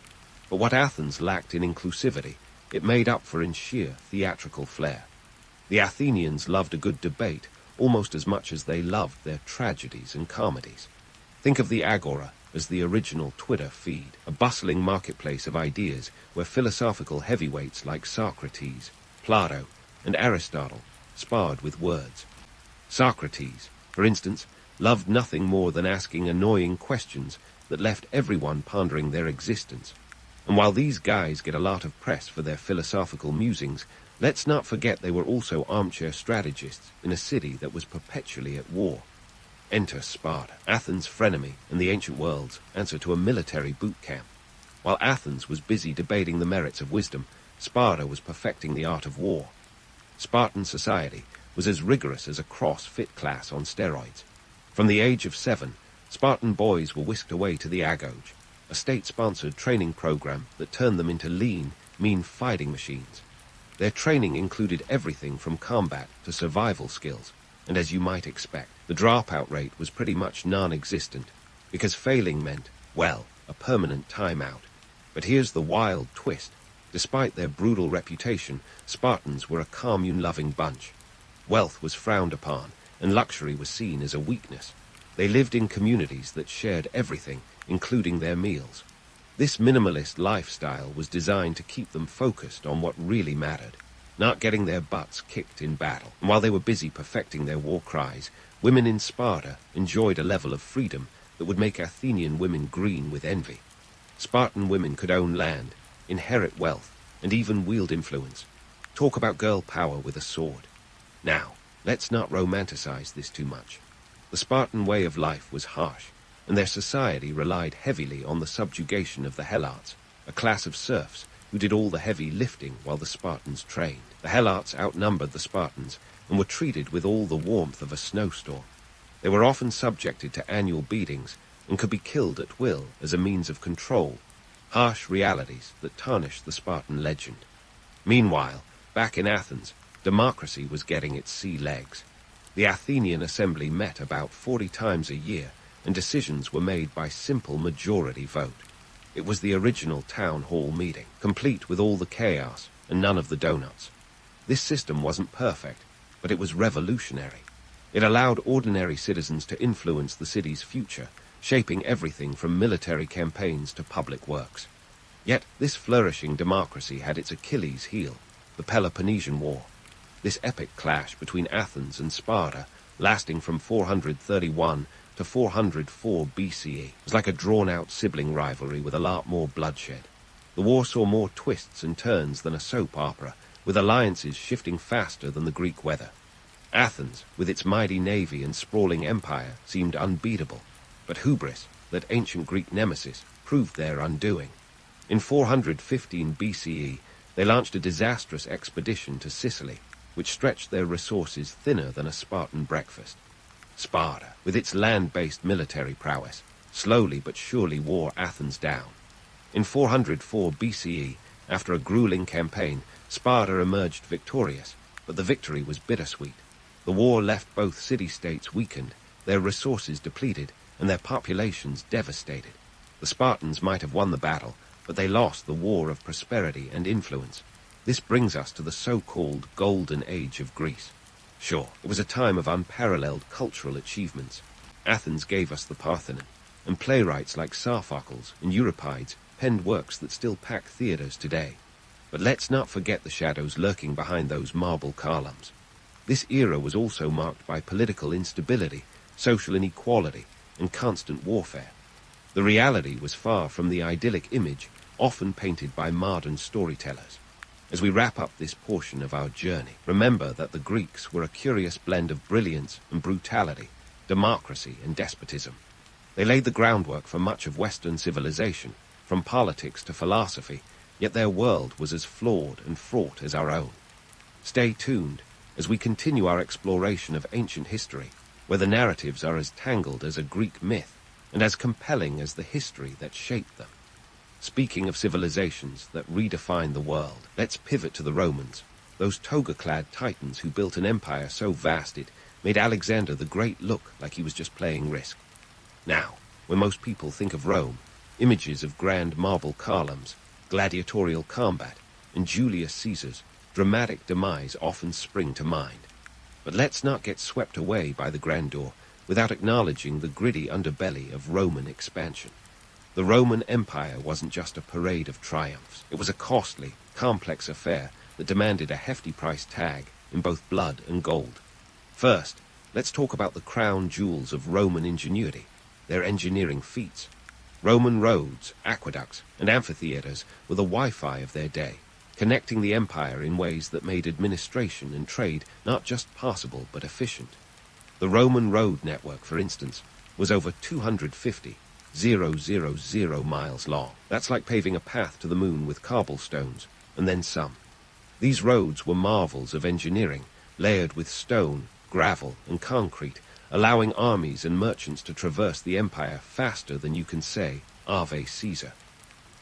But what Athens lacked in inclusivity, it made up for in sheer theatrical flair. The Athenians loved a good debate almost as much as they loved their tragedies and comedies. Think of the Agora as the original Twitter feed, a bustling marketplace of ideas where philosophical heavyweights like Socrates, Plato, and Aristotle sparred with words. Socrates, for instance, loved nothing more than asking annoying questions that left everyone pondering their existence. And while these guys get a lot of press for their philosophical musings, let's not forget they were also armchair strategists in a city that was perpetually at war. Enter Sparta, Athens' frenemy in the ancient world's answer to a military boot camp. While Athens was busy debating the merits of wisdom, Sparta was perfecting the art of war. Spartan society was as rigorous as a CrossFit class on steroids. From the age of 7, Spartan boys were whisked away to the Agoge, a state-sponsored training program that turned them into lean, mean fighting machines. Their training included everything from combat to survival skills, and as you might expect, the dropout rate was pretty much non-existent, because failing meant, well, a permanent timeout. But here's the wild twist. Despite their brutal reputation, Spartans were a commune-loving bunch. Wealth was frowned upon, and luxury was seen as a weakness. They lived in communities that shared everything, including their meals. This minimalist lifestyle was designed to keep them focused on what really mattered, not getting their butts kicked in battle. And while they were busy perfecting their war cries, women in Sparta enjoyed a level of freedom that would make Athenian women green with envy. Spartan women could own land, inherit wealth, and even wield influence. Talk about girl power with a sword. Now, let's not romanticize this too much. The Spartan way of life was harsh, and their society relied heavily on the subjugation of the Helots, a class of serfs who did all the heavy lifting while the Spartans trained. The Helots outnumbered the Spartans and were treated with all the warmth of a snowstorm. They were often subjected to annual beatings and could be killed at will as a means of control, harsh realities that tarnished the Spartan legend. Meanwhile, back in Athens, democracy was getting its sea legs. The Athenian assembly met about 40 times a year, and decisions were made by simple majority vote. It was the original town hall meeting, complete with all the chaos and none of the donuts. This system wasn't perfect, but it was revolutionary. It allowed ordinary citizens to influence the city's future, shaping everything from military campaigns to public works. Yet this flourishing democracy had its Achilles heel, the Peloponnesian War. This epic clash between Athens and Sparta, lasting from 431 to 404 BCE, was like a drawn-out sibling rivalry with a lot more bloodshed. The war saw more twists and turns than a soap opera, with alliances shifting faster than the Greek weather. Athens, with its mighty navy and sprawling empire, seemed unbeatable, but hubris, that ancient Greek nemesis, proved their undoing. In 415 BCE, they launched a disastrous expedition to Sicily, which stretched their resources thinner than a Spartan breakfast. Sparta, with its land-based military prowess, slowly but surely wore Athens down. In 404 BCE, after a grueling campaign, Sparta emerged victorious, but the victory was bittersweet. The war left both city-states weakened, their resources depleted, and their populations devastated. The Spartans might have won the battle, but they lost the war of prosperity and influence. This brings us to the so-called Golden Age of Greece. Sure, it was a time of unparalleled cultural achievements. Athens gave us the Parthenon, and playwrights like Sophocles and Euripides penned works that still pack theaters today. But let's not forget the shadows lurking behind those marble columns. This era was also marked by political instability, social inequality, and constant warfare. The reality was far from the idyllic image often painted by modern storytellers. As we wrap up this portion of our journey, remember that the Greeks were a curious blend of brilliance and brutality, democracy and despotism. They laid the groundwork for much of Western civilization, from politics to philosophy, yet their world was as flawed and fraught as our own. Stay tuned as we continue our exploration of ancient history, where the narratives are as tangled as a Greek myth and as compelling as the history that shaped them. Speaking of civilizations that redefined the world, let's pivot to the Romans, those toga-clad titans who built an empire so vast it made Alexander the Great look like he was just playing Risk. Now, when most people think of Rome, images of grand marble columns, gladiatorial combat, and Julius Caesar's dramatic demise often spring to mind. But let's not get swept away by the grandeur without acknowledging the gritty underbelly of Roman expansion. The Roman Empire wasn't just a parade of triumphs. It was a costly, complex affair that demanded a hefty price tag in both blood and gold. First, let's talk about the crown jewels of Roman ingenuity, their engineering feats. Roman roads, aqueducts, and amphitheaters were the Wi-Fi of their day, connecting the empire in ways that made administration and trade not just possible but efficient. The Roman road network, for instance, was over 250,000 miles long. That's like paving a path to the moon with cobblestones, and then some. These roads were marvels of engineering, layered with stone, gravel, and concrete, allowing armies and merchants to traverse the empire faster than you can say, Ave Caesar.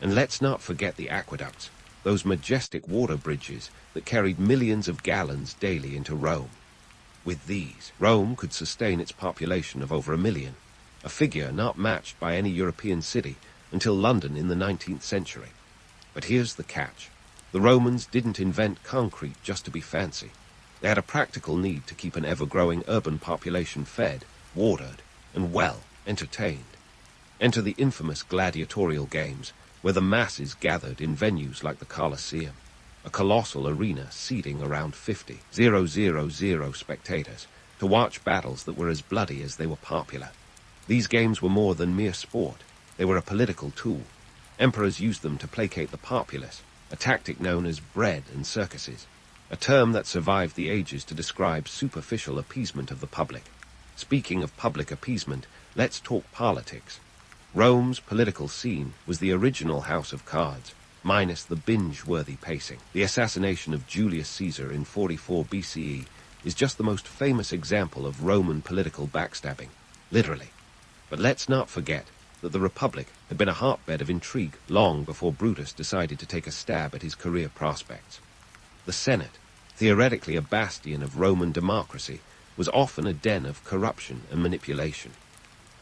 And let's not forget the aqueducts, those majestic water bridges that carried millions of gallons daily into Rome. With these, Rome could sustain its population of over 1 million, a figure not matched by any European city until London in the 19th century. But here's the catch. The Romans didn't invent concrete just to be fancy. They had a practical need to keep an ever-growing urban population fed, watered, and, well, entertained. Enter the infamous gladiatorial games, where the masses gathered in venues like the Colosseum, a colossal arena seating around 50,000 spectators, to watch battles that were as bloody as they were popular. These games were more than mere sport. They were a political tool. Emperors used them to placate the populace, a tactic known as bread and circuses, a term that survived the ages to describe superficial appeasement of the public. Speaking of public appeasement, let's talk politics. Rome's political scene was the original House of Cards, minus the binge-worthy pacing. The assassination of Julius Caesar in 44 BCE is just the most famous example of Roman political backstabbing, literally. But let's not forget that the Republic had been a hotbed of intrigue long before Brutus decided to take a stab at his career prospects. The Senate, theoretically a bastion of Roman democracy, was often a den of corruption and manipulation.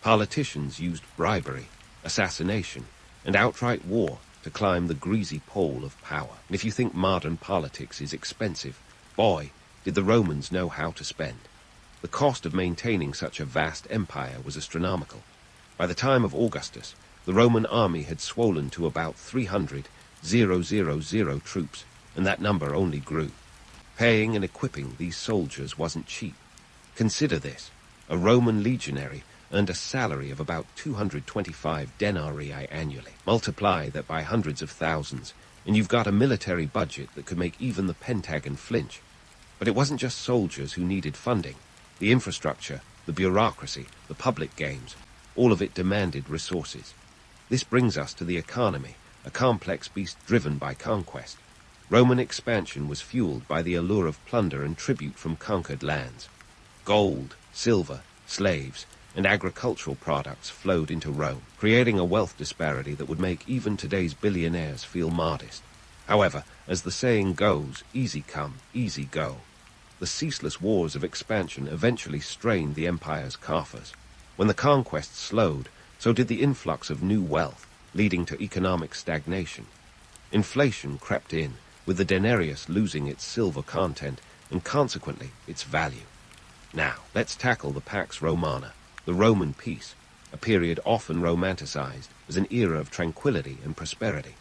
Politicians used bribery, assassination, and outright war to climb the greasy pole of power. And if you think modern politics is expensive, boy, did the Romans know how to spend. The cost of maintaining such a vast empire was astronomical. By the time of Augustus, the Roman army had swollen to about 300,000 troops, and that number only grew. Paying and equipping these soldiers wasn't cheap. Consider this. A Roman legionary earned a salary of about 225 denarii annually. Multiply that by hundreds of thousands, and you've got a military budget that could make even the Pentagon flinch. But it wasn't just soldiers who needed funding. The infrastructure, the bureaucracy, the public games, all of it demanded resources. This brings us to the economy, a complex beast driven by conquest. Roman expansion was fueled by the allure of plunder and tribute from conquered lands. Gold, silver, slaves, and agricultural products flowed into Rome, creating a wealth disparity that would make even today's billionaires feel modest. However, as the saying goes, easy come, easy go. The ceaseless wars of expansion eventually strained the empire's coffers. When the conquest slowed, so did the influx of new wealth, leading to economic stagnation. Inflation crept in, with the denarius losing its silver content and consequently its value. Now, let's tackle the Pax Romana, the Roman peace, a period often romanticized as an era of tranquility and prosperity.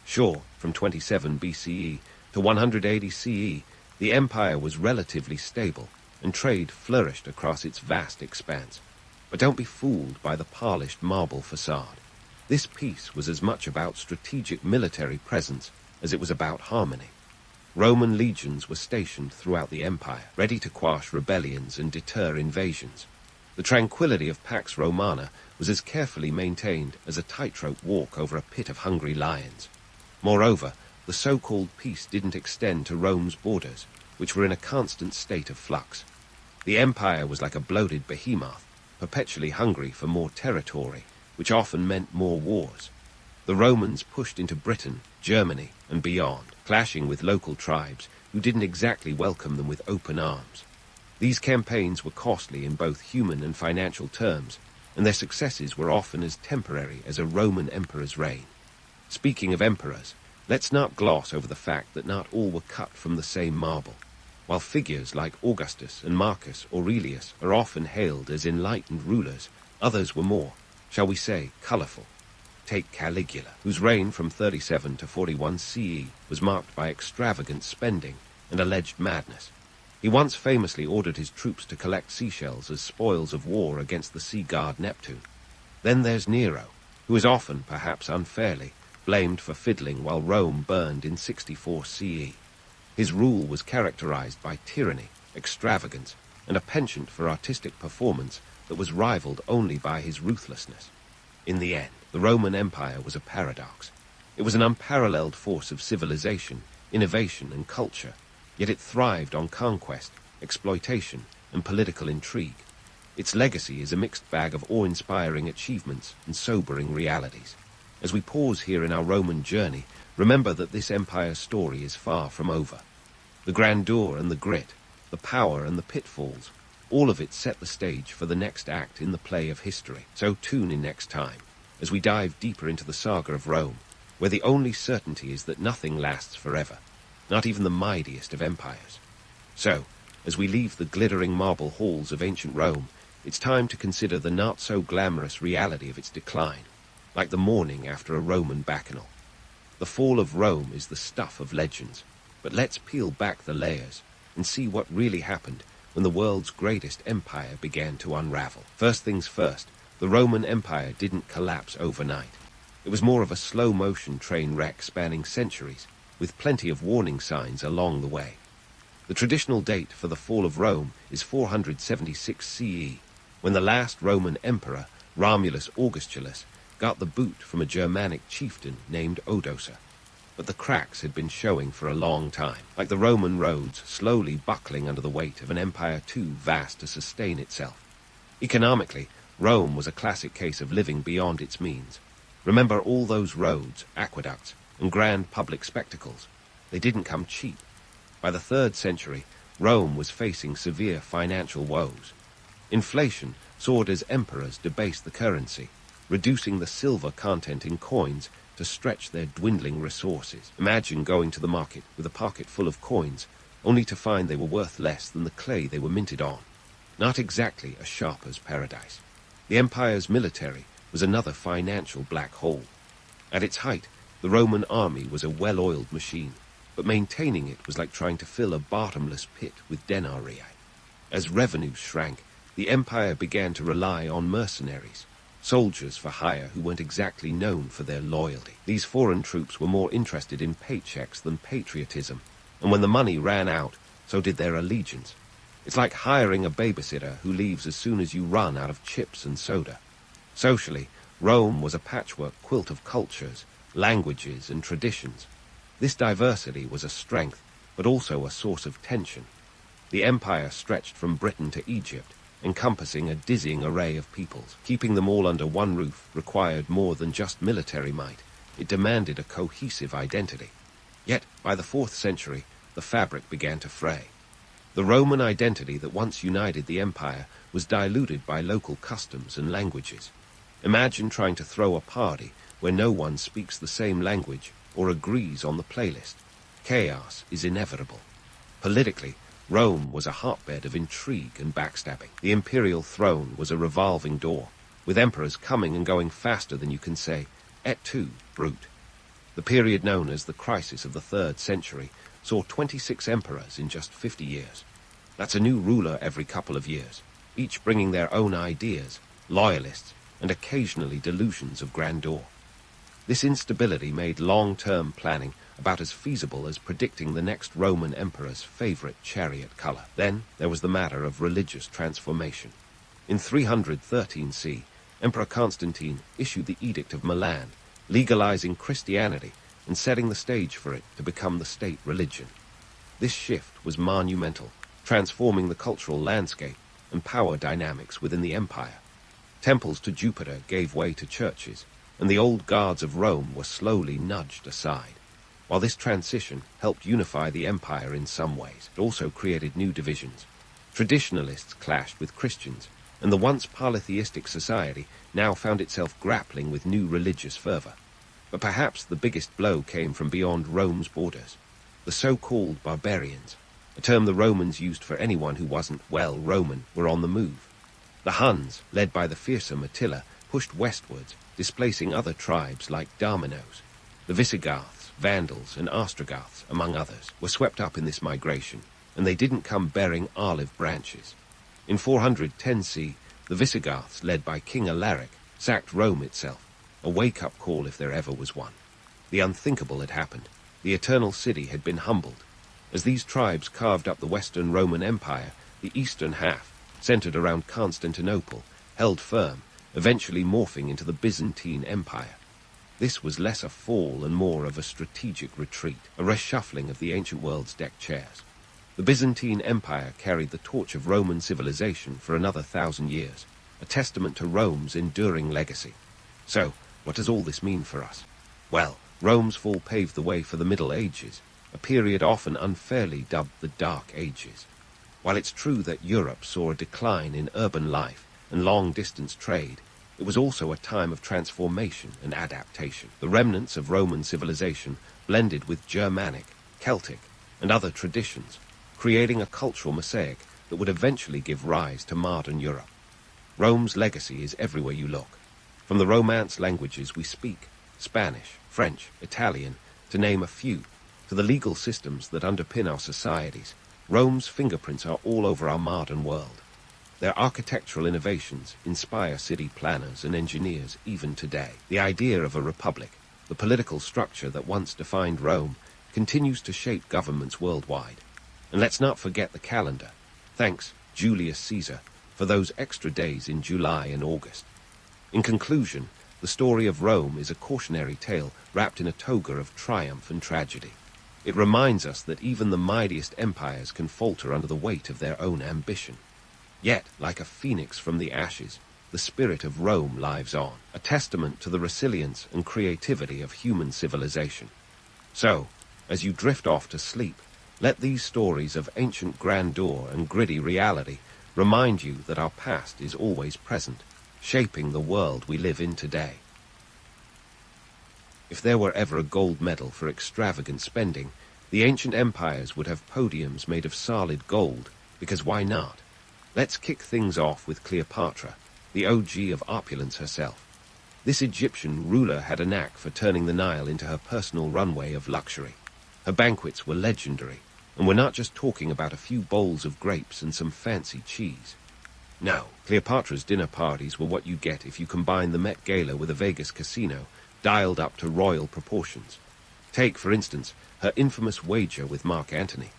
Sure, from 27 BCE to 180 CE, the empire was relatively stable, and trade flourished across its vast expanse. But don't be fooled by the polished marble facade. This peace was as much about strategic military presence as it was about harmony. Roman legions were stationed throughout the empire, ready to quash rebellions and deter invasions. The tranquility of Pax Romana was as carefully maintained as a tightrope walk over a pit of hungry lions. Moreover, the so-called peace didn't extend to Rome's borders, which were in a constant state of flux. The empire was like a bloated behemoth, perpetually hungry for more territory, which often meant more wars. The Romans pushed into Britain, Germany, and beyond, clashing with local tribes who didn't exactly welcome them with open arms. These campaigns were costly in both human and financial terms, and their successes were often as temporary as a Roman emperor's reign. Speaking of emperors, let's not gloss over the fact that not all were cut from the same marble. While figures like Augustus and Marcus Aurelius are often hailed as enlightened rulers, others were more, shall we say, colorful. Take Caligula, whose reign from 37 to 41 CE was marked by extravagant spending and alleged madness. He once famously ordered his troops to collect seashells as spoils of war against the sea god Neptune. Then there's Nero, who is often, perhaps unfairly, blamed for fiddling while Rome burned in 64 CE. His rule was characterized by tyranny, extravagance, and a penchant for artistic performance that was rivaled only by his ruthlessness. In the end, the Roman Empire was a paradox. It was an unparalleled force of civilization, innovation, and culture, yet it thrived on conquest, exploitation, and political intrigue. Its legacy is a mixed bag of awe-inspiring achievements and sobering realities. As we pause here in our Roman journey, remember that this empire's story is far from over. The grandeur and the grit, the power and the pitfalls, all of it set the stage for the next act in the play of history. So tune in next time, as we dive deeper into the saga of Rome, where the only certainty is that nothing lasts forever, not even the mightiest of empires. So, as we leave the glittering marble halls of ancient Rome, it's time to consider the not-so-glamorous reality of its decline, like the morning after a Roman bacchanal. The fall of Rome is the stuff of legends, but let's peel back the layers and see what really happened when the world's greatest empire began to unravel. First things first, the Roman Empire didn't collapse overnight. It was more of a slow-motion train wreck spanning centuries, with plenty of warning signs along the way. The traditional date for the fall of Rome is 476 CE, when the last Roman emperor, Romulus Augustulus, got the boot from a Germanic chieftain named Odoacer. But the cracks had been showing for a long time, like the Roman roads slowly buckling under the weight of an empire too vast to sustain itself. Economically, Rome was a classic case of living beyond its means. Remember all those roads, aqueducts, and grand public spectacles. They didn't come cheap. By the 3rd century, Rome was facing severe financial woes. Inflation soared as emperors debased the currency, reducing the silver content in coins to stretch their dwindling resources. Imagine going to the market with a pocket full of coins, only to find they were worth less than the clay they were minted on. Not exactly a sharper's paradise. The empire's military was another financial black hole. At its height, the Roman army was a well-oiled machine, but maintaining it was like trying to fill a bottomless pit with denarii. As revenues shrank, the empire began to rely on mercenaries, soldiers for hire who weren't exactly known for their loyalty. These foreign troops were more interested in paychecks than patriotism, and when the money ran out, so did their allegiance. It's like hiring a babysitter who leaves as soon as you run out of chips and soda. Socially, Rome was a patchwork quilt of cultures, languages, and traditions. This diversity was a strength, but also a source of tension. The empire stretched from Britain to Egypt, encompassing a dizzying array of peoples. Keeping them all under one roof required more than just military might. It demanded a cohesive identity. Yet, by the 4th century, the fabric began to fray. The Roman identity that once united the empire was diluted by local customs and languages. Imagine trying to throw a party where no one speaks the same language or agrees on the playlist. Chaos is inevitable. Politically, Rome was a hotbed of intrigue and backstabbing. The imperial throne was a revolving door, with emperors coming and going faster than you can say, "Et tu, brute." The period known as the crisis of the 3rd century saw 26 emperors in just 50 years. That's a new ruler every couple of years, each bringing their own ideas, loyalists, and occasionally delusions of grandeur. This instability made long-term planning about as feasible as predicting the next Roman emperor's favorite chariot color. Then there was the matter of religious transformation. In 313 C, Emperor Constantine issued the Edict of Milan, legalizing Christianity and setting the stage for it to become the state religion. This shift was monumental, transforming the cultural landscape and power dynamics within the empire. Temples to Jupiter gave way to churches, and the old gods of Rome were slowly nudged aside. While this transition helped unify the empire in some ways, it also created new divisions. Traditionalists clashed with Christians, and the once polytheistic society now found itself grappling with new religious fervor. But perhaps the biggest blow came from beyond Rome's borders. The so-called barbarians, a term the Romans used for anyone who wasn't, well, Roman, were on the move. The Huns, led by the fearsome Attila, pushed westwards, displacing other tribes like Dardanos. The Visigoths, Vandals, and Ostrogoths, among others, were swept up in this migration, and they didn't come bearing olive branches. In 410 C, the Visigoths, led by King Alaric, sacked Rome itself, a wake-up call if there ever was one. The unthinkable had happened. The Eternal City had been humbled. As these tribes carved up the Western Roman Empire, the eastern half, centered around Constantinople, held firm, eventually morphing into the Byzantine Empire. This was less a fall and more of a strategic retreat, a reshuffling of the ancient world's deck chairs. The Byzantine Empire carried the torch of Roman civilization for another 1,000 years, a testament to Rome's enduring legacy. So, what does all this mean for us? Well, Rome's fall paved the way for the Middle Ages, a period often unfairly dubbed the Dark Ages. While it's true that Europe saw a decline in urban life and long-distance trade, it was also a time of transformation and adaptation. The remnants of Roman civilization blended with Germanic, Celtic, and other traditions, creating a cultural mosaic that would eventually give rise to modern Europe. Rome's legacy is everywhere you look. From the Romance languages we speak, Spanish, French, Italian, to name a few, to the legal systems that underpin our societies, Rome's fingerprints are all over our modern world. Their architectural innovations inspire city planners and engineers even today. The idea of a republic, the political structure that once defined Rome, continues to shape governments worldwide. And let's not forget the calendar. Thanks, Julius Caesar, for those extra days in July and August. In conclusion, the story of Rome is a cautionary tale wrapped in a toga of triumph and tragedy. It reminds us that even the mightiest empires can falter under the weight of their own ambition. Yet, like a phoenix from the ashes, the spirit of Rome lives on, a testament to the resilience and creativity of human civilization. So, as you drift off to sleep, let these stories of ancient grandeur and gritty reality remind you that our past is always present, shaping the world we live in today. If there were ever a gold medal for extravagant spending, the ancient empires would have podiums made of solid gold, because why not? Let's kick things off with Cleopatra, the OG of opulence herself. This Egyptian ruler had a knack for turning the Nile into her personal runway of luxury. Her banquets were legendary, and we're not just talking about a few bowls of grapes and some fancy cheese. No, Cleopatra's dinner parties were what you get if you combine the Met Gala with a Vegas casino, dialed up to royal proportions. Take, for instance, her infamous wager with Mark Antony.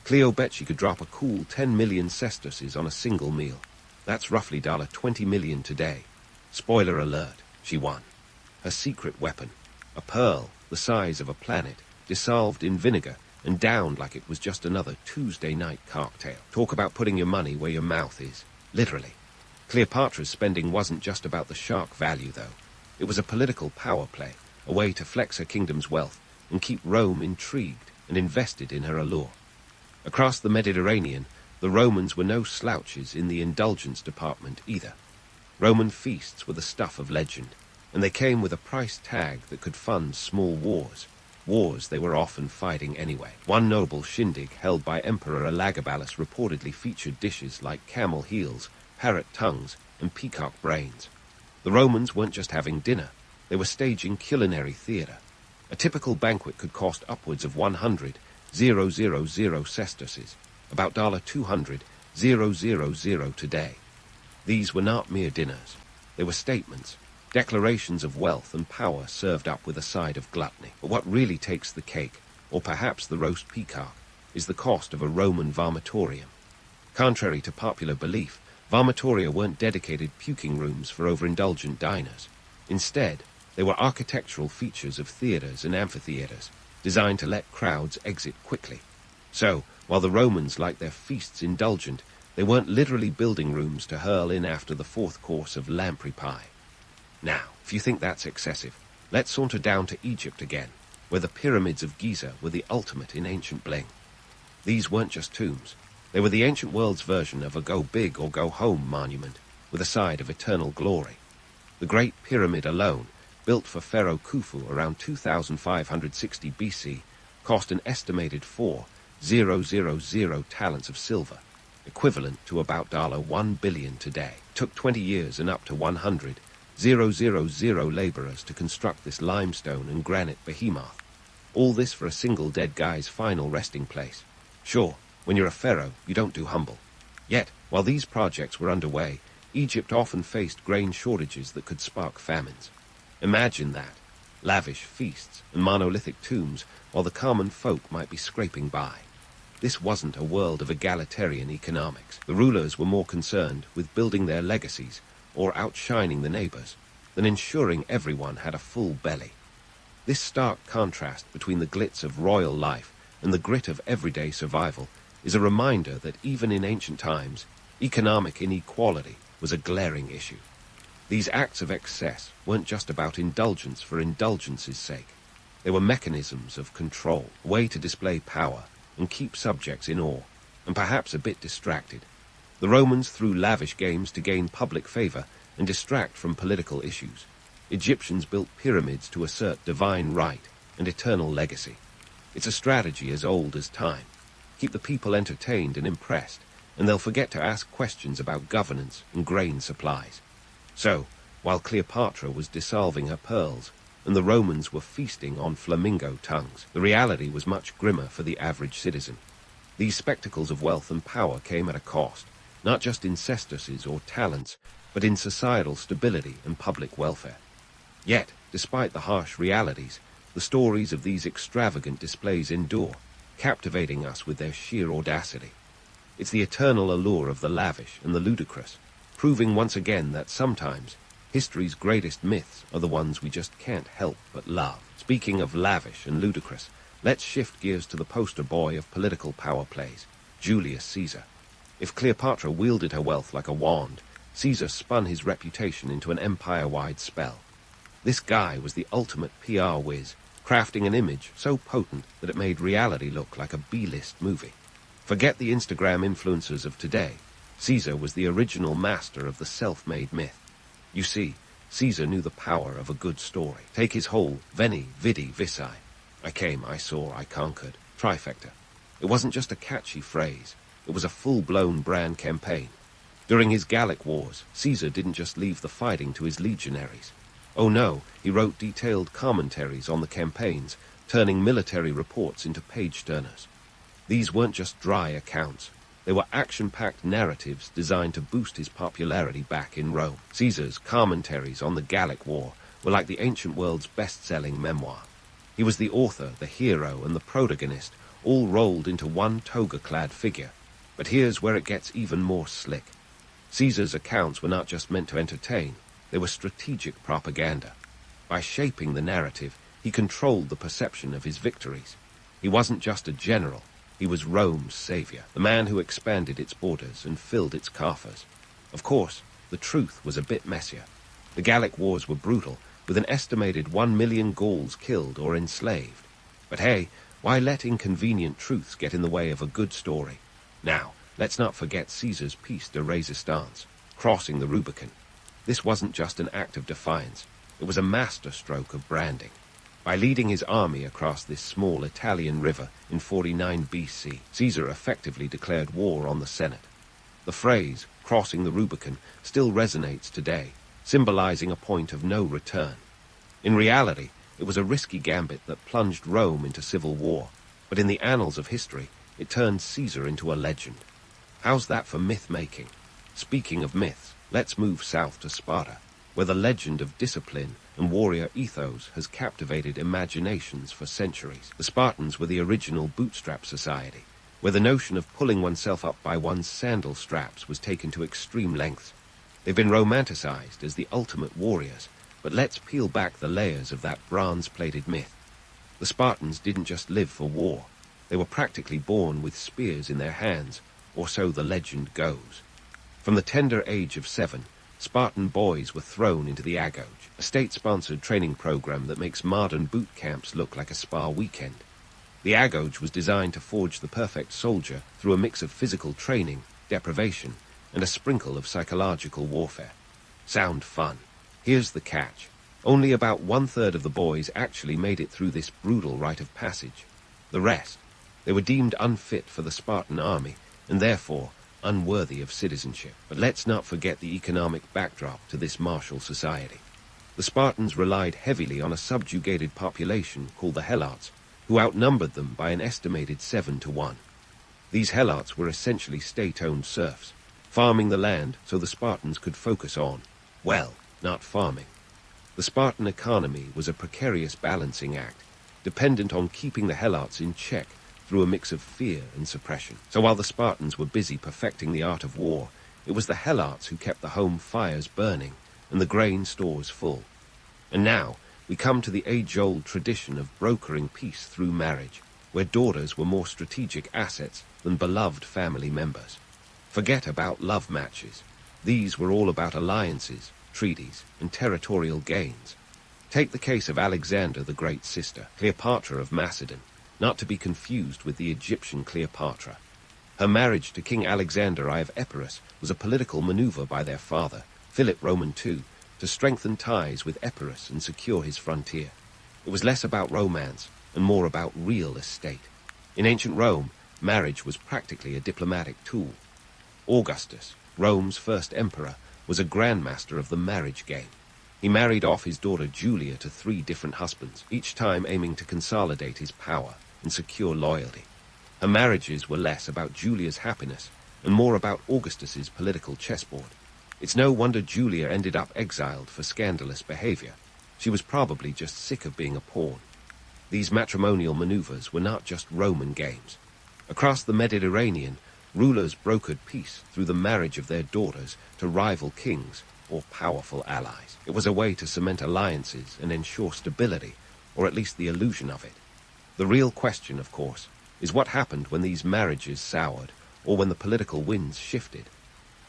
Cleo bet she could drop a cool 10 million sesterces on a single meal. That's roughly $20 million today. Spoiler alert, she won. Her secret weapon, a pearl the size of a planet, dissolved in vinegar and downed like it was just another Tuesday night cocktail. Talk about putting your money where your mouth is. Literally. Cleopatra's spending wasn't just about the shark value, though. It was a political power play, a way to flex her kingdom's wealth and keep Rome intrigued and invested in her allure. Across the Mediterranean, the Romans were no slouches in the indulgence department either. Roman feasts were the stuff of legend, and they came with a price tag that could fund small wars. Wars they were often fighting anyway. One notable shindig held by Emperor Elagabalus reportedly featured dishes like camel heels, parrot tongues, and peacock brains. The Romans weren't just having dinner, they were staging culinary theater. A typical banquet could cost upwards of 100,000 sesterces, about $200,000 today. These were not mere dinners. They were statements, declarations of wealth and power served up with a side of gluttony. But what really takes the cake, or perhaps the roast peacock, is the cost of a Roman vomitorium. Contrary to popular belief, vomitoria weren't dedicated puking rooms for overindulgent diners. Instead, they were architectural features of theaters and amphitheaters, designed to let crowds exit quickly. So, while the Romans liked their feasts indulgent, they weren't literally building rooms to hurl in after the fourth course of lamprey pie. Now, if you think that's excessive, let's saunter down to Egypt again, where the pyramids of Giza were the ultimate in ancient bling. These weren't just tombs. They were the ancient world's version of a go big or go home monument, with a side of eternal glory. The Great Pyramid alone, built for Pharaoh Khufu around 2560 BC, cost an estimated 4,000 talents of silver, equivalent to about $1 billion today. It took 20 years and up to 100,000 laborers to construct this limestone and granite behemoth. All this for a single dead guy's final resting place. Sure, when you're a pharaoh, you don't do humble. Yet, while these projects were underway, Egypt often faced grain shortages that could spark famines. Imagine that. Lavish feasts and monolithic tombs while the common folk might be scraping by. This wasn't a world of egalitarian economics. The rulers were more concerned with building their legacies or outshining the neighbors than ensuring everyone had a full belly. This stark contrast between the glitz of royal life and the grit of everyday survival is a reminder that even in ancient times, economic inequality was a glaring issue. These acts of excess weren't just about indulgence for indulgence's sake. They were mechanisms of control, a way to display power and keep subjects in awe, and perhaps a bit distracted. The Romans threw lavish games to gain public favor and distract from political issues. Egyptians built pyramids to assert divine right and eternal legacy. It's a strategy as old as time. Keep the people entertained and impressed, and they'll forget to ask questions about governance and grain supplies. So, while Cleopatra was dissolving her pearls, and the Romans were feasting on flamingo tongues, the reality was much grimmer for the average citizen. These spectacles of wealth and power came at a cost, not just in cestosses or talents, but in societal stability and public welfare. Yet, despite the harsh realities, the stories of these extravagant displays endure, captivating us with their sheer audacity. It's the eternal allure of the lavish and the ludicrous, proving once again that sometimes history's greatest myths are the ones we just can't help but love. Speaking of lavish and ludicrous, let's shift gears to the poster boy of political power plays, Julius Caesar. If Cleopatra wielded her wealth like a wand, Caesar spun his reputation into an empire-wide spell. This guy was the ultimate PR whiz, crafting an image so potent that it made reality look like a B-list movie. Forget the Instagram influencers of today. Caesar was the original master of the self-made myth. You see, Caesar knew the power of a good story. Take his whole Veni, Vidi, Vici. I came, I saw, I conquered. Trifecta. It wasn't just a catchy phrase. It was a full-blown brand campaign. During his Gallic Wars, Caesar didn't just leave the fighting to his legionaries. Oh no, he wrote detailed commentaries on the campaigns, turning military reports into page-turners. These weren't just dry accounts. They were action-packed narratives designed to boost his popularity back in Rome. Caesar's commentaries on the Gallic War were like the ancient world's best-selling memoir. He was the author, the hero, and the protagonist, all rolled into one toga-clad figure. But here's where it gets even more slick. Caesar's accounts were not just meant to entertain, they were strategic propaganda. By shaping the narrative, he controlled the perception of his victories. He wasn't just a general, he was Rome's savior, the man who expanded its borders and filled its coffers. Of course, the truth was a bit messier. The Gallic Wars were brutal, with an estimated 1 million Gauls killed or enslaved. But hey, why let inconvenient truths get in the way of a good story? Now, let's not forget Caesar's piece de resistance, crossing the Rubicon. This wasn't just an act of defiance, it was a masterstroke of branding. By leading his army across this small Italian river in 49 BC, Caesar effectively declared war on the Senate. The phrase, crossing the Rubicon, still resonates today, symbolizing a point of no return. In reality, it was a risky gambit that plunged Rome into civil war, but in the annals of history, it turned Caesar into a legend. How's that for myth-making? Speaking of myths, let's move south to Sparta, where the legend of discipline and warrior ethos has captivated imaginations for centuries. The Spartans were the original bootstrap society, where the notion of pulling oneself up by one's sandal straps was taken to extreme lengths. They've been romanticized as the ultimate warriors, but let's peel back the layers of that bronze-plated myth. The Spartans didn't just live for war. They were practically born with spears in their hands, or so the legend goes. From the tender age of 7, Spartan boys were thrown into the Agoge, a state-sponsored training program that makes modern boot camps look like a spa weekend. The Agoge was designed to forge the perfect soldier through a mix of physical training, deprivation, and a sprinkle of psychological warfare. Sound fun? Here's the catch. Only about 1/3 of the boys actually made it through this brutal rite of passage. The rest, they were deemed unfit for the Spartan army, and therefore unworthy of citizenship. But let's not forget the economic backdrop to this martial society. The Spartans relied heavily on a subjugated population called the Helots, who outnumbered them by an estimated 7 to 1. These Helots were essentially state-owned serfs, farming the land so the Spartans could focus on, well, not farming. The Spartan economy was a precarious balancing act, dependent on keeping the Helots in check through a mix of fear and suppression. So while the Spartans were busy perfecting the art of war, it was the Helots who kept the home fires burning and the grain stores full. And now, we come to the age-old tradition of brokering peace through marriage, where daughters were more strategic assets than beloved family members. Forget about love matches. These were all about alliances, treaties, and territorial gains. Take the case of Alexander the Great's sister, Cleopatra of Macedon, not to be confused with the Egyptian Cleopatra. Her marriage to King Alexander I of Epirus was a political maneuver by their father, Philip Roman II, to strengthen ties with Epirus and secure his frontier. It was less about romance and more about real estate. In ancient Rome, marriage was practically a diplomatic tool. Augustus, Rome's first emperor, was a grandmaster of the marriage game. He married off his daughter Julia to 3 different husbands, each time aiming to consolidate his power and secure loyalty. Her marriages were less about Julia's happiness and more about Augustus's political chessboard. It's no wonder Julia ended up exiled for scandalous behavior. She was probably just sick of being a pawn. These matrimonial maneuvers were not just Roman games. Across the Mediterranean, rulers brokered peace through the marriage of their daughters to rival kings or powerful allies. It was a way to cement alliances and ensure stability, or at least the illusion of it. The real question, of course, is what happened when these marriages soured, or when the political winds shifted.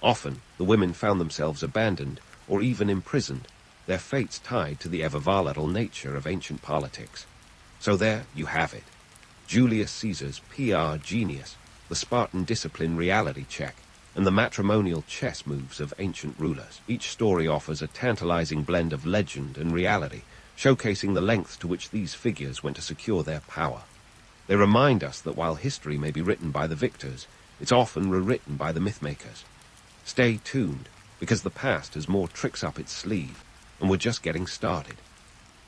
Often, the women found themselves abandoned or even imprisoned, their fates tied to the ever-volatile nature of ancient politics. So there you have it. Julius Caesar's PR genius, the Spartan discipline reality check, and the matrimonial chess moves of ancient rulers. Each story offers a tantalizing blend of legend and reality, showcasing the lengths to which these figures went to secure their power. They remind us that while history may be written by the victors, it's often rewritten by the mythmakers. Stay tuned, because the past has more tricks up its sleeve, and we're just getting started.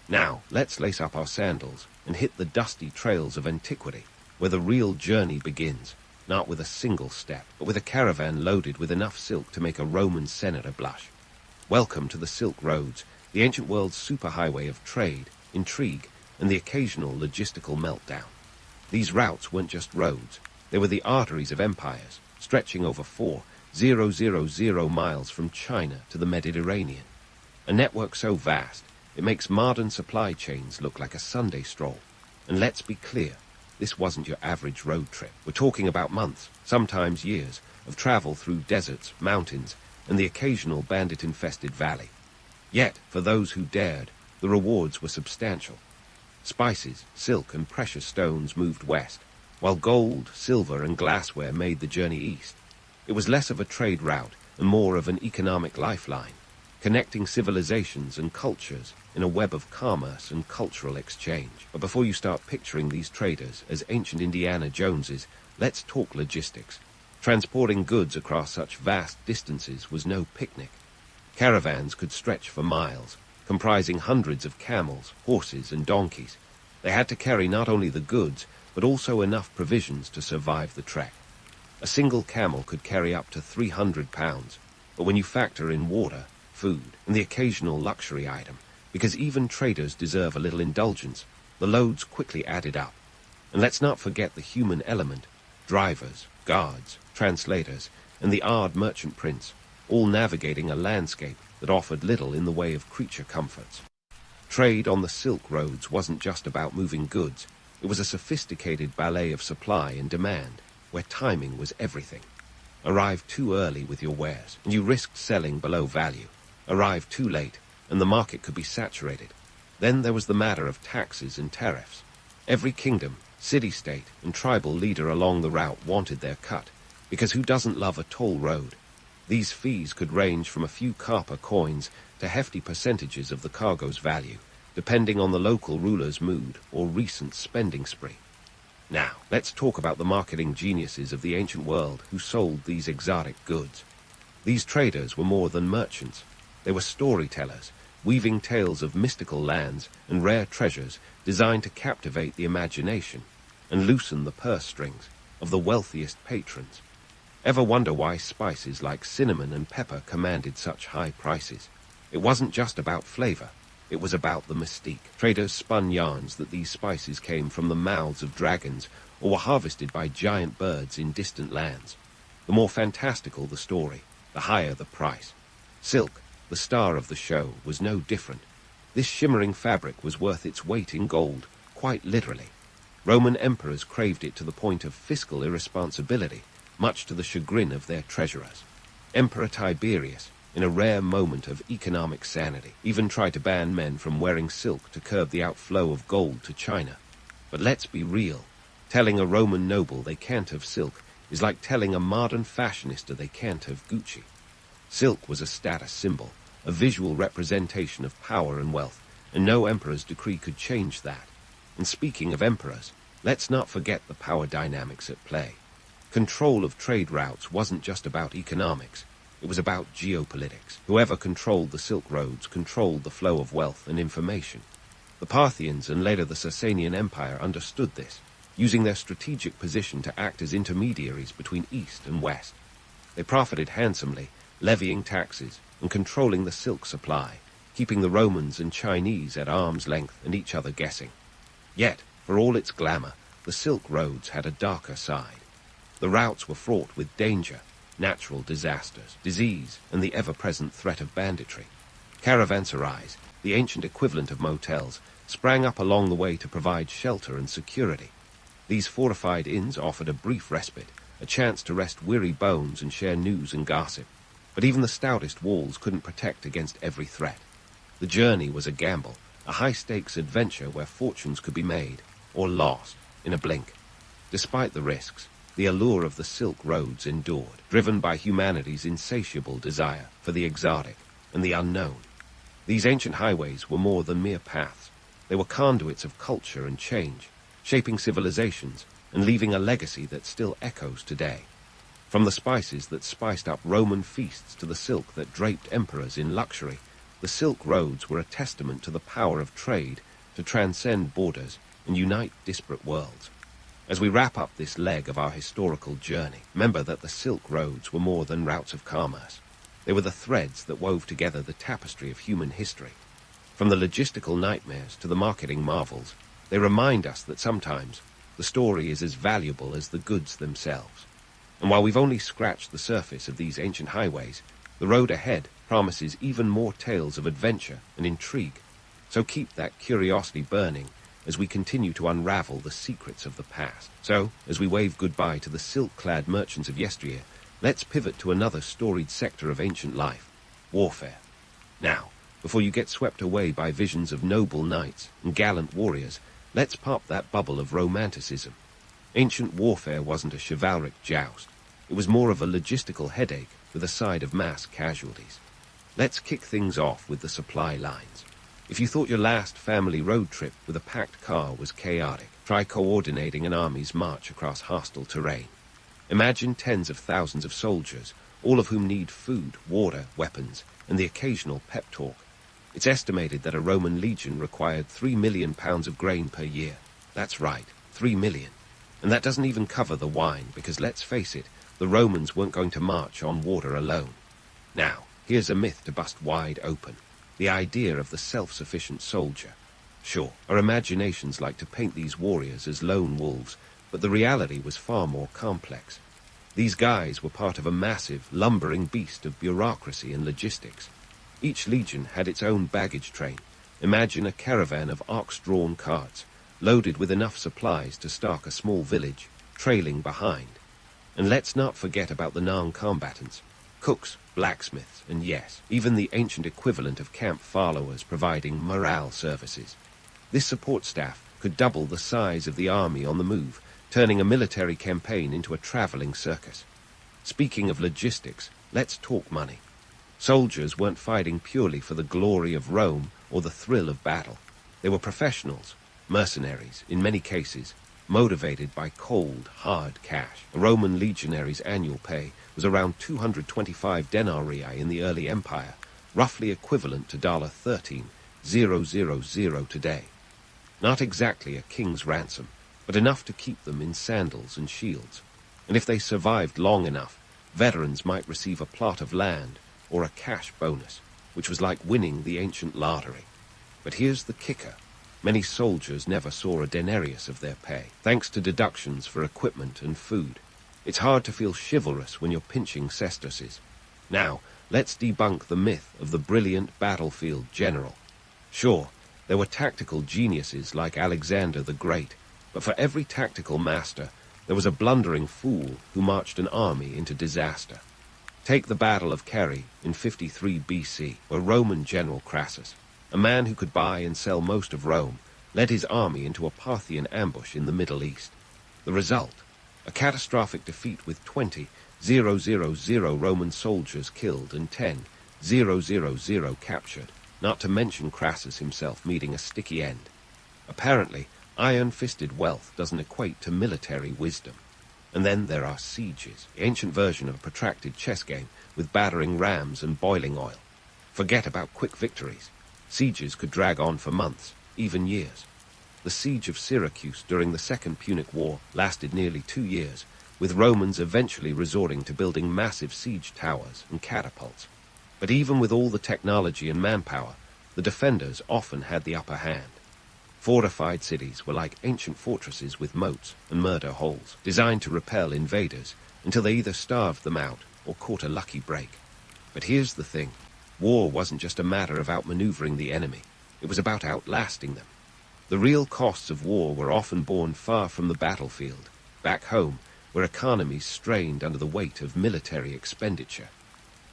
Now, let's lace up our sandals and hit the dusty trails of antiquity, where the real journey begins, not with a single step, but with a caravan loaded with enough silk to make a Roman senator blush. Welcome to the Silk Roads, the ancient world's superhighway of trade, intrigue, and the occasional logistical meltdown. These routes weren't just roads, they were the arteries of empires, stretching over 4,000 miles from China to the Mediterranean. A network so vast, it makes modern supply chains look like a Sunday stroll. And let's be clear, this wasn't your average road trip. We're talking about months, sometimes years, of travel through deserts, mountains, and the occasional bandit-infested valley. Yet, for those who dared, the rewards were substantial. Spices, silk, and precious stones moved west, while gold, silver, and glassware made the journey east. It was less of a trade route and more of an economic lifeline, connecting civilizations and cultures in a web of commerce and cultural exchange. But before you start picturing these traders as ancient Indiana Joneses, let's talk logistics. Transporting goods across such vast distances was no picnic. Caravans could stretch for miles, comprising hundreds of camels, horses, and donkeys. They had to carry not only the goods, but also enough provisions to survive the trek. A single camel could carry up to 300 pounds, but when you factor in water, food, and the occasional luxury item, because even traders deserve a little indulgence, the loads quickly added up. And let's not forget the human element: drivers, guards, translators, and the odd merchant prince, all navigating a landscape that offered little in the way of creature comforts. Trade on the Silk Roads wasn't just about moving goods. It was a sophisticated ballet of supply and demand, where timing was everything. Arrive too early with your wares, and you risked selling below value. Arrive too late, and the market could be saturated. Then there was the matter of taxes and tariffs. Every kingdom, city-state, and tribal leader along the route wanted their cut, because who doesn't love a toll road? These fees could range from a few copper coins to hefty percentages of the cargo's value, depending on the local ruler's mood or recent spending spree. Now, let's talk about the marketing geniuses of the ancient world who sold these exotic goods. These traders were more than merchants. They were storytellers, weaving tales of mystical lands and rare treasures designed to captivate the imagination and loosen the purse strings of the wealthiest patrons. Ever wonder why spices like cinnamon and pepper commanded such high prices? It wasn't just about flavor. It was about the mystique. Traders spun yarns that these spices came from the mouths of dragons or were harvested by giant birds in distant lands. The more fantastical the story, the higher the price. Silk, the star of the show, was no different. This shimmering fabric was worth its weight in gold, quite literally. Roman emperors craved it to the point of fiscal irresponsibility, much to the chagrin of their treasurers. Emperor Tiberius, in a rare moment of economic sanity, even tried to ban men from wearing silk to curb the outflow of gold to China. But let's be real. Telling a Roman noble they can't have silk is like telling a modern fashionista they can't have Gucci. Silk was a status symbol, a visual representation of power and wealth, and no emperor's decree could change that. And speaking of emperors, let's not forget the power dynamics at play. Control of trade routes wasn't just about economics. It was about geopolitics. Whoever controlled the Silk Roads controlled the flow of wealth and information. The Parthians and later the Sasanian Empire understood this, using their strategic position to act as intermediaries between East and West. They profited handsomely, levying taxes and controlling the silk supply, keeping the Romans and Chinese at arm's length and each other guessing. Yet, for all its glamour, the Silk Roads had a darker side. The routes were fraught with danger, natural disasters, disease, and the ever-present threat of banditry. Caravanserais, the ancient equivalent of motels, sprang up along the way to provide shelter and security. These fortified inns offered a brief respite, a chance to rest weary bones and share news and gossip. But even the stoutest walls couldn't protect against every threat. The journey was a gamble, a high-stakes adventure where fortunes could be made, or lost, in a blink. Despite the risks, the allure of the Silk Roads endured, driven by humanity's insatiable desire for the exotic and the unknown. These ancient highways were more than mere paths. They were conduits of culture and change, shaping civilizations and leaving a legacy that still echoes today. From the spices that spiced up Roman feasts to the silk that draped emperors in luxury, the Silk Roads were a testament to the power of trade to transcend borders and unite disparate worlds. As we wrap up this leg of our historical journey, remember that the Silk Roads were more than routes of commerce. They were the threads that wove together the tapestry of human history. From the logistical nightmares to the marketing marvels, they remind us that sometimes the story is as valuable as the goods themselves. And while we've only scratched the surface of these ancient highways, the road ahead promises even more tales of adventure and intrigue. So keep that curiosity burning as we continue to unravel the secrets of the past. So, as we wave goodbye to the silk-clad merchants of yesteryear, let's pivot to another storied sector of ancient life, warfare. Now, before you get swept away by visions of noble knights and gallant warriors, let's pop that bubble of romanticism. Ancient warfare wasn't a chivalric joust. It was more of a logistical headache with a side of mass casualties. Let's kick things off with the supply lines. If you thought your last family road trip with a packed car was chaotic, try coordinating an army's march across hostile terrain. Imagine tens of thousands of soldiers, all of whom need food, water, weapons, and the occasional pep talk. It's estimated that a Roman legion required 3 million pounds of grain per year. That's right, 3 million. And that doesn't even cover the wine, because let's face it, the Romans weren't going to march on water alone. Now, here's a myth to bust wide open. The idea of the self-sufficient soldier. Sure, our imaginations like to paint these warriors as lone wolves, but the reality was far more complex. These guys were part of a massive, lumbering beast of bureaucracy and logistics. Each legion had its own baggage train. Imagine a caravan of ox-drawn carts, loaded with enough supplies to stock a small village, trailing behind. And let's not forget about the non-combatants. Cooks, blacksmiths, and yes, even the ancient equivalent of camp followers providing morale services. This support staff could double the size of the army on the move, turning a military campaign into a traveling circus. Speaking of logistics, let's talk money. Soldiers weren't fighting purely for the glory of Rome or the thrill of battle. They were professionals, mercenaries, in many cases, motivated by cold, hard cash. A Roman legionary's annual pay was around 225 denarii in the early empire, roughly equivalent to $13,000 today. Not exactly a king's ransom, but enough to keep them in sandals and shields. And if they survived long enough, veterans might receive a plot of land or a cash bonus, which was like winning the ancient lottery. But here's the kicker. Many soldiers never saw a denarius of their pay, thanks to deductions for equipment and food. It's hard to feel chivalrous when you're pinching sesterces. Now, let's debunk the myth of the brilliant battlefield general. Sure, there were tactical geniuses like Alexander the Great, but for every tactical master, there was a blundering fool who marched an army into disaster. Take the Battle of Carrhae in 53 BC, where Roman general Crassus, a man who could buy and sell most of Rome, led his army into a Parthian ambush in the Middle East. The result? A catastrophic defeat with 20,000 Roman soldiers killed and 10,000 captured, not to mention Crassus himself meeting a sticky end. Apparently, iron-fisted wealth doesn't equate to military wisdom. And then there are sieges, the ancient version of a protracted chess game with battering rams and boiling oil. Forget about quick victories. Sieges could drag on for months, even years. The siege of Syracuse during the Second Punic War lasted nearly 2 years, with Romans eventually resorting to building massive siege towers and catapults. But even with all the technology and manpower, the defenders often had the upper hand. Fortified cities were like ancient fortresses with moats and murder holes, designed to repel invaders until they either starved them out or caught a lucky break. But here's the thing. War wasn't just a matter of outmaneuvering the enemy. It was about outlasting them. The real costs of war were often borne far from the battlefield, back home, where economies strained under the weight of military expenditure.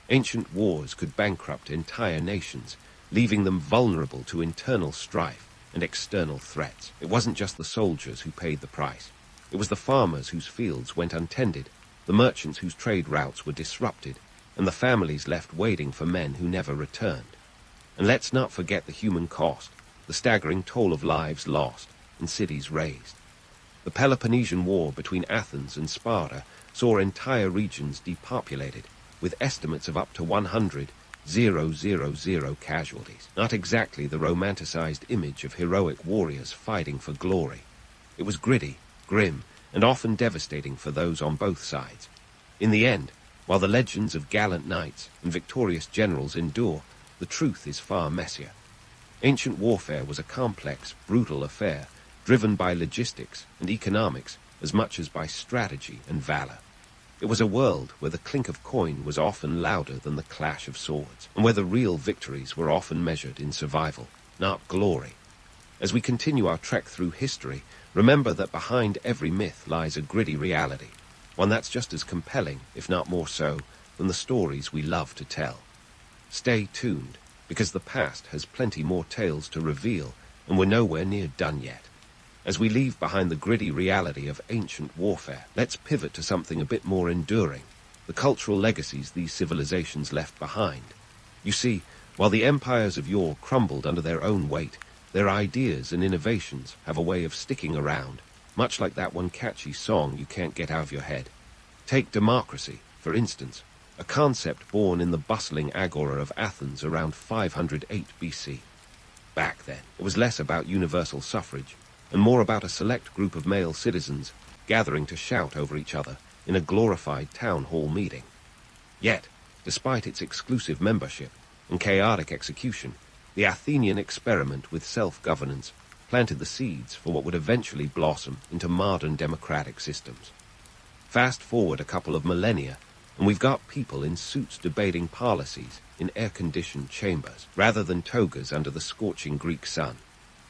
Ancient wars could bankrupt entire nations, leaving them vulnerable to internal strife and external threats. It wasn't just the soldiers who paid the price. It was the farmers whose fields went untended, the merchants whose trade routes were disrupted, and the families left waiting for men who never returned. And let's not forget the human cost, the staggering toll of lives lost and cities razed. The Peloponnesian War between Athens and Sparta saw entire regions depopulated, with estimates of up to 100,000 casualties. Not exactly the romanticized image of heroic warriors fighting for glory. It was gritty, grim, and often devastating for those on both sides. In the end, while the legends of gallant knights and victorious generals endure, the truth is far messier. Ancient warfare was a complex, brutal affair, driven by logistics and economics as much as by strategy and valor. It was a world where the clink of coin was often louder than the clash of swords, and where the real victories were often measured in survival, not glory. As we continue our trek through history, remember that behind every myth lies a gritty reality, one that's just as compelling, if not more so, than the stories we love to tell. Stay tuned, because the past has plenty more tales to reveal, and we're nowhere near done yet. As we leave behind the gritty reality of ancient warfare, let's pivot to something a bit more enduring, the cultural legacies these civilizations left behind. You see, while the empires of yore crumbled under their own weight, their ideas and innovations have a way of sticking around, much like that one catchy song you can't get out of your head. Take democracy, for instance, a concept born in the bustling agora of Athens around 508 BC. Back then, it was less about universal suffrage, and more about a select group of male citizens gathering to shout over each other in a glorified town hall meeting. Yet, despite its exclusive membership and chaotic execution, the Athenian experiment with self-governance planted the seeds for what would eventually blossom into modern democratic systems. Fast forward a couple of millennia, and we've got people in suits debating policies in air-conditioned chambers, rather than togas under the scorching Greek sun.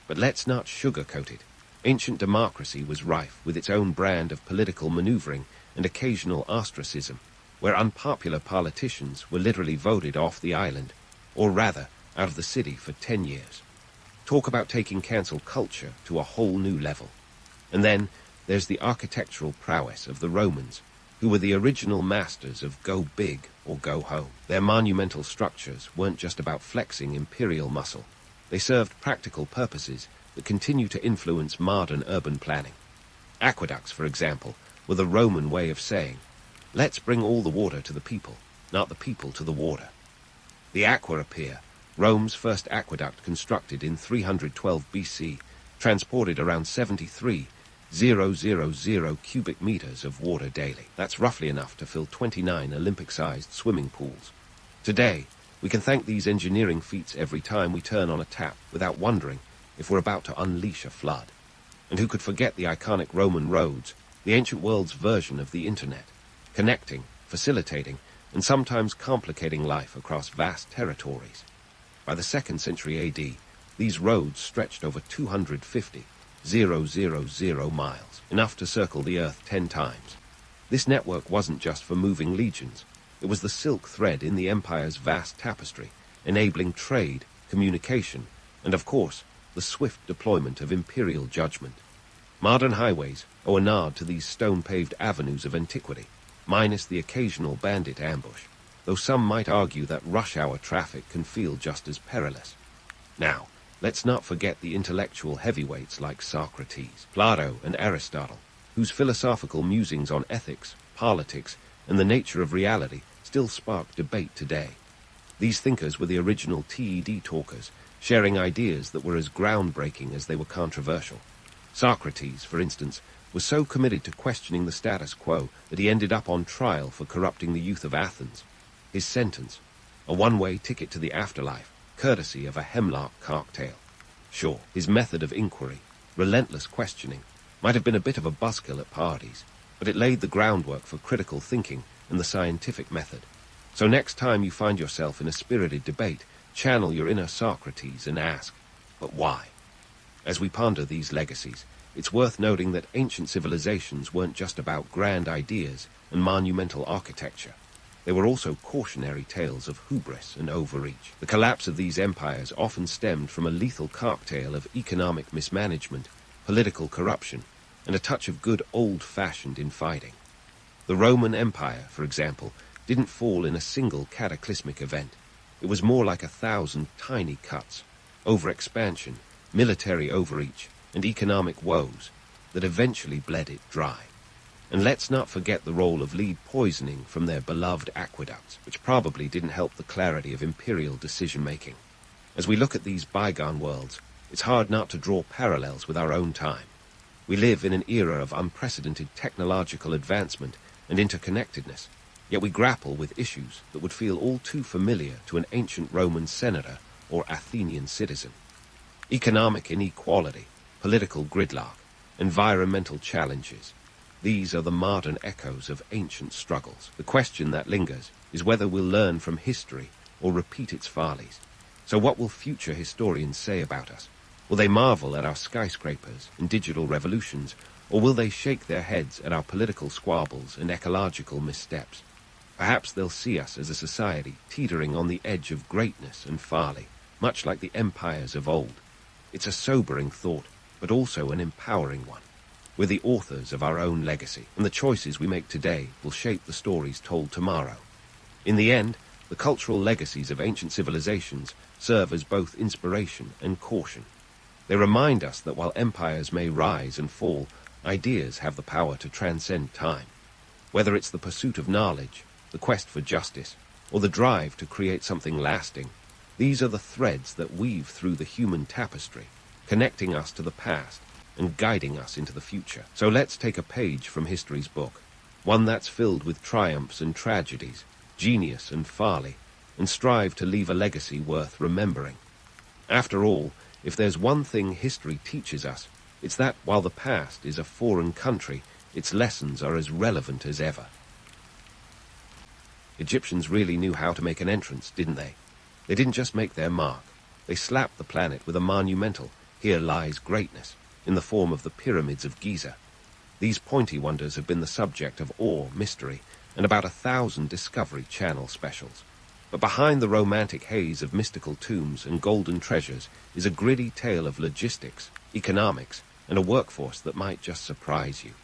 But let's not sugarcoat it. Ancient democracy was rife with its own brand of political maneuvering and occasional ostracism, where unpopular politicians were literally voted off the island, or rather, out of the city for 10 years. Talk about taking cancel culture to a whole new level. And then there's the architectural prowess of the Romans, who were the original masters of go big or go home. Their monumental structures weren't just about flexing imperial muscle. They served practical purposes that continue to influence modern urban planning. Aqueducts, for example, were the Roman way of saying, let's bring all the water to the people, not the people to the water. The Aqua Pier, Rome's first aqueduct constructed in 312 BC, transported around 73,000 cubic meters of water daily. That's roughly enough to fill 29 Olympic-sized swimming pools. Today, we can thank these engineering feats every time we turn on a tap without wondering if we're about to unleash a flood. And who could forget the iconic Roman roads, the ancient world's version of the internet, connecting, facilitating, and sometimes complicating life across vast territories. By the 2nd century AD, These roads stretched over 250,000 miles, enough to circle the Earth 10 times. This network wasn't just for moving legions. It was the silk thread in the Empire's vast tapestry, enabling trade, communication, and of course, the swift deployment of imperial judgment. Modern highways owe a nod to these stone-paved avenues of antiquity, minus the occasional bandit ambush, though some might argue that rush-hour traffic can feel just as perilous. Now, let's not forget the intellectual heavyweights like Socrates, Plato, and Aristotle, whose philosophical musings on ethics, politics, and the nature of reality still spark debate today. These thinkers were the original TED talkers, sharing ideas that were as groundbreaking as they were controversial. Socrates, for instance, was so committed to questioning the status quo that he ended up on trial for corrupting the youth of Athens. His sentence, a one-way ticket to the afterlife, courtesy of a hemlock cocktail. Sure, his method of inquiry, relentless questioning, might have been a bit of a buzzkill at parties, but it laid the groundwork for critical thinking and the scientific method. So next time you find yourself in a spirited debate, channel your inner Socrates and ask, but why? As we ponder these legacies, it's worth noting that ancient civilizations weren't just about grand ideas and monumental architecture. They were also cautionary tales of hubris and overreach. The collapse of these empires often stemmed from a lethal cocktail of economic mismanagement, political corruption, and a touch of good old-fashioned infighting. The Roman Empire, for example, didn't fall in a single cataclysmic event. It was more like 1,000 tiny cuts, overexpansion, military overreach, and economic woes that eventually bled it dry. And let's not forget the role of lead poisoning from their beloved aqueducts, which probably didn't help the clarity of imperial decision-making. As we look at these bygone worlds, it's hard not to draw parallels with our own time. We live in an era of unprecedented technological advancement and interconnectedness, yet we grapple with issues that would feel all too familiar to an ancient Roman senator or Athenian citizen. Economic inequality, political gridlock, environmental challenges. These are the modern echoes of ancient struggles. The question that lingers is whether we'll learn from history or repeat its follies. So what will future historians say about us? Will they marvel at our skyscrapers and digital revolutions, or will they shake their heads at our political squabbles and ecological missteps? Perhaps they'll see us as a society teetering on the edge of greatness and folly, much like the empires of old. It's a sobering thought, but also an empowering one. We're the authors of our own legacy, and the choices we make today will shape the stories told tomorrow. In the end, the cultural legacies of ancient civilizations serve as both inspiration and caution. They remind us that while empires may rise and fall, ideas have the power to transcend time. Whether it's the pursuit of knowledge, the quest for justice, or the drive to create something lasting, these are the threads that weave through the human tapestry, connecting us to the past and guiding us into the future. So let's take a page from history's book, one that's filled with triumphs and tragedies, genius and folly, and strive to leave a legacy worth remembering. After all, if there's one thing history teaches us, it's that while the past is a foreign country, its lessons are as relevant as ever. Egyptians really knew how to make an entrance, didn't they? They didn't just make their mark. They slapped the planet with a monumental, "Here lies greatness," in the form of the pyramids of Giza. These pointy wonders have been the subject of awe, mystery, and about 1,000 Discovery Channel specials. But behind the romantic haze of mystical tombs and golden treasures is a gritty tale of logistics, economics, and a workforce that might just surprise you.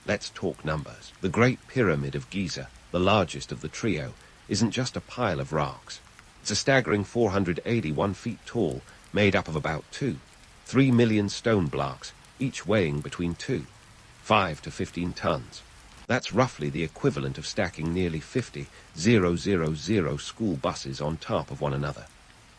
Let's talk numbers. The Great Pyramid of Giza, the largest of the trio, isn't just a pile of rocks. It's a staggering 481 feet tall, made up of about 3 million stone blocks, each weighing between 5 to 15 tons. That's roughly the equivalent of stacking nearly 50,000 school buses on top of one another.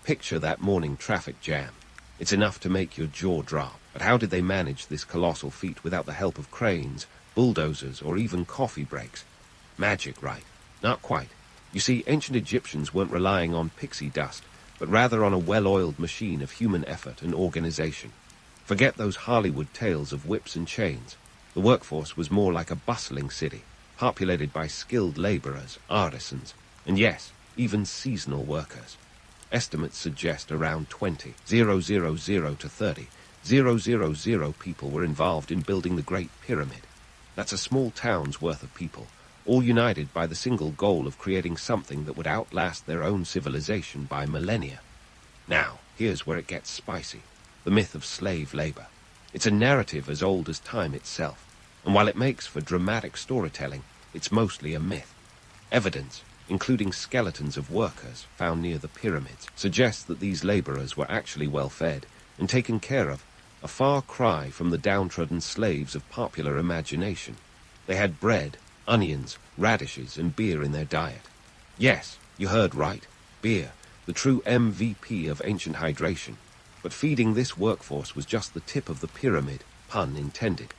Picture that morning traffic jam. It's enough to make your jaw drop. But how did they manage this colossal feat without the help of cranes, bulldozers, or even coffee breaks? Magic, right? Not quite. You see, ancient Egyptians weren't relying on pixie dust, but rather on a well-oiled machine of human effort and organization. Forget those Hollywood tales of whips and chains. The workforce was more like a bustling city, populated by skilled laborers, artisans, and yes, even seasonal workers. Estimates suggest around 20,000 to 30,000 people were involved in building the Great Pyramid. That's a small town's worth of people, all united by the single goal of creating something that would outlast their own civilization by millennia. Now, here's where it gets spicy. The myth of slave labor. It's a narrative as old as time itself, and while it makes for dramatic storytelling, it's mostly a myth. Evidence, including skeletons of workers found near the pyramids, suggests that these laborers were actually well fed and taken care of, a far cry from the downtrodden slaves of popular imagination. They had bread, onions, radishes, and beer in their diet. Yes, you heard right, beer, the true MVP of ancient hydration. But feeding this workforce was just the tip of the pyramid, pun intended.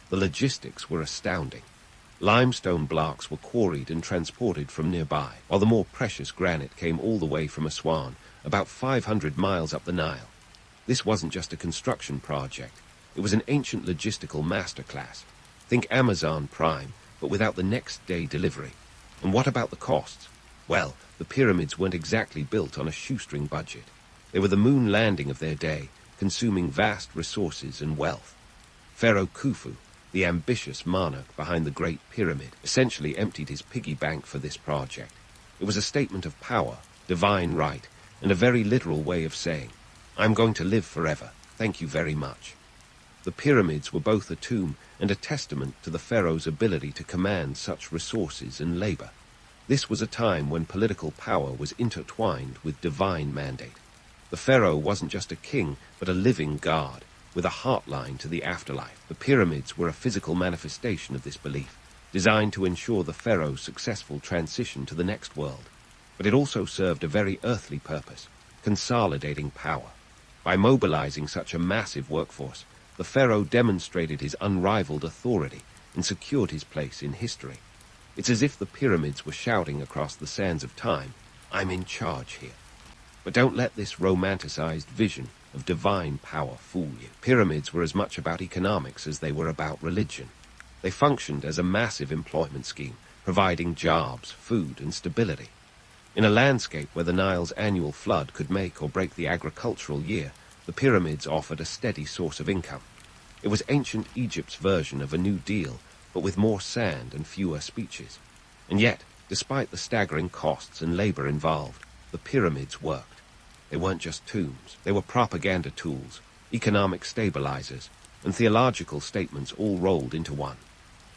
The logistics were astounding. Limestone blocks were quarried and transported from nearby, while the more precious granite came all the way from Aswan, about 500 miles up the Nile. This wasn't just a construction project. It was an ancient logistical masterclass. Think Amazon Prime, but without the next-day delivery. And what about the costs? Well, the pyramids weren't exactly built on a shoestring budget. They were the moon landing of their day, consuming vast resources and wealth. Pharaoh Khufu, the ambitious monarch behind the Great Pyramid, essentially emptied his piggy bank for this project. It was a statement of power, divine right, and a very literal way of saying, "I'm going to live forever, thank you very much." The pyramids were both a tomb and a testament to the pharaoh's ability to command such resources and labor. This was a time when political power was intertwined with divine mandate. The pharaoh wasn't just a king, but a living god, with a heartline to the afterlife. The pyramids were a physical manifestation of this belief, designed to ensure the pharaoh's successful transition to the next world. But it also served a very earthly purpose, consolidating power. By mobilizing such a massive workforce, the pharaoh demonstrated his unrivaled authority and secured his place in history. It's as if the pyramids were shouting across the sands of time, "I'm in charge here." But don't let this romanticized vision of divine power fool you. Pyramids were as much about economics as they were about religion. They functioned as a massive employment scheme, providing jobs, food, and stability. In a landscape where the Nile's annual flood could make or break the agricultural year, the pyramids offered a steady source of income. It was ancient Egypt's version of a New Deal, but with more sand and fewer speeches. And yet, despite the staggering costs and labor involved, the pyramids worked. They weren't just tombs. They were propaganda tools, economic stabilizers, and theological statements all rolled into one.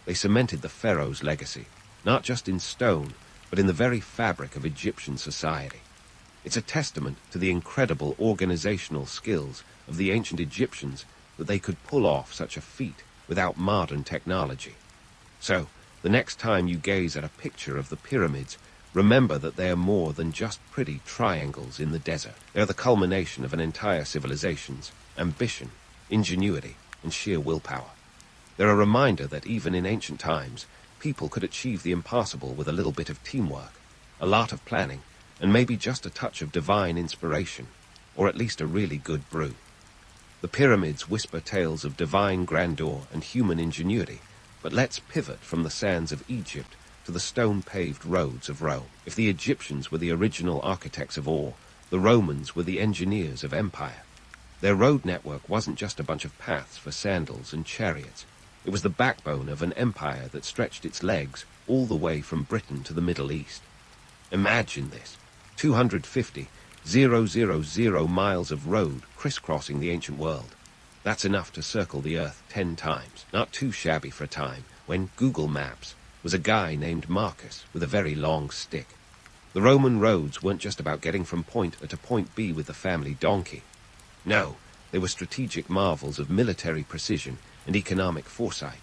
They cemented the pharaoh's legacy, not just in stone, but in the very fabric of Egyptian society. It's a testament to the incredible organizational skills of the ancient Egyptians that they could pull off such a feat without modern technology. So, the next time you gaze at a picture of the pyramids, remember that they are more than just pretty triangles in the desert. They are the culmination of an entire civilization's ambition, ingenuity, and sheer willpower. They're a reminder that even in ancient times, people could achieve the impossible with a little bit of teamwork, a lot of planning, and maybe just a touch of divine inspiration, or at least a really good brew. The pyramids whisper tales of divine grandeur and human ingenuity, but let's pivot from the sands of Egypt to the stone-paved roads of Rome. If the Egyptians were the original architects of all, the Romans were the engineers of empire. Their road network wasn't just a bunch of paths for sandals and chariots. It was the backbone of an empire that stretched its legs all the way from Britain to the Middle East. Imagine this, 250,000 miles of road crisscrossing the ancient world. That's enough to circle the Earth 10 times. Not too shabby for a time when Google Maps was a guy named Marcus with a very long stick. The Roman roads weren't just about getting from point A to point B with the family donkey. No, they were strategic marvels of military precision and economic foresight.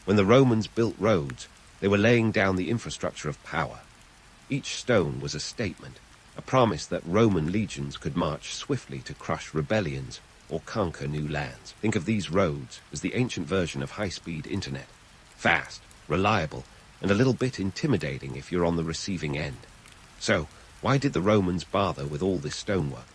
When the Romans built roads, they were laying down the infrastructure of power. Each stone was a statement, a promise that Roman legions could march swiftly to crush rebellions or conquer new lands. Think of these roads as the ancient version of high-speed internet. Fast, reliable, and a little bit intimidating if you're on the receiving end. So, why did the Romans bother with all this stonework?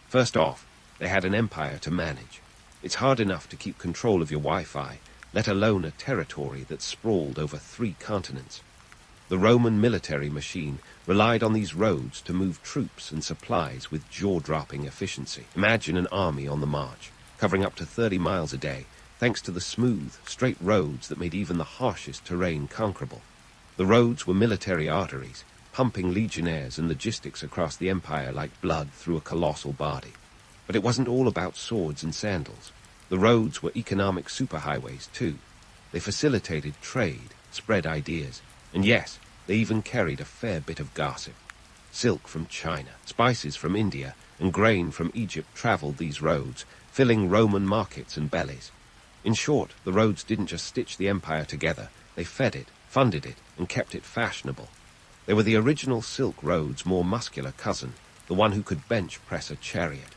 First off, they had an empire to manage. It's hard enough to keep control of your Wi-Fi, let alone a territory that sprawled over 3 continents. The Roman military machine relied on these roads to move troops and supplies with jaw-dropping efficiency. Imagine an army on the march, covering up to 30 miles a day, thanks to the smooth, straight roads that made even the harshest terrain conquerable. The roads were military arteries, pumping legionnaires and logistics across the empire like blood through a colossal body. But it wasn't all about swords and sandals. The roads were economic superhighways too. They facilitated trade, spread ideas, and yes, they even carried a fair bit of gossip. Silk from China, spices from India, and grain from Egypt traveled these roads, filling Roman markets and bellies. In short, the roads didn't just stitch the empire together, they fed it, funded it, and kept it fashionable. They were the original Silk Road's more muscular cousin, the one who could bench press a chariot.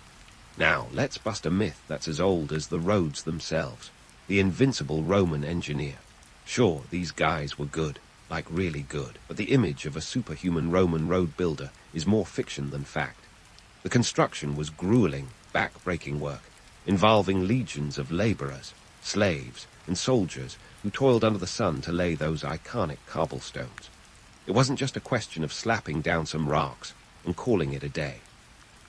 Now, let's bust a myth that's as old as the roads themselves. The invincible Roman engineer. Sure, these guys were good, like really good, but the image of a superhuman Roman road builder is more fiction than fact. The construction was grueling, back-breaking work, involving legions of laborers, slaves, and soldiers who toiled under the sun to lay those iconic cobblestones. It wasn't just a question of slapping down some rocks and calling it a day.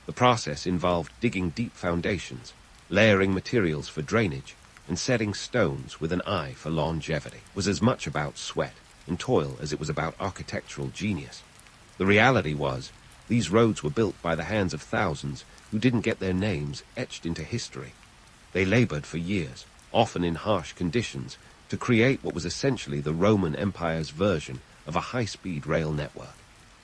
The process involved digging deep foundations, layering materials for drainage, and setting stones with an eye for longevity. It was as much about sweat and toil as it was about architectural genius. The reality was, these roads were built by the hands of thousands who didn't get their names etched into history. They labored for years, often in harsh conditions, to create what was essentially the Roman Empire's version of a high-speed rail network.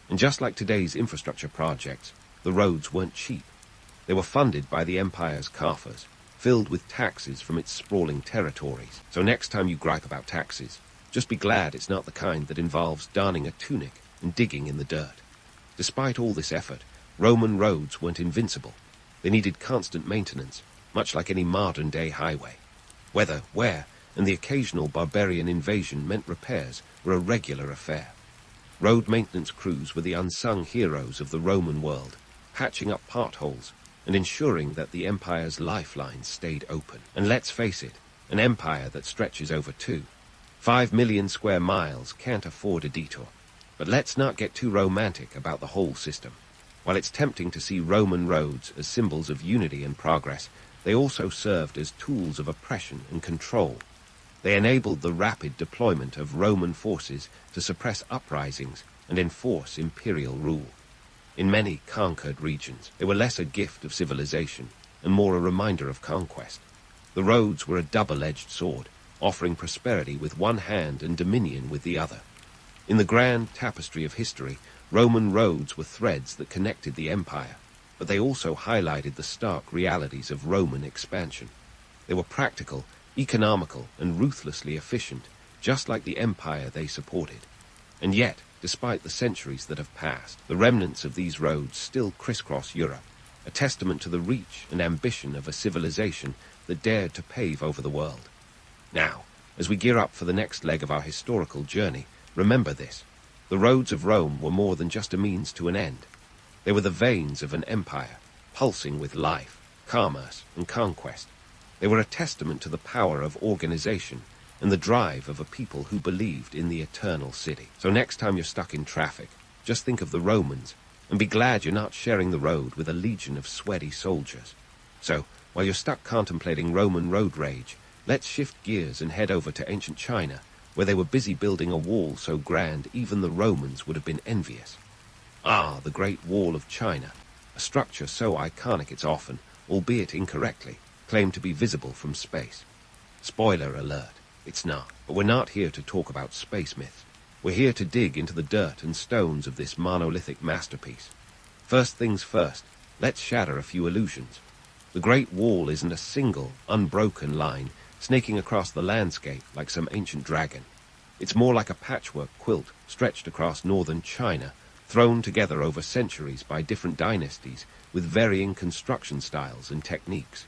And just like today's infrastructure projects, the roads weren't cheap. They were funded by the empire's coffers, filled with taxes from its sprawling territories. So next time you gripe about taxes, just be glad it's not the kind that involves donning a tunic and digging in the dirt. Despite all this effort, Roman roads weren't invincible. They needed constant maintenance, much like any modern-day highway. Weather, wear, and the occasional barbarian invasion meant repairs were a regular affair. Road maintenance crews were the unsung heroes of the Roman world, patching up potholes and ensuring that the empire's lifelines stayed open. And let's face it, an empire that stretches over 5 million square miles can't afford a detour. But let's not get too romantic about the whole system. While it's tempting to see Roman roads as symbols of unity and progress, they also served as tools of oppression and control. They enabled the rapid deployment of Roman forces to suppress uprisings and enforce imperial rule. In many conquered regions, they were less a gift of civilization and more a reminder of conquest. The roads were a double-edged sword, offering prosperity with one hand and dominion with the other. In the grand tapestry of history, Roman roads were threads that connected the empire, but they also highlighted the stark realities of Roman expansion. They were practical, economical, and ruthlessly efficient, just like the empire they supported. And yet, despite the centuries that have passed, the remnants of these roads still crisscross Europe, a testament to the reach and ambition of a civilization that dared to pave over the world. Now, as we gear up for the next leg of our historical journey, remember this. The roads of Rome were more than just a means to an end. They were the veins of an empire, pulsing with life, commerce, and conquest. They were a testament to the power of organization and the drive of a people who believed in the eternal city. So next time you're stuck in traffic, just think of the Romans and be glad you're not sharing the road with a legion of sweaty soldiers. So, while you're stuck contemplating Roman road rage, let's shift gears and head over to ancient China, where they were busy building a wall so grand even the Romans would have been envious. Ah, the Great Wall of China, a structure so iconic it's often, albeit incorrectly, claimed to be visible from space. Spoiler alert, it's not. But we're not here to talk about space myths. We're here to dig into the dirt and stones of this monolithic masterpiece. First things first, let's shatter a few illusions. The Great Wall isn't a single, unbroken line snaking across the landscape like some ancient dragon. It's more like a patchwork quilt stretched across northern China, thrown together over centuries by different dynasties with varying construction styles and techniques.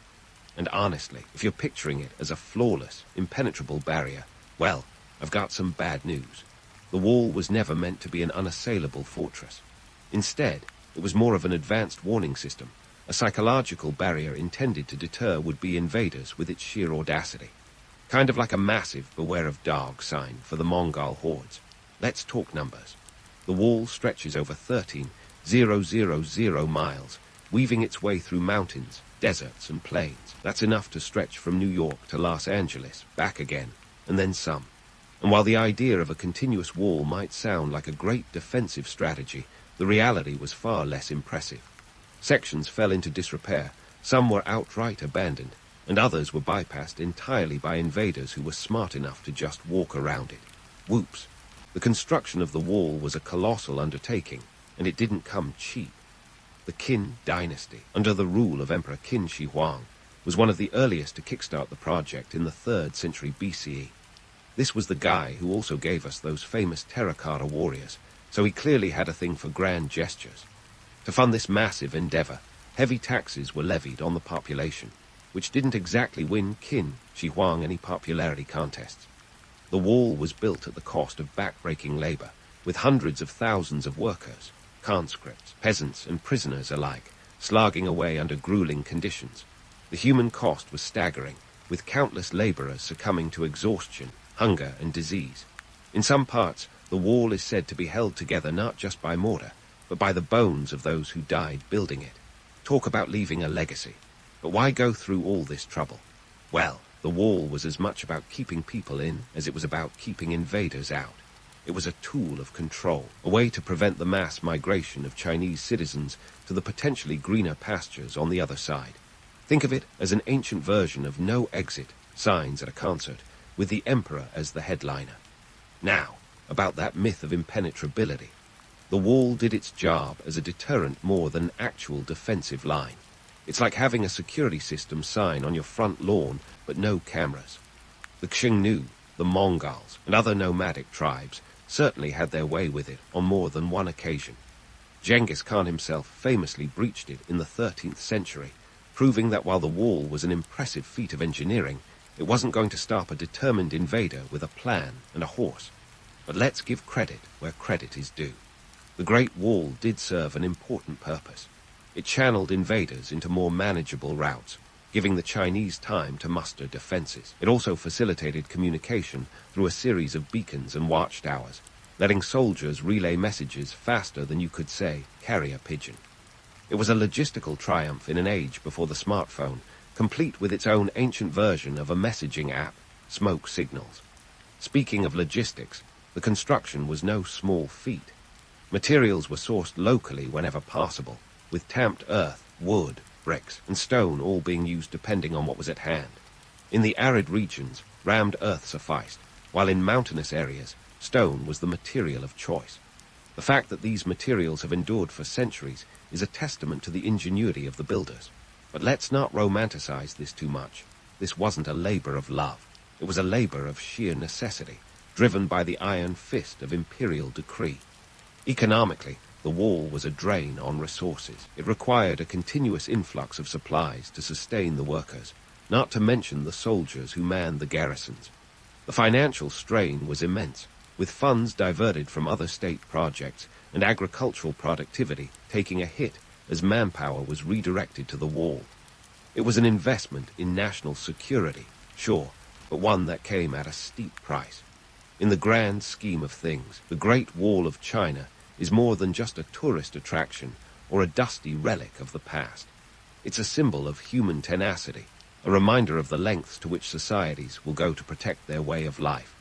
And honestly, if you're picturing it as a flawless, impenetrable barrier, well, I've got some bad news. The wall was never meant to be an unassailable fortress. Instead, it was more of an advanced warning system, a psychological barrier intended to deter would-be invaders with its sheer audacity. Kind of like a massive beware of dog sign for the Mongol hordes. Let's talk numbers. The wall stretches over 13,000 miles, weaving its way through mountains, deserts, and plains. That's enough to stretch from New York to Los Angeles, back again, and then some. And while the idea of a continuous wall might sound like a great defensive strategy, the reality was far less impressive. Sections fell into disrepair, some were outright abandoned, and others were bypassed entirely by invaders who were smart enough to just walk around it. Whoops! The construction of the wall was a colossal undertaking, and it didn't come cheap. The Qin dynasty, under the rule of Emperor Qin Shi Huang, was one of the earliest to kickstart the project in the 3rd century BCE. This was the guy who also gave us those famous terracotta warriors, so he clearly had a thing for grand gestures. To fund this massive endeavor, heavy taxes were levied on the population, which didn't exactly win Qin Shi Huang any popularity contests. The wall was built at the cost of backbreaking labor, with hundreds of thousands of workers, conscripts, peasants, and prisoners alike, slogging away under grueling conditions. The human cost was staggering, with countless laborers succumbing to exhaustion, hunger, and disease. In some parts, the wall is said to be held together not just by mortar, but by the bones of those who died building it. Talk about leaving a legacy. But why go through all this trouble? Well, the wall was as much about keeping people in as it was about keeping invaders out. It was a tool of control, a way to prevent the mass migration of Chinese citizens to the potentially greener pastures on the other side. Think of it as an ancient version of no exit signs at a concert, with the emperor as the headliner. Now, about that myth of impenetrability. The wall did its job as a deterrent more than an actual defensive line. It's like having a security system sign on your front lawn, but no cameras. The Xiongnu, the Mongols, and other nomadic tribes certainly had their way with it on more than one occasion. Genghis Khan himself famously breached it in the 13th century, proving that while the wall was an impressive feat of engineering, it wasn't going to stop a determined invader with a plan and a horse. But let's give credit where credit is due. The Great Wall did serve an important purpose. It channeled invaders into more manageable routes, giving the Chinese time to muster defenses. It also facilitated communication through a series of beacons and watchtowers, letting soldiers relay messages faster than you could say, carrier pigeon. It was a logistical triumph in an age before the smartphone, complete with its own ancient version of a messaging app, smoke signals. Speaking of logistics, the construction was no small feat. Materials were sourced locally whenever possible, with tamped earth, wood, bricks, and stone all being used depending on what was at hand. In the arid regions, rammed earth sufficed, while in mountainous areas, stone was the material of choice. The fact that these materials have endured for centuries is a testament to the ingenuity of the builders. But let's not romanticize this too much. This wasn't a labor of love. It was a labor of sheer necessity, driven by the iron fist of imperial decree. Economically, the wall was a drain on resources. It required a continuous influx of supplies to sustain the workers, not to mention the soldiers who manned the garrisons. The financial strain was immense, with funds diverted from other state projects and agricultural productivity taking a hit as manpower was redirected to the wall. It was an investment in national security, sure, but one that came at a steep price. In the grand scheme of things, the Great Wall of China is more than just a tourist attraction or a dusty relic of the past. It's a symbol of human tenacity, a reminder of the lengths to which societies will go to protect their way of life.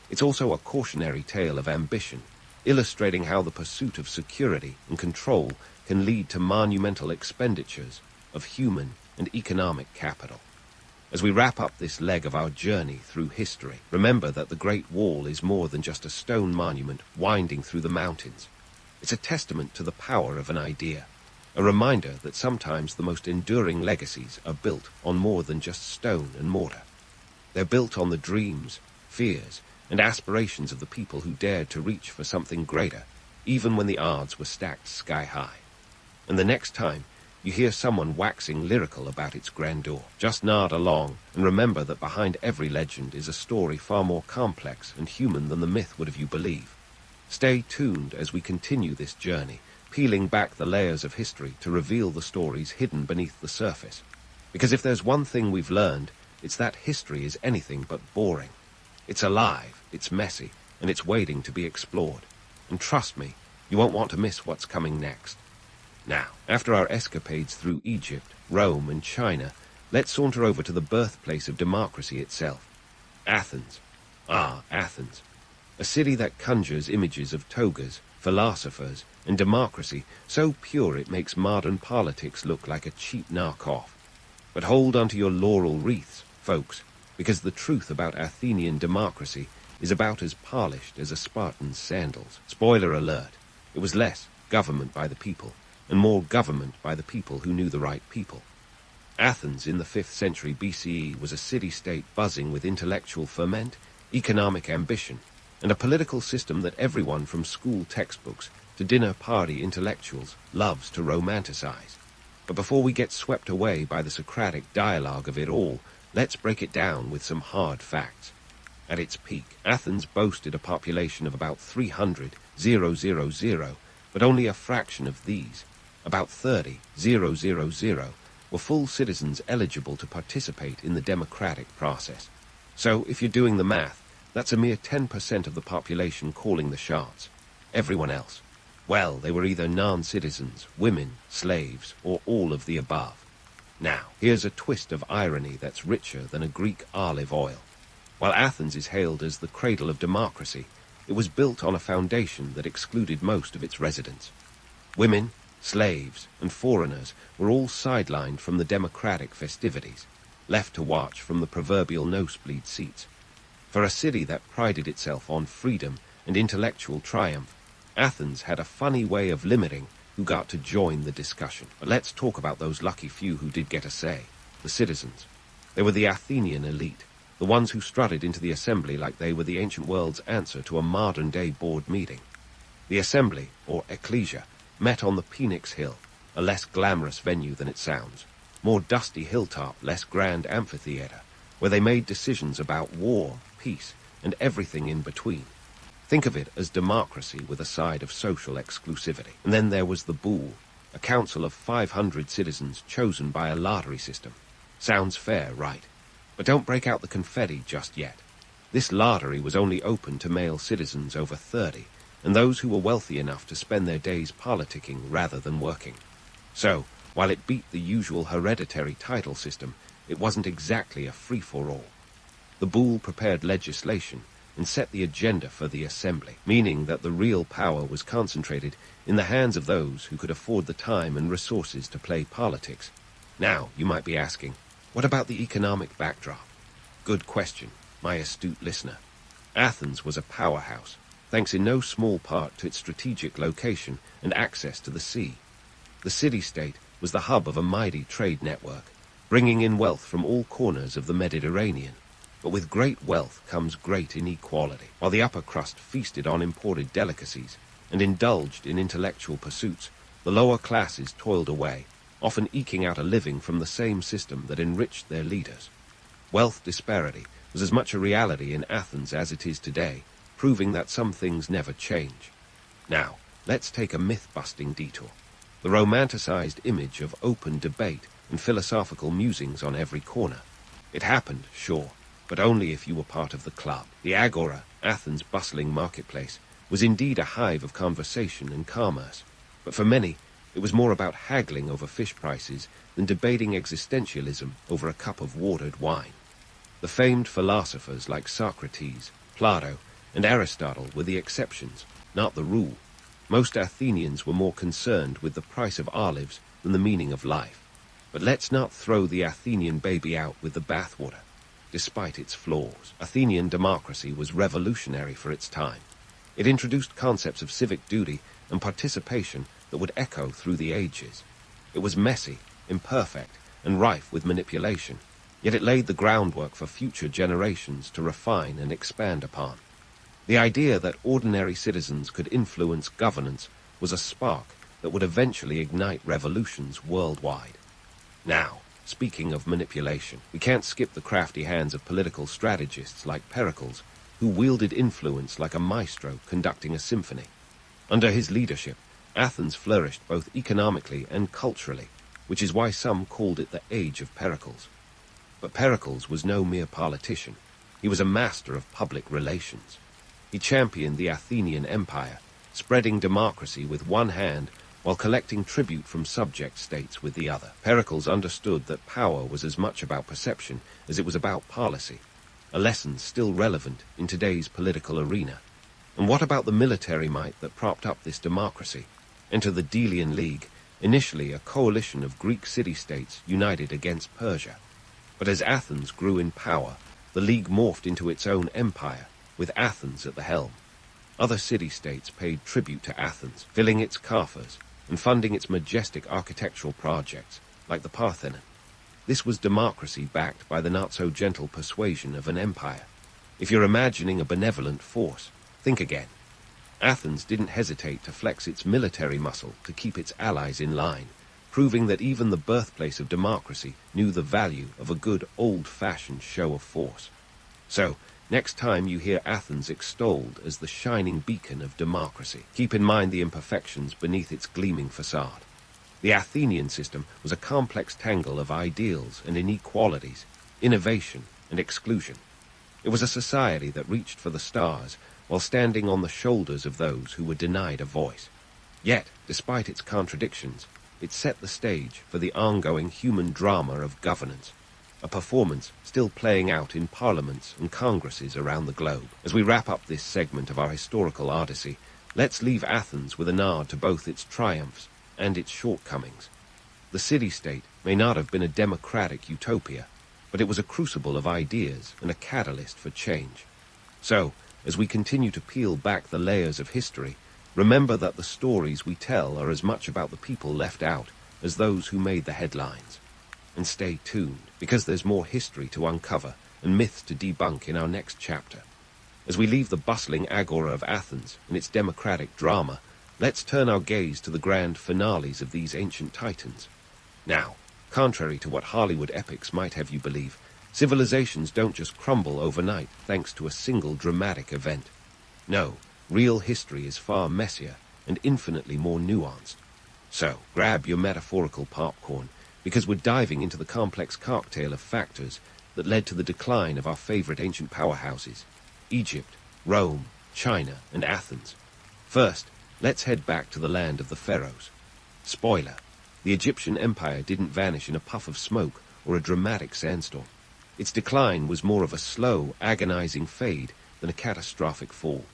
It's also a cautionary tale of ambition, illustrating how the pursuit of security and control can lead to monumental expenditures of human and economic capital. As we wrap up this leg of our journey through history, remember that the Great Wall is more than just a stone monument winding through the mountains. It's a testament to the power of an idea, a reminder that sometimes the most enduring legacies are built on more than just stone and mortar. They're built on the dreams, fears, and aspirations of the people who dared to reach for something greater, even when the odds were stacked sky high. And the next time you hear someone waxing lyrical about its grandeur, just nod along and remember that behind every legend is a story far more complex and human than the myth would have you believe. Stay tuned as we continue this journey, peeling back the layers of history to reveal the stories hidden beneath the surface. Because if there's one thing we've learned, it's that history is anything but boring. It's alive, it's messy, and it's waiting to be explored. And trust me, you won't want to miss what's coming next. Now, after our escapades through Egypt, Rome, and China, let's saunter over to the birthplace of democracy itself. Athens. Ah, Athens. A city that conjures images of togas, philosophers, and democracy so pure it makes modern politics look like a cheap knockoff. But hold onto your laurel wreaths, folks, because the truth about Athenian democracy is about as polished as a Spartan's sandals. Spoiler alert, it was less government by the people, and more government by the people who knew the right people. Athens in the 5th century BCE was a city-state buzzing with intellectual ferment, economic ambition, and a political system that everyone from school textbooks to dinner party intellectuals loves to romanticize. But before we get swept away by the Socratic dialogue of it all, let's break it down with some hard facts. At its peak, Athens boasted a population of about 300,000, but only a fraction of these, about 30,000, were full citizens eligible to participate in the democratic process. So, if you're doing the math, that's a mere 10% of the population calling the shots. Everyone else, well, they were either non-citizens, women, slaves, or all of the above. Now, here's a twist of irony that's richer than a Greek olive oil. While Athens is hailed as the cradle of democracy, it was built on a foundation that excluded most of its residents. Women, slaves, and foreigners were all sidelined from the democratic festivities, left to watch from the proverbial nosebleed seats. For a city that prided itself on freedom and intellectual triumph, Athens had a funny way of limiting who got to join the discussion. But let's talk about those lucky few who did get a say, the citizens. They were the Athenian elite, the ones who strutted into the assembly like they were the ancient world's answer to a modern-day board meeting. The assembly, or ecclesia, met on the Phoenix Hill, a less glamorous venue than it sounds, more dusty hilltop, less grand amphitheater, where they made decisions about war, peace, and everything in between. Think of it as democracy with a side of social exclusivity. And then there was the Boule, a council of 500 citizens chosen by a lottery system. Sounds fair, right? But don't break out the confetti just yet. This lottery was only open to male citizens over 30, and those who were wealthy enough to spend their days politicking rather than working. So, while it beat the usual hereditary title system, it wasn't exactly a free-for-all. The Boule prepared legislation and set the agenda for the assembly, meaning that the real power was concentrated in the hands of those who could afford the time and resources to play politics. Now, you might be asking, what about the economic backdrop? Good question, my astute listener. Athens was a powerhouse, thanks in no small part to its strategic location and access to the sea. The city-state was the hub of a mighty trade network, bringing in wealth from all corners of the Mediterranean. But with great wealth comes great inequality. While the upper crust feasted on imported delicacies and indulged in intellectual pursuits, the lower classes toiled away, often eking out a living from the same system that enriched their leaders. Wealth disparity was as much a reality in Athens as it is today, proving that some things never change. Now, let's take a myth-busting detour. The romanticized image of open debate and philosophical musings on every corner. It happened, sure, but only if you were part of the club. The Agora, Athens' bustling marketplace, was indeed a hive of conversation and commerce, but for many, it was more about haggling over fish prices than debating existentialism over a cup of watered wine. The famed philosophers like Socrates, Plato, and Aristotle were the exceptions, not the rule. Most Athenians were more concerned with the price of olives than the meaning of life. But let's not throw the Athenian baby out with the bathwater. Despite its flaws, Athenian democracy was revolutionary for its time. It introduced concepts of civic duty and participation that would echo through the ages. It was messy, imperfect, and rife with manipulation, yet it laid the groundwork for future generations to refine and expand upon. The idea that ordinary citizens could influence governance was a spark that would eventually ignite revolutions worldwide. Now, speaking of manipulation, we can't skip the crafty hands of political strategists like Pericles, who wielded influence like a maestro conducting a symphony. Under his leadership, Athens flourished both economically and culturally, which is why some called it the Age of Pericles. But Pericles was no mere politician. He was a master of public relations. He championed the Athenian Empire, spreading democracy with one hand while collecting tribute from subject states with the other. Pericles understood that power was as much about perception as it was about policy, a lesson still relevant in today's political arena. And what about the military might that propped up this democracy? Enter the Delian League, initially a coalition of Greek city-states united against Persia. But as Athens grew in power, the League morphed into its own empire, with Athens at the helm. Other city-states paid tribute to Athens, filling its coffers and funding its majestic architectural projects, like the Parthenon. This was democracy backed by the not-so-gentle persuasion of an empire. If you're imagining a benevolent force, think again. Athens didn't hesitate to flex its military muscle to keep its allies in line, proving that even the birthplace of democracy knew the value of a good old-fashioned show of force. So, next time you hear Athens extolled as the shining beacon of democracy, keep in mind the imperfections beneath its gleaming facade. The Athenian system was a complex tangle of ideals and inequalities, innovation and exclusion. It was a society that reached for the stars while standing on the shoulders of those who were denied a voice. Yet, despite its contradictions, it set the stage for the ongoing human drama of governance, a performance still playing out in parliaments and congresses around the globe. As we wrap up this segment of our historical odyssey, let's leave Athens with a nod to both its triumphs and its shortcomings. The city-state may not have been a democratic utopia, but it was a crucible of ideas and a catalyst for change. So, as we continue to peel back the layers of history, remember that the stories we tell are as much about the people left out as those who made the headlines. And stay tuned, because there's more history to uncover and myths to debunk in our next chapter. As we leave the bustling agora of Athens and its democratic drama, let's turn our gaze to the grand finales of these ancient titans. Now, contrary to what Hollywood epics might have you believe, civilizations don't just crumble overnight thanks to a single dramatic event. No, real history is far messier and infinitely more nuanced. So, grab your metaphorical popcorn, because we're diving into the complex cocktail of factors that led to the decline of our favorite ancient powerhouses: Egypt, Rome, China, and Athens. First, let's head back to the land of the pharaohs. Spoiler: the Egyptian empire didn't vanish in a puff of smoke or a dramatic sandstorm. Its decline was more of a slow, agonizing fade than a catastrophic fall.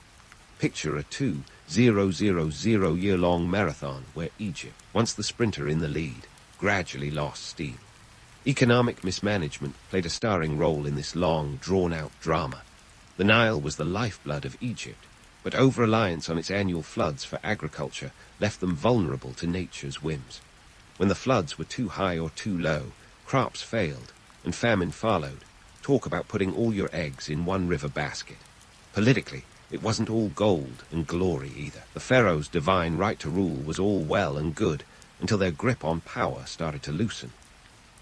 Picture a 2,000-year-long marathon where Egypt, once the sprinter in the lead, gradually lost steam. Economic mismanagement played a starring role in this long, drawn-out drama. The Nile was the lifeblood of Egypt, but over-reliance on its annual floods for agriculture left them vulnerable to nature's whims. When the floods were too high or too low, crops failed, and famine followed. Talk about putting all your eggs in one river basket. Politically, it wasn't all gold and glory either. The pharaoh's divine right to rule was all well and good until their grip on power started to loosen.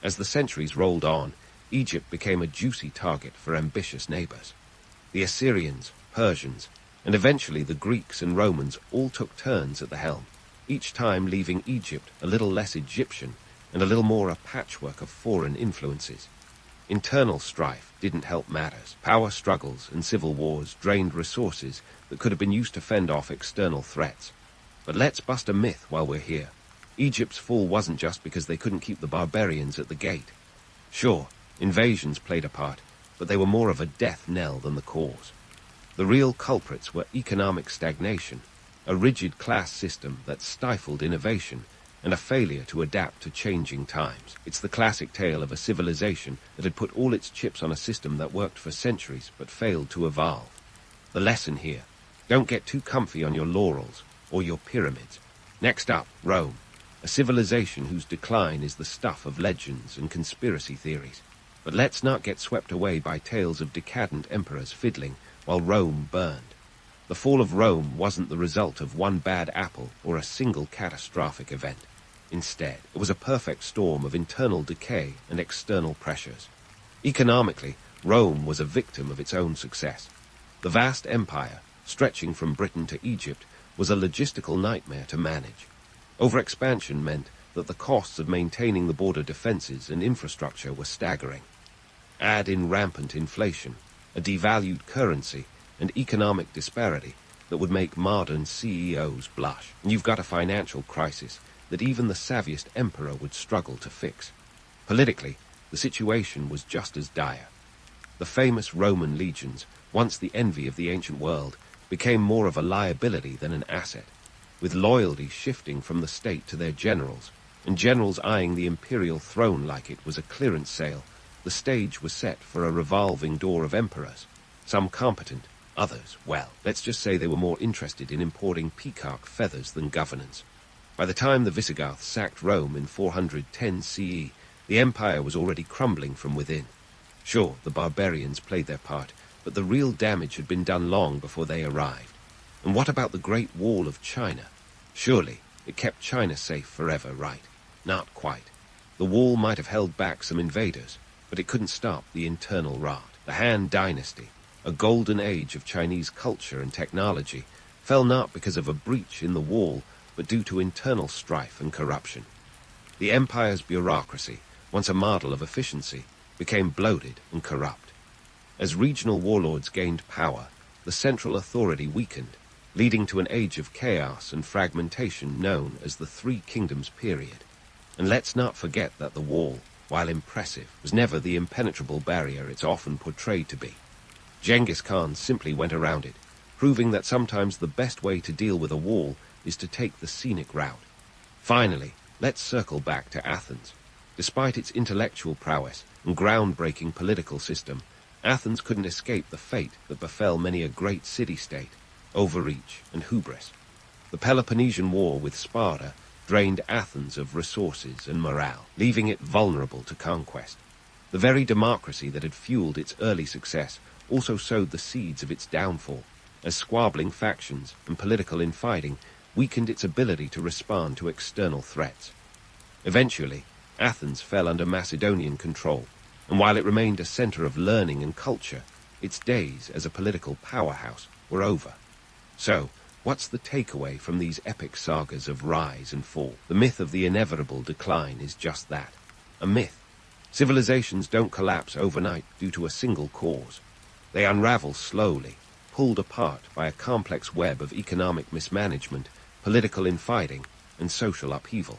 As the centuries rolled on, Egypt became a juicy target for ambitious neighbors. The Assyrians, Persians, and eventually the Greeks and Romans all took turns at the helm, each time leaving Egypt a little less Egyptian and a little more a patchwork of foreign influences. Internal strife didn't help matters. Power struggles and civil wars drained resources that could have been used to fend off external threats. But let's bust a myth while we're here. Egypt's fall wasn't just because they couldn't keep the barbarians at the gate. Sure, invasions played a part, but they were more of a death knell than the cause. The real culprits were economic stagnation, a rigid class system that stifled innovation, and a failure to adapt to changing times. It's the classic tale of a civilization that had put all its chips on a system that worked for centuries but failed to evolve. The lesson here: don't get too comfy on your laurels or your pyramids. Next up, Rome, a civilization whose decline is the stuff of legends and conspiracy theories. But let's not get swept away by tales of decadent emperors fiddling while Rome burned. The fall of Rome wasn't the result of one bad apple or a single catastrophic event. Instead, it was a perfect storm of internal decay and external pressures. Economically, Rome was a victim of its own success. The vast empire, stretching from Britain to Egypt, was a logistical nightmare to manage. Overexpansion meant that the costs of maintaining the border defenses and infrastructure were staggering. Add in rampant inflation, a devalued currency, and economic disparity that would make modern CEOs blush. And you've got a financial crisis that even the savviest emperor would struggle to fix. Politically, the situation was just as dire. The famous Roman legions, once the envy of the ancient world, became more of a liability than an asset, with loyalty shifting from the state to their generals, and generals eyeing the imperial throne like it was a clearance sale. The stage was set for a revolving door of emperors, some competent, others, well, let's just say they were more interested in importing peacock feathers than governance. By the time the Visigoths sacked Rome in 410 CE, the empire was already crumbling from within. Sure, the barbarians played their part, but the real damage had been done long before they arrived. And what about the Great Wall of China? Surely it kept China safe forever, right? Not quite. The wall might have held back some invaders, but it couldn't stop the internal rot. The Han Dynasty, a golden age of Chinese culture and technology, fell not because of a breach in the wall, but due to internal strife and corruption. The empire's bureaucracy, once a model of efficiency, became bloated and corrupt. As regional warlords gained power, the central authority weakened, leading to an age of chaos and fragmentation known as the Three Kingdoms period. And let's not forget that the wall, while impressive, was never the impenetrable barrier it's often portrayed to be. Genghis Khan simply went around it, proving that sometimes the best way to deal with a wall is to take the scenic route. Finally, let's circle back to Athens. Despite its intellectual prowess and groundbreaking political system, Athens couldn't escape the fate that befell many a great city-state: overreach and hubris. The Peloponnesian War with Sparta drained Athens of resources and morale, leaving it vulnerable to conquest. The very democracy that had fueled its early success also sowed the seeds of its downfall, as squabbling factions and political infighting weakened its ability to respond to external threats. Eventually, Athens fell under Macedonian control, and while it remained a center of learning and culture, its days as a political powerhouse were over. So, what's the takeaway from these epic sagas of rise and fall? The myth of the inevitable decline is just that, a myth. Civilizations don't collapse overnight due to a single cause. They unravel slowly, pulled apart by a complex web of economic mismanagement, political infighting, and social upheaval.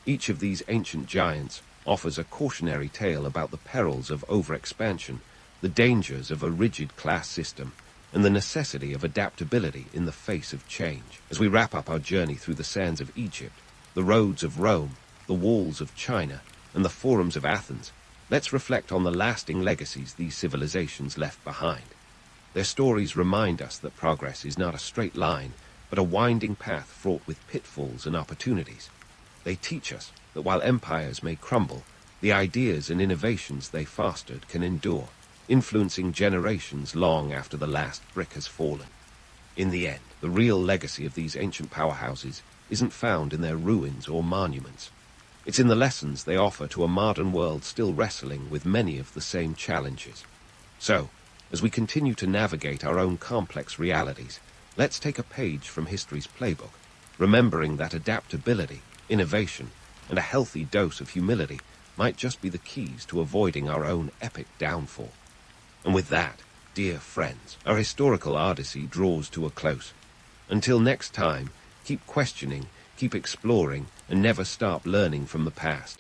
Each of these ancient giants offers a cautionary tale about the perils of overexpansion, the dangers of a rigid class system, and the necessity of adaptability in the face of change. As we wrap up our journey through the sands of Egypt, the roads of Rome, the walls of China, and the forums of Athens, let's reflect on the lasting legacies these civilizations left behind. Their stories remind us that progress is not a straight line, but a winding path fraught with pitfalls and opportunities. They teach us that while empires may crumble, the ideas and innovations they fostered can endure, influencing generations long after the last brick has fallen. In the end, the real legacy of these ancient powerhouses isn't found in their ruins or monuments. It's in the lessons they offer to a modern world still wrestling with many of the same challenges. So, as we continue to navigate our own complex realities, let's take a page from history's playbook, remembering that adaptability, innovation, and a healthy dose of humility might just be the keys to avoiding our own epic downfall. And with that, dear friends, our historical odyssey draws to a close. Until next time, keep questioning, keep exploring, and never stop learning from the past.